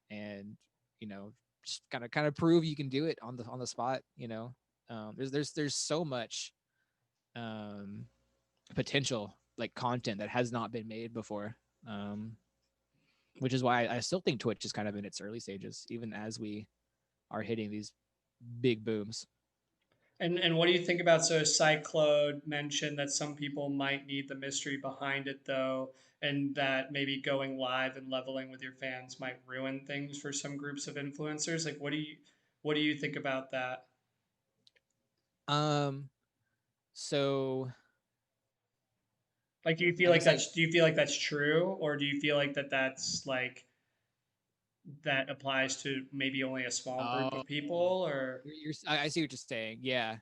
Speaker 2: and you know, just kind of prove you can do it on the spot. There's so much um, potential like content that has not been made before, um, which is why I still think Twitch is kind of in its early stages, even as we are hitting these big booms.
Speaker 1: And what do you think about, so Cyclode mentioned that some people might need the mystery behind it though, and that maybe going live and leveling with your fans might ruin things for some groups of influencers. Like, what do you think about that?
Speaker 2: Um, so
Speaker 1: Like,
Speaker 2: I guess I
Speaker 1: do you feel like that's true, or do you feel like that's like that applies to maybe only a small group
Speaker 2: oh
Speaker 1: of people, or
Speaker 2: I see what you're saying. Yeah.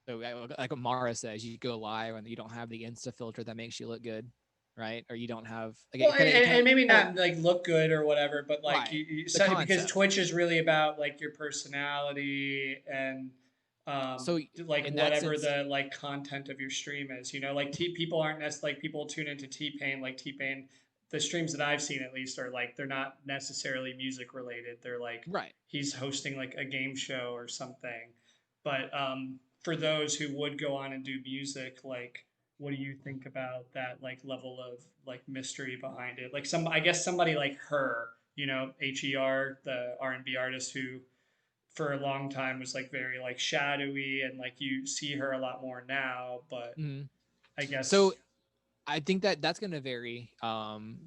Speaker 2: So like what Mara says, you go live and you don't have the Insta filter that makes you look good, right? Or you don't have like
Speaker 1: well,
Speaker 2: it kind of it kind of
Speaker 1: and maybe
Speaker 2: kind of
Speaker 1: not like look good or whatever, but like
Speaker 2: right, the
Speaker 1: because
Speaker 2: concept.
Speaker 1: Twitch is really about like your personality and
Speaker 2: So
Speaker 1: like
Speaker 2: in that
Speaker 1: whatever
Speaker 2: sense,
Speaker 1: the like content of your stream is. Like people aren't necessarily like people tune into T-Pain, like T-Pain. The streams that I've seen at least are like they're not necessarily music related. They're like
Speaker 2: right.
Speaker 1: he's hosting like a game show or something. But for those who would go on and do music, like what do you think about that like level of like mystery behind it? Like I guess somebody like her, Her, the R&B artist who for a long time was like very like shadowy, and like you see her a lot more now, but
Speaker 2: Mhm.
Speaker 1: I
Speaker 2: So
Speaker 1: guess
Speaker 2: I think that that's going to vary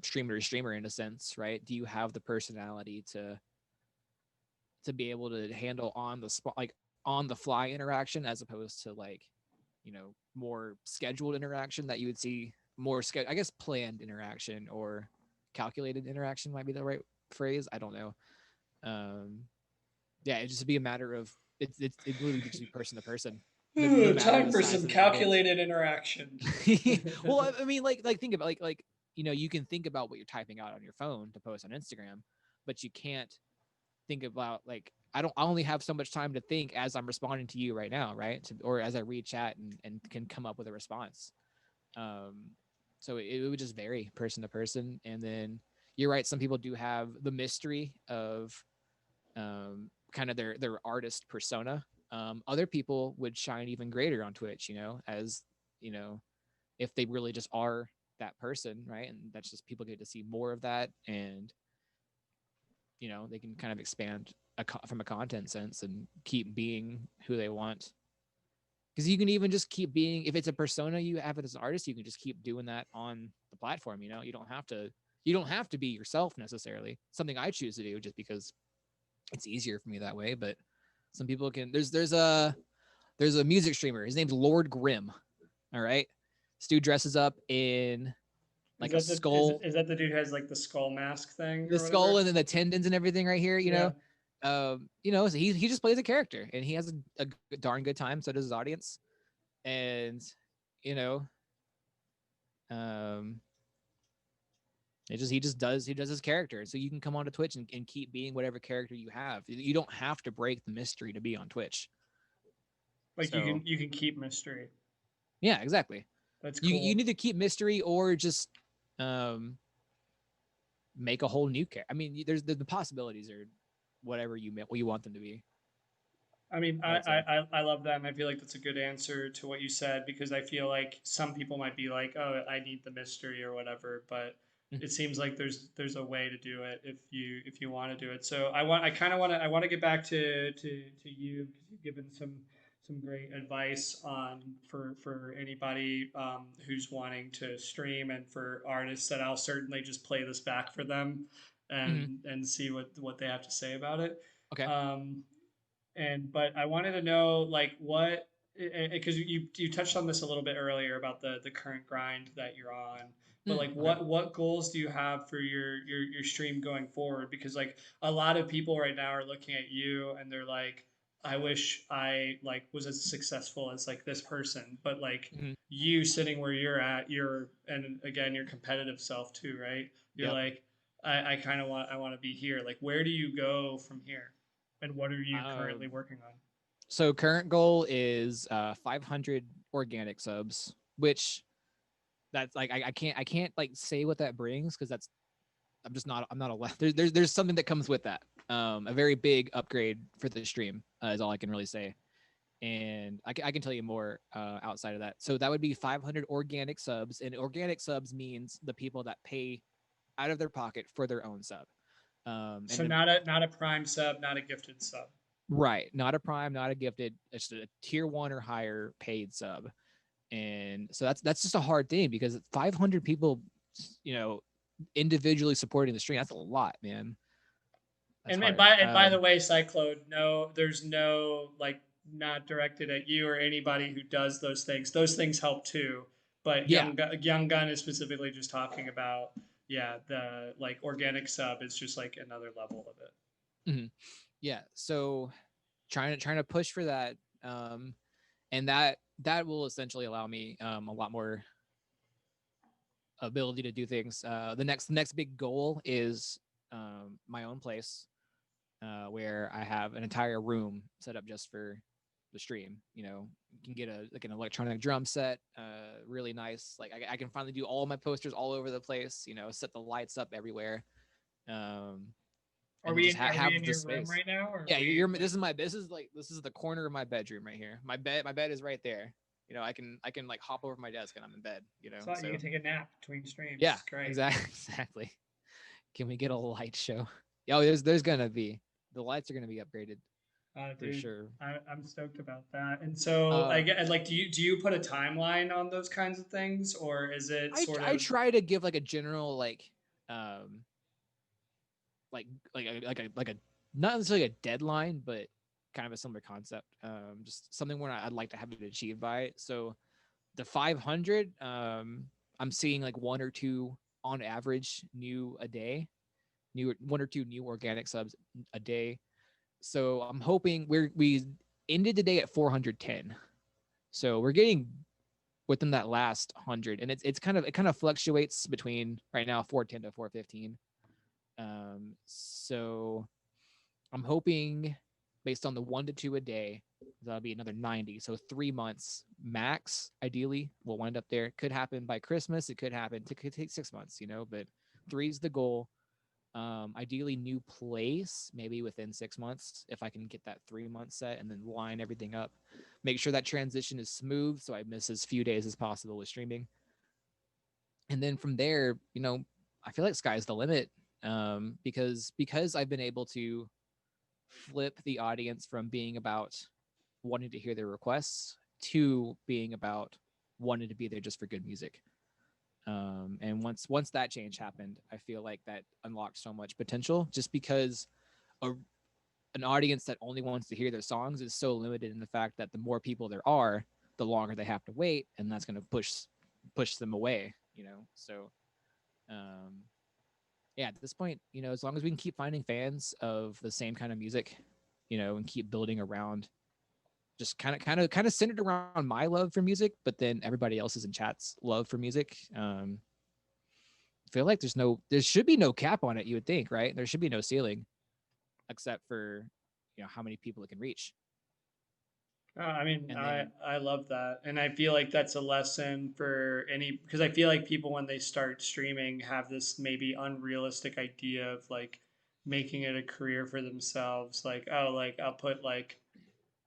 Speaker 2: streamer to streamer in a sense, right? Do you have the personality to be able to handle on the spot, like on the fly interaction, as opposed to like more scheduled interaction that you would see, more I guess planned interaction or calculated interaction might be the right phrase. I don't know. um yeah, it just be a matter of it literally just be person to person, no matter
Speaker 1: time
Speaker 2: the
Speaker 1: for
Speaker 2: size
Speaker 1: some
Speaker 2: of the event.
Speaker 1: calculated interaction.
Speaker 2: Well, I mean, like think about like you can think about what you're typing out on your phone to post on Instagram, but you can't think about like I only have so much time to think as I'm responding to you right now, right? Or as I read chat and can come up with a response. Um, so it would just vary person to person. And then you're right, some people do have the mystery of kind of their artist persona. Other people would shine even greater on Twitch, as you know, if they really just are that person, right? And that's just people get to see more of that, and they can kind of expand from a content sense and keep being who they want. because you can even just keep being, if it's a persona you have as an artist, you can just keep doing that on the platform. You don't have to be yourself necessarily. Something I choose to do just because it's easier for me that way. But some people can. There's a music streamer. His name's Lord Grim. All right, this dude dresses up in
Speaker 1: Is
Speaker 2: like a
Speaker 1: that the is
Speaker 2: skull,
Speaker 1: is that the dude who has like the skull mask thing
Speaker 2: the
Speaker 1: or
Speaker 2: skull,
Speaker 1: whatever?
Speaker 2: and then the tendons and everything right here.
Speaker 1: Yeah.
Speaker 2: So he just plays a character, and he has a darn good time. So does his audience, and you know, um, he does his character. So you can come onto Twitch and keep being whatever character you have. You don't have to break the mystery to be on Twitch.
Speaker 1: Like
Speaker 2: So
Speaker 1: you can keep mystery.
Speaker 2: yeah, exactly.
Speaker 1: That's
Speaker 2: You
Speaker 1: cool.
Speaker 2: need to keep mystery or just um make a whole new character. I mean, there's the possibilities are whatever what you want them to be.
Speaker 1: I mean,
Speaker 2: I would say.
Speaker 1: I love that, and I feel like that's a good answer to what you said because I feel like some people might be like, oh, I need the mystery or whatever, but it seems like there's a way to do it if you want to do it. So I kind of want to get back to you because you've given some great advice on for anybody who's wanting to stream and for artists that I'll certainly just play this back for them
Speaker 2: Mm-hmm.
Speaker 1: and see what they have to say about it.
Speaker 2: Okay.
Speaker 1: Um, and but I wanted to know like what because you touched on this a little bit earlier about the current grind that you're on. But like
Speaker 2: Okay.
Speaker 1: what goals do you have for your stream going forward? Because like a lot of people right now are looking at you and they're like, I wish I like was as successful as like this person. But like
Speaker 2: Mm-hmm.
Speaker 1: you sitting where you're at, you're and again your competitive self too, right? You're
Speaker 2: Yep.
Speaker 1: like, I kind of want to be here. Like where do you go from here? And what are you currently
Speaker 2: Um,
Speaker 1: working on?
Speaker 2: so current goal is 500 organic subs, which that's like I can't like say what that brings because I'm not allowed. There's something that comes with that. A very big upgrade for the stream is all I can really say, and I can tell you more outside of that. So that would be 500 organic subs, and organic subs means the people that pay out of their pocket for their own sub. And
Speaker 1: So
Speaker 2: then
Speaker 1: not a prime sub, not a gifted sub.
Speaker 2: right, not a prime, not a gifted, it's a tier one or higher paid sub. And so that's just a hard thing because 500 people, you know, individually supporting the stream, that's a lot, man. That's hard.
Speaker 1: And by the way, Cyclone, no, there's no like not directed at you or anybody who does those things. Those things help too. But
Speaker 2: Yeah.
Speaker 1: Young Gun is specifically just talking about yeah the like organic sub is just like another level of it.
Speaker 2: Mhm. Yeah. So trying to push for that, and that will essentially allow me a lot more ability to do things. The next big goal is my own place, where I have an entire room set up just for the stream. You can get a like an electronic drum set, really nice. Like I can finally do all my posters all over the place. Set the lights up everywhere, um, and then just
Speaker 1: Are we
Speaker 2: have
Speaker 1: in
Speaker 2: the
Speaker 1: your room
Speaker 2: space.
Speaker 1: right now, or are
Speaker 2: Yeah,
Speaker 1: we like?
Speaker 2: this is the corner of my bedroom right here. My bed is right there. I can like hop over my desk and I'm in bed.
Speaker 1: So you
Speaker 2: So
Speaker 1: can take a nap between
Speaker 2: yeah,
Speaker 1: streams. Great.
Speaker 2: exactly, exactly. Can we get a light show? Yeah, there's gonna be the lights are gonna be upgraded for
Speaker 1: Dude,
Speaker 2: sure.
Speaker 1: I'm stoked about that. And so I
Speaker 2: Um,
Speaker 1: get like, do you put a timeline on those kinds of things, or is it
Speaker 2: I
Speaker 1: sort
Speaker 2: I
Speaker 1: of
Speaker 2: try to give like a general um like a not necessarily a deadline, but kind of a similar concept. Just something where I'd like to have it achieved by. So the 500, I'm seeing like one or two on average new a day, new one or two new organic subs a day. So I'm hoping we ended the day at 410. So we're getting within that last 100, and it kind of fluctuates between right now 410 to 415. So I'm hoping based on the 1 to 2 a day, that'll be another 90. So 3 months max, ideally, will wind up there. Could happen by Christmas. It could happen. It could take 6 months, but three's the goal. Ideally, new place, maybe within 6 months, if I can get that 3 month set and then line everything up. Make sure that transition is smooth so I miss as few days as possible with streaming. And then from there, I feel like sky's the limit, because I've been able to flip the audience from being about wanting to hear their requests to being about wanting to be there just for good music. And once that change happened, I feel like that unlocked so much potential, just because a, an audience that only wants to hear their songs is so limited in the fact that the more people there are, the longer they have to wait, and that's going to push them away. So um, yeah, at this point, as long as we can keep finding fans of the same kind of music, and keep building around just kind of centered around my love for music, but then everybody else's in chat's love for music. I feel like there should be no cap on it. You would think, right? There should be no ceiling, except for how many people it can reach.
Speaker 1: I mean,
Speaker 2: And
Speaker 1: I
Speaker 2: then
Speaker 1: I love that, and I feel like that's a lesson for any, because I feel like people when they start streaming have this maybe unrealistic idea of like making it a career for themselves. Like, oh, like I'll put like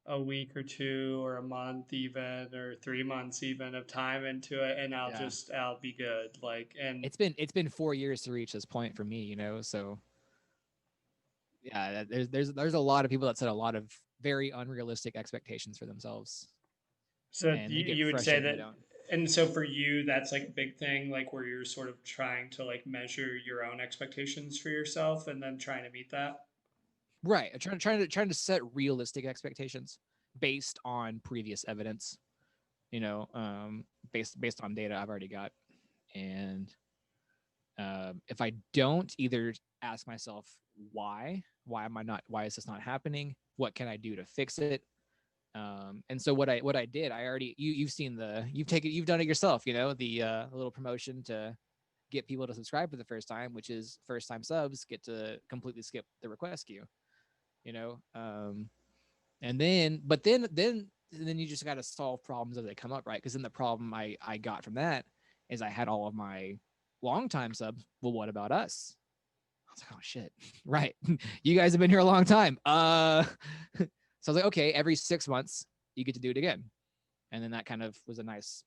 Speaker 1: a week or two or a month even or 3 months even of time into it, and
Speaker 2: yeah,
Speaker 1: I'll be good. Like, and
Speaker 2: it's been 4 years to reach this point for me. So yeah, there's a lot of people that set a lot of very unrealistic expectations for themselves,
Speaker 1: so
Speaker 2: and they get
Speaker 1: you would say
Speaker 2: frustrated when they
Speaker 1: that,
Speaker 2: don't.
Speaker 1: and so for you, that's like a big thing, like where you're sort of trying to like measure your own expectations for yourself and then trying to meet that.
Speaker 2: Right, I'm trying to set realistic expectations based on previous evidence. Based on data I've already got, and if I don't, either ask myself why am I not, why is this not happening? What can I do to fix it? And so what I did, I already you've seen you've done it yourself, the little promotion to get people to subscribe for the first time, which is first time subs get to completely skip the request queue, you know. And then you just got to solve problems as they come up, right? Because then the problem I got from that is I had all of my long time subs. Well, what about us? I was like, oh shit, right? You guys have been here a long time. So I was like, okay, every 6 months you get to do it again, and then that kind of was a nice,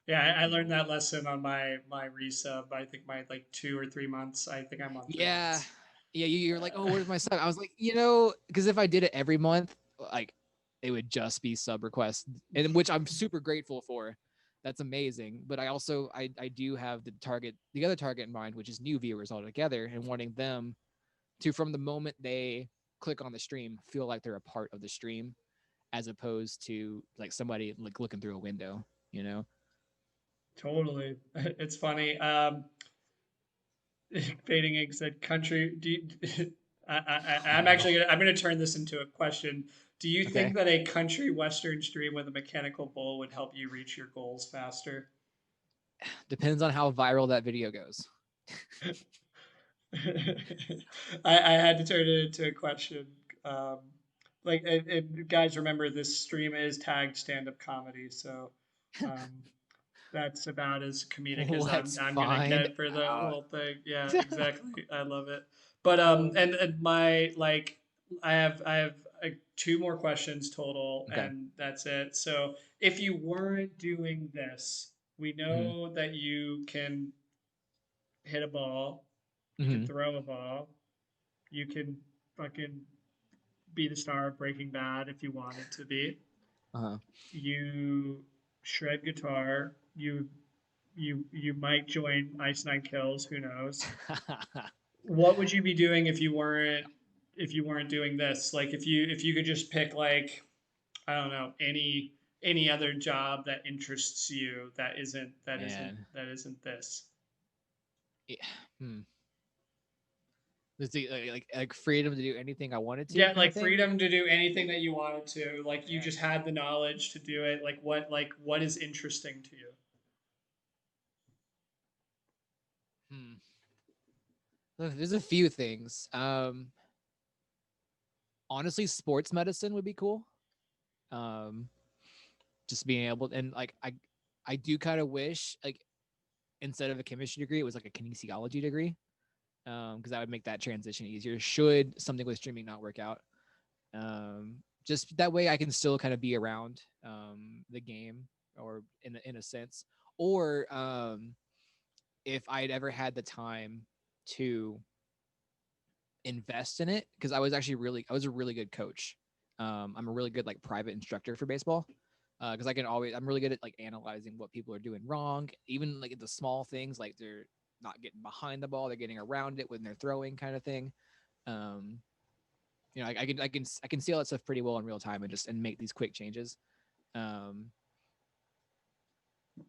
Speaker 1: Yeah, I
Speaker 2: you
Speaker 1: learned
Speaker 2: know,
Speaker 1: that lesson on my resub. I think my like 2 or 3 months. I think I'm on three
Speaker 2: yeah,
Speaker 1: months.
Speaker 2: yeah. You're like, oh,
Speaker 1: Uh,
Speaker 2: where's my sub? I was like, because if I did it every month, like it would just be sub requests, and which I'm super grateful for. That's amazing. But I do have the other target in mind, which is new viewers altogether, and wanting them to, from the moment they click on the stream, feel like they're a part of the stream, as opposed to like somebody like looking through a window, you know?
Speaker 1: totally, it's funny. Fading Ink said, "Country." I'm gonna turn this into a question. Do you think
Speaker 2: Okay.
Speaker 1: that a country western stream with a mechanical bull would help you reach your goals faster?
Speaker 2: Depends on how viral that video goes.
Speaker 1: I had to turn it into a question. Um, and guys, remember this stream is tagged stand-up comedy, so um, that's about as comedic as
Speaker 2: Let's
Speaker 1: I'm gonna
Speaker 2: find
Speaker 1: get for the
Speaker 2: out.
Speaker 1: whole thing. Yeah, exactly. I love it. But
Speaker 2: Oh.
Speaker 1: and my like, I have two more questions total,
Speaker 2: Okay.
Speaker 1: and that's it. So if you weren't doing this, we
Speaker 2: Mm-hmm.
Speaker 1: know that you can hit a ball, you can
Speaker 2: Mm-hmm.
Speaker 1: throw a ball, you can fucking be the star of Breaking Bad if you wanted to be.
Speaker 2: Uh-huh.
Speaker 1: You shred guitar. You might join Ice Nine Kills. Who knows? What would you be doing if you weren't doing this? Like if you could just pick like, I don't know, any other job that interests you
Speaker 2: Man.
Speaker 1: that isn't this.
Speaker 2: Yeah. Hmm. Is the like freedom to do anything I wanted to
Speaker 1: Yeah,
Speaker 2: kind of
Speaker 1: like
Speaker 2: thing?
Speaker 1: freedom to do anything that you wanted to. Like you
Speaker 2: Man.
Speaker 1: just had the knowledge to do it. Like what is interesting to you?
Speaker 2: Hmm. Look, there's a few things. Honestly, sports medicine would be cool. Um, just being able, and like I do kind of wish, like, instead of a chemistry degree, it was like a kinesiology degree. Because that would make that transition easier. Should something with streaming not work out, just that way I can still kind of be around the game, or in a sense, or if I'd ever had the time to invest in it, because I was a really good coach. I'm a really good like private instructor for baseball. Because I'm really good at like analyzing what people are doing wrong, even like the small things, like they're not getting behind the ball, they're getting around it when they're throwing, kind of thing. Um, I can see all that stuff pretty well in real time and just and make these quick changes. Um,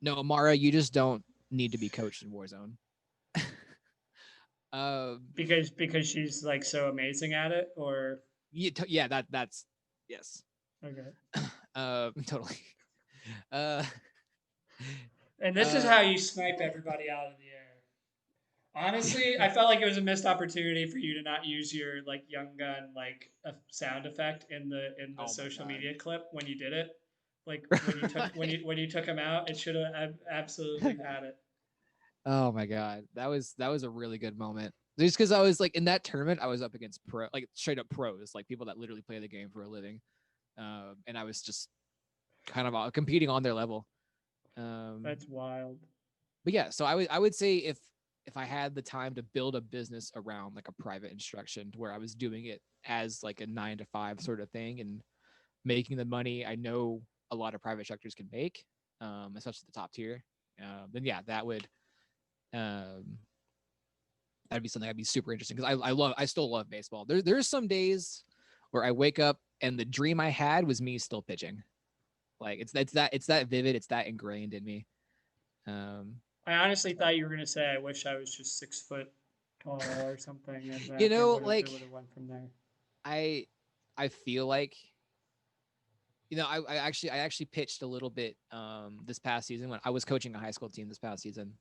Speaker 2: no, Amara, you just don't need to be coached in Warzone. um,
Speaker 1: Because she's like so amazing at it, or
Speaker 2: yeah, that's yes.
Speaker 1: okay.
Speaker 2: Totally. Uh,
Speaker 1: And this is
Speaker 2: uh,
Speaker 1: how you snipe everybody out of the air. Honestly, I felt like it was a missed opportunity for you to not use your like young gun like a sound effect in the
Speaker 2: oh my
Speaker 1: social
Speaker 2: god.
Speaker 1: media clip when you did it. Like when you took him out, it should have absolutely had it.
Speaker 2: Oh my god, that was a really good moment. Just because I was like in that tournament, I was up against like straight up pros, like people that literally play the game for a living, and I was just kind of competing on their level. Um,
Speaker 1: That's wild.
Speaker 2: but yeah, so I would say if I had the time to build a business around like a private instruction to where I was doing it as like a 9 to 5 sort of thing and making the money I know a lot of private instructors can make, especially the top tier, then yeah, um, that'd be something that'd be super interesting because I still love baseball. There's some days where I wake up and the dream I had was me still pitching. Like it's that vivid, it's that ingrained in me. Um,
Speaker 1: I honestly
Speaker 2: so
Speaker 1: thought you were gonna say I wish I was just 6 foot tall or something, and
Speaker 2: you
Speaker 1: then
Speaker 2: know,
Speaker 1: it would
Speaker 2: like
Speaker 1: have went from there.
Speaker 2: I I feel like I actually pitched a little bit this past season when I was coaching a high school team this past season.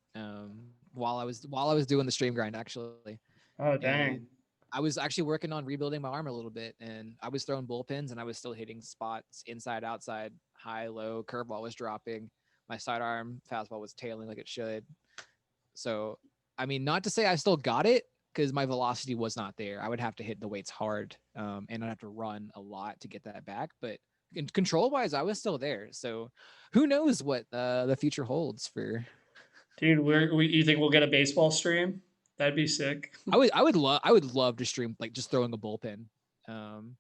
Speaker 2: While I was doing the stream grind actually.
Speaker 1: Oh
Speaker 2: And
Speaker 1: dang,
Speaker 2: I was actually working on rebuilding my arm a little bit, and I was throwing bullpens, and I was still hitting spots inside, outside, high, low. Curveball was dropping. My sidearm fastball was tailing like it should. So, I mean, not to say I still got it because my velocity was not there. I would have to hit the weights hard, and I'd have to run a lot to get that back. But control wise, I was still there. So, who knows what the future holds for
Speaker 1: dude, you think we'll get a baseball stream? That'd be sick.
Speaker 2: I would love to stream like just throwing a bullpen. Um,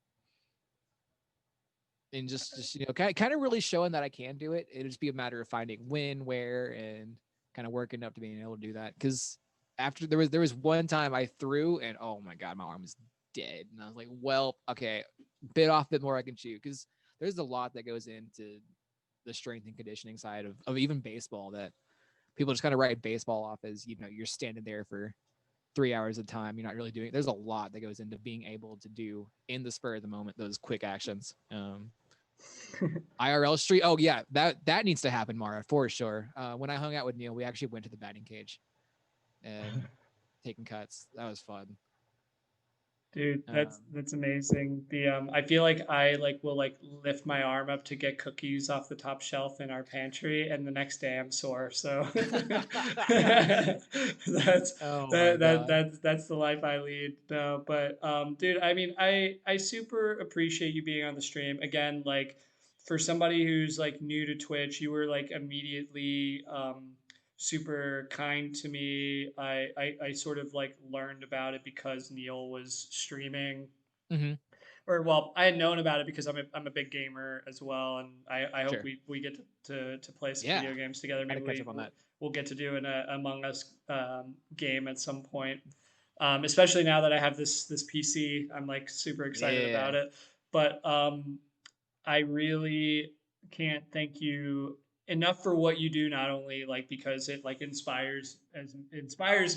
Speaker 2: and just kind of really showing that I can do it. It'd just be a matter of finding when, where, and kind of working up to being able to do that. Because after there was one time I threw and oh my god, my arm was dead, and I was like, well, okay, bit off, bit more I can chew. Because there's a lot that goes into the strength and conditioning side of even baseball that people just kind of write baseball off as you're standing there for 3 hours at a time. You're not really doing. There's a lot that goes into being able to do in the spur of the moment those quick actions. IRL street. Oh yeah, that needs to happen, Mara, for sure. When I hung out with Neil, we actually went to the batting cage and taking cuts. That was fun.
Speaker 1: Dude,
Speaker 2: Um,
Speaker 1: that's amazing. The I feel like I like will like lift my arm up to get cookies off the top shelf in our pantry, and the next day I'm sore. So that's
Speaker 2: oh my god.
Speaker 1: that's the life I lead. No, but dude, I mean, I super appreciate you being on the stream again. Like for somebody who's like new to Twitch, you were like immediately super kind to me. I sort of like learned about it because Neil was streaming,
Speaker 2: Mm-hmm.
Speaker 1: or well, I had known about it because I'm a big gamer as well, and I hope
Speaker 2: Sure.
Speaker 1: we get to play some
Speaker 2: Yeah.
Speaker 1: video games together.
Speaker 2: Got to
Speaker 1: Maybe
Speaker 2: catch up on that.
Speaker 1: we'll get to do an Among Us game at some point. Especially now that I have this PC, I'm like super excited about
Speaker 2: Yeah.
Speaker 1: it. But I really can't thank you enough for what you do, not only like because it like inspires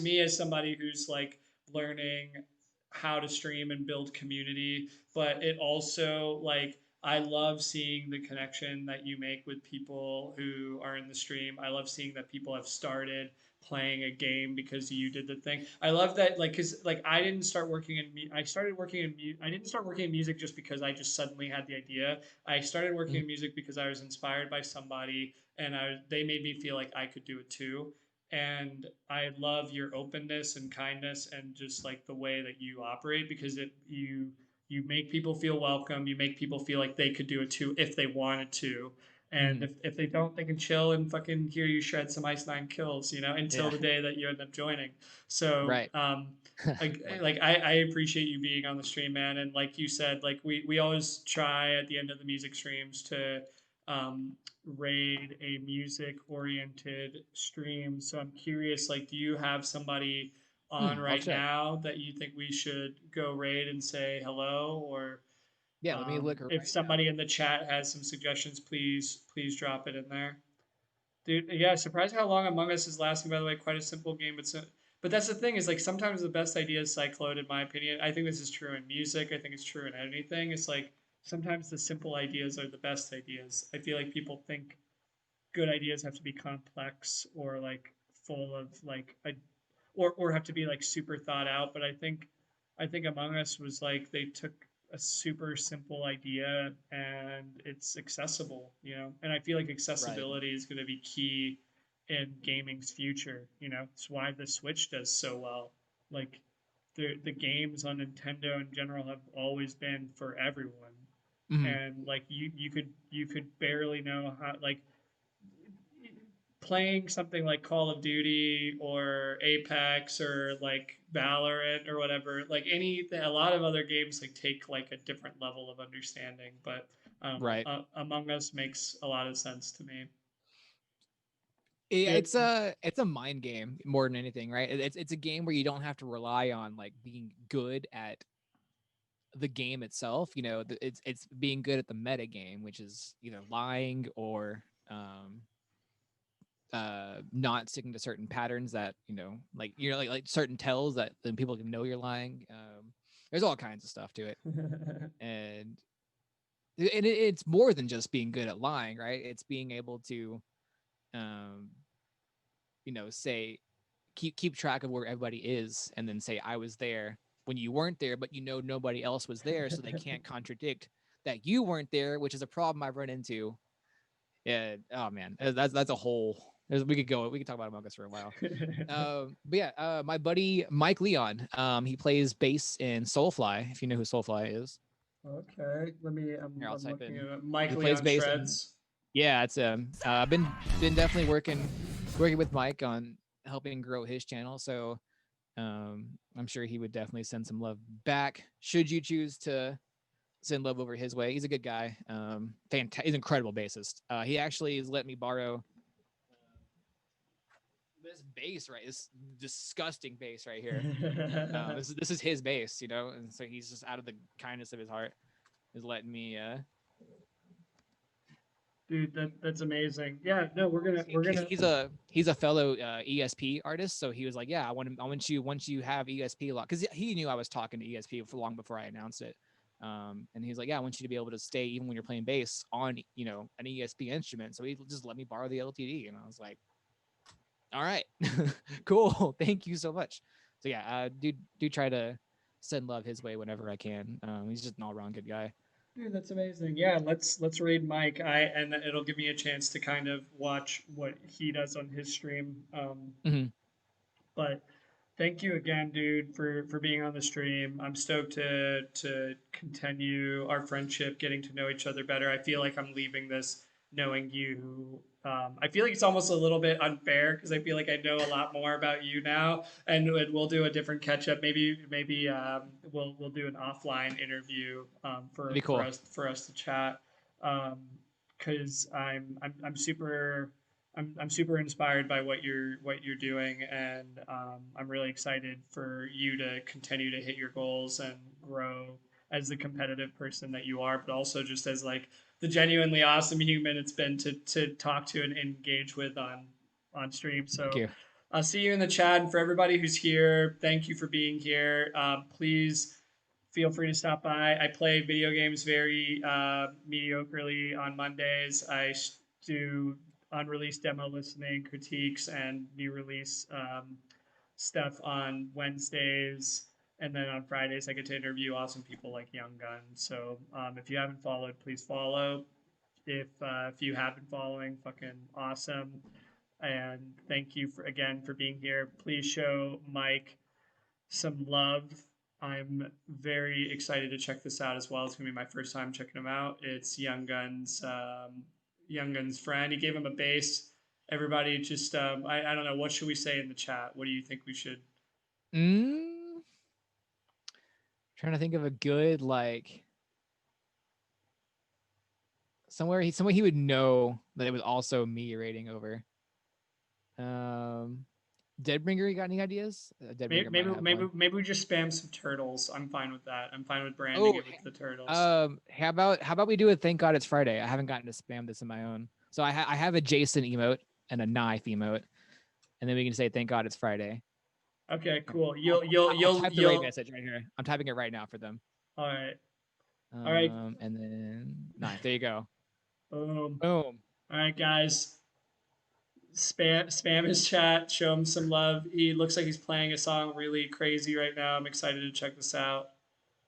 Speaker 1: me as somebody who's like learning how to stream and build community, but it also like I love seeing the connection that you make with people who are in the stream. I love seeing that people have started playing a game because you did the thing. I love that, like, cause like I didn't start working I started working I didn't start working in music just because I just suddenly had the idea. I started working
Speaker 2: Mhm.
Speaker 1: in music because I was inspired by somebody, and they made me feel like I could do it too. And I love your openness and kindness and just like the way that you operate, because you make people feel welcome. You make people feel like they could do it too if they wanted to. And
Speaker 2: Mhm.
Speaker 1: if they don't, they can chill and fucking hear you shred some Ice Nine Kills, until
Speaker 2: Yeah.
Speaker 1: the day that you end up joining. So,
Speaker 2: Right. Right.
Speaker 1: I appreciate you being on the stream, man. And like you said, like we always try at the end of the music streams to raid a music oriented stream. So I'm curious, like, do you have somebody on
Speaker 2: I'll
Speaker 1: right
Speaker 2: check.
Speaker 1: now that you think we should go raid and say hello? Or
Speaker 2: Yeah, let me look
Speaker 1: if
Speaker 2: right now.
Speaker 1: somebody in the chat has some suggestions, please drop it in there. Dude, yeah, surprised how long Among Us is lasting, by the way. Quite a simple game, but but that's the thing is like sometimes the best ideas cyclone, in my opinion. I think this is true in music. I think it's true in anything. It's like sometimes the simple ideas are the best ideas. I feel like people think good ideas have to be complex or like full of like a or have to be like super thought out. But I think Among Us was like they took a super simple idea and it's accessible, you know. And I feel like
Speaker 2: Right.
Speaker 1: accessibility is going to be key in gaming's future. You know, it's why the Switch does so well. Like the games on Nintendo in general have always been for everyone,
Speaker 2: Hmm.
Speaker 1: and like you could barely know how like playing something like Call of Duty or Apex or like Valorant or whatever, like a lot of other games like take like a different level of understanding, but I don't know.
Speaker 2: Right.
Speaker 1: Among Us makes a lot of sense to me.
Speaker 2: Yeah,
Speaker 1: It,
Speaker 2: it's a mind game more than anything, right? It's a game where you don't have to rely on like being good at the game itself. You know, it's being good at the meta game, which is either lying or not sticking to certain patterns that like like certain tells that then people can know you're lying. There's all kinds of stuff to it, and it's more than just being good at lying, right? It's being able to um say keep track of where everybody is and then say I was there when you weren't there, but nobody else was there, so they can't contradict that you weren't there, which is a problem I've run into. Yeah. Oh man, that's a whole. We could talk about Among Us for a while. But yeah, my buddy Mike Leon, he plays bass in Soulfly. If you know who Soulfly is,
Speaker 1: okay, let me.
Speaker 2: here I'll
Speaker 1: I'm
Speaker 2: type
Speaker 1: looking
Speaker 2: in.
Speaker 1: at it. Mike
Speaker 2: He plays
Speaker 1: Leon
Speaker 2: bass, and
Speaker 1: Shreds.
Speaker 2: yeah, it's I've been definitely working with Mike on helping grow his channel. So I'm sure he would definitely send some love back. Should you choose to send love over his way, he's a good guy. He's an incredible bassist. He actually has let me borrow this bass, right? This disgusting bass right here. This is his bass, and so he's just out of the kindness of his heart is letting me.
Speaker 1: Dude, that's amazing. Yeah, no, we're gonna.
Speaker 2: He's a fellow ESP artist, so he was like, yeah, I want you once you have ESP lock, because he knew I was talking to ESP for long before I announced it. And he's like, yeah, I want you to be able to stay even when you're playing bass on an ESP instrument. So he just let me borrow the LTD, and I was like, all right, cool, thank you so much. So yeah, do try to send love his way whenever I can. He's just an all around good guy.
Speaker 1: Dude, that's amazing. Yeah, let's raid Mike. And it'll give me a chance to kind of watch what he does on his stream.
Speaker 2: Hmm.
Speaker 1: But thank you again, dude, for being on the stream. I'm stoked to continue our friendship, getting to know each other better. I feel like I'm leaving this knowing you. I feel like it's almost a little bit unfair because I feel like I know a lot more about you now, and we'll do a different catch up. Maybe we'll do an offline interview
Speaker 2: That'd
Speaker 1: for
Speaker 2: be cool.
Speaker 1: for us to chat. Because I'm super I'm super inspired by what you're doing, and I'm really excited for you to continue to hit your goals and grow as the competitive person that you are, but also just as like the genuinely awesome human it's been to talk to and engage with on stream.
Speaker 2: Thank
Speaker 1: So
Speaker 2: you.
Speaker 1: I'll see you in the chat, and for everybody who's here, thank you for being here. Please feel free to stop by. I play video games very mediocrely on Mondays. Do unreleased demo listening, critiques, and new release stuff on Wednesdays. And then on Fridays, I get to interview awesome people like YoungGun. So if you haven't followed, please follow. If you have been following, fucking awesome. And thank you again for being here. Please show Mike some love. I'm very excited to check this out as well. It's gonna be my first time checking him out. It's Young Gun's friend. He gave him a bass. Everybody, just I don't know, what should we say in the chat? What do you think we should?
Speaker 2: Mm, trying to think of a good like somewhere he would know that it was also me rating over. Um, Deadbringer, you got any ideas?
Speaker 1: Maybe
Speaker 2: Deadbringer might
Speaker 1: maybe
Speaker 2: have
Speaker 1: maybe
Speaker 2: one.
Speaker 1: maybe we just spam some turtles. I'm fine with that. I'm fine with branding
Speaker 2: Oh,
Speaker 1: it with the turtles.
Speaker 2: how about we do it? Thank God it's Friday. I haven't gotten to spam this in my own. So I have a Jason emote and a knife emote, and then we can say thank God it's Friday.
Speaker 1: Okay,
Speaker 2: Here,
Speaker 1: cool.
Speaker 2: I'll, I'll type the right
Speaker 1: You'll.
Speaker 2: message right here. I'm typing it right now for them.
Speaker 1: All right. All right.
Speaker 2: And then knife. There you go.
Speaker 1: Boom.
Speaker 2: Boom.
Speaker 1: All right, guys. Spam his chat. Show him some love. He looks like he's playing a song really crazy right now. I'm excited to check this out.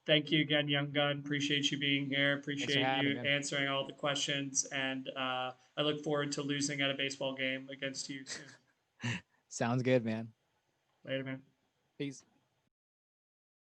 Speaker 1: Thank you again, Young Gun. Appreciate you being here.
Speaker 2: Thanks for
Speaker 1: Appreciate
Speaker 2: having
Speaker 1: you
Speaker 2: me.
Speaker 1: answering all the questions. And I look forward to losing at a baseball game against you soon.
Speaker 2: Sounds good, man.
Speaker 1: Later, man.
Speaker 2: Peace.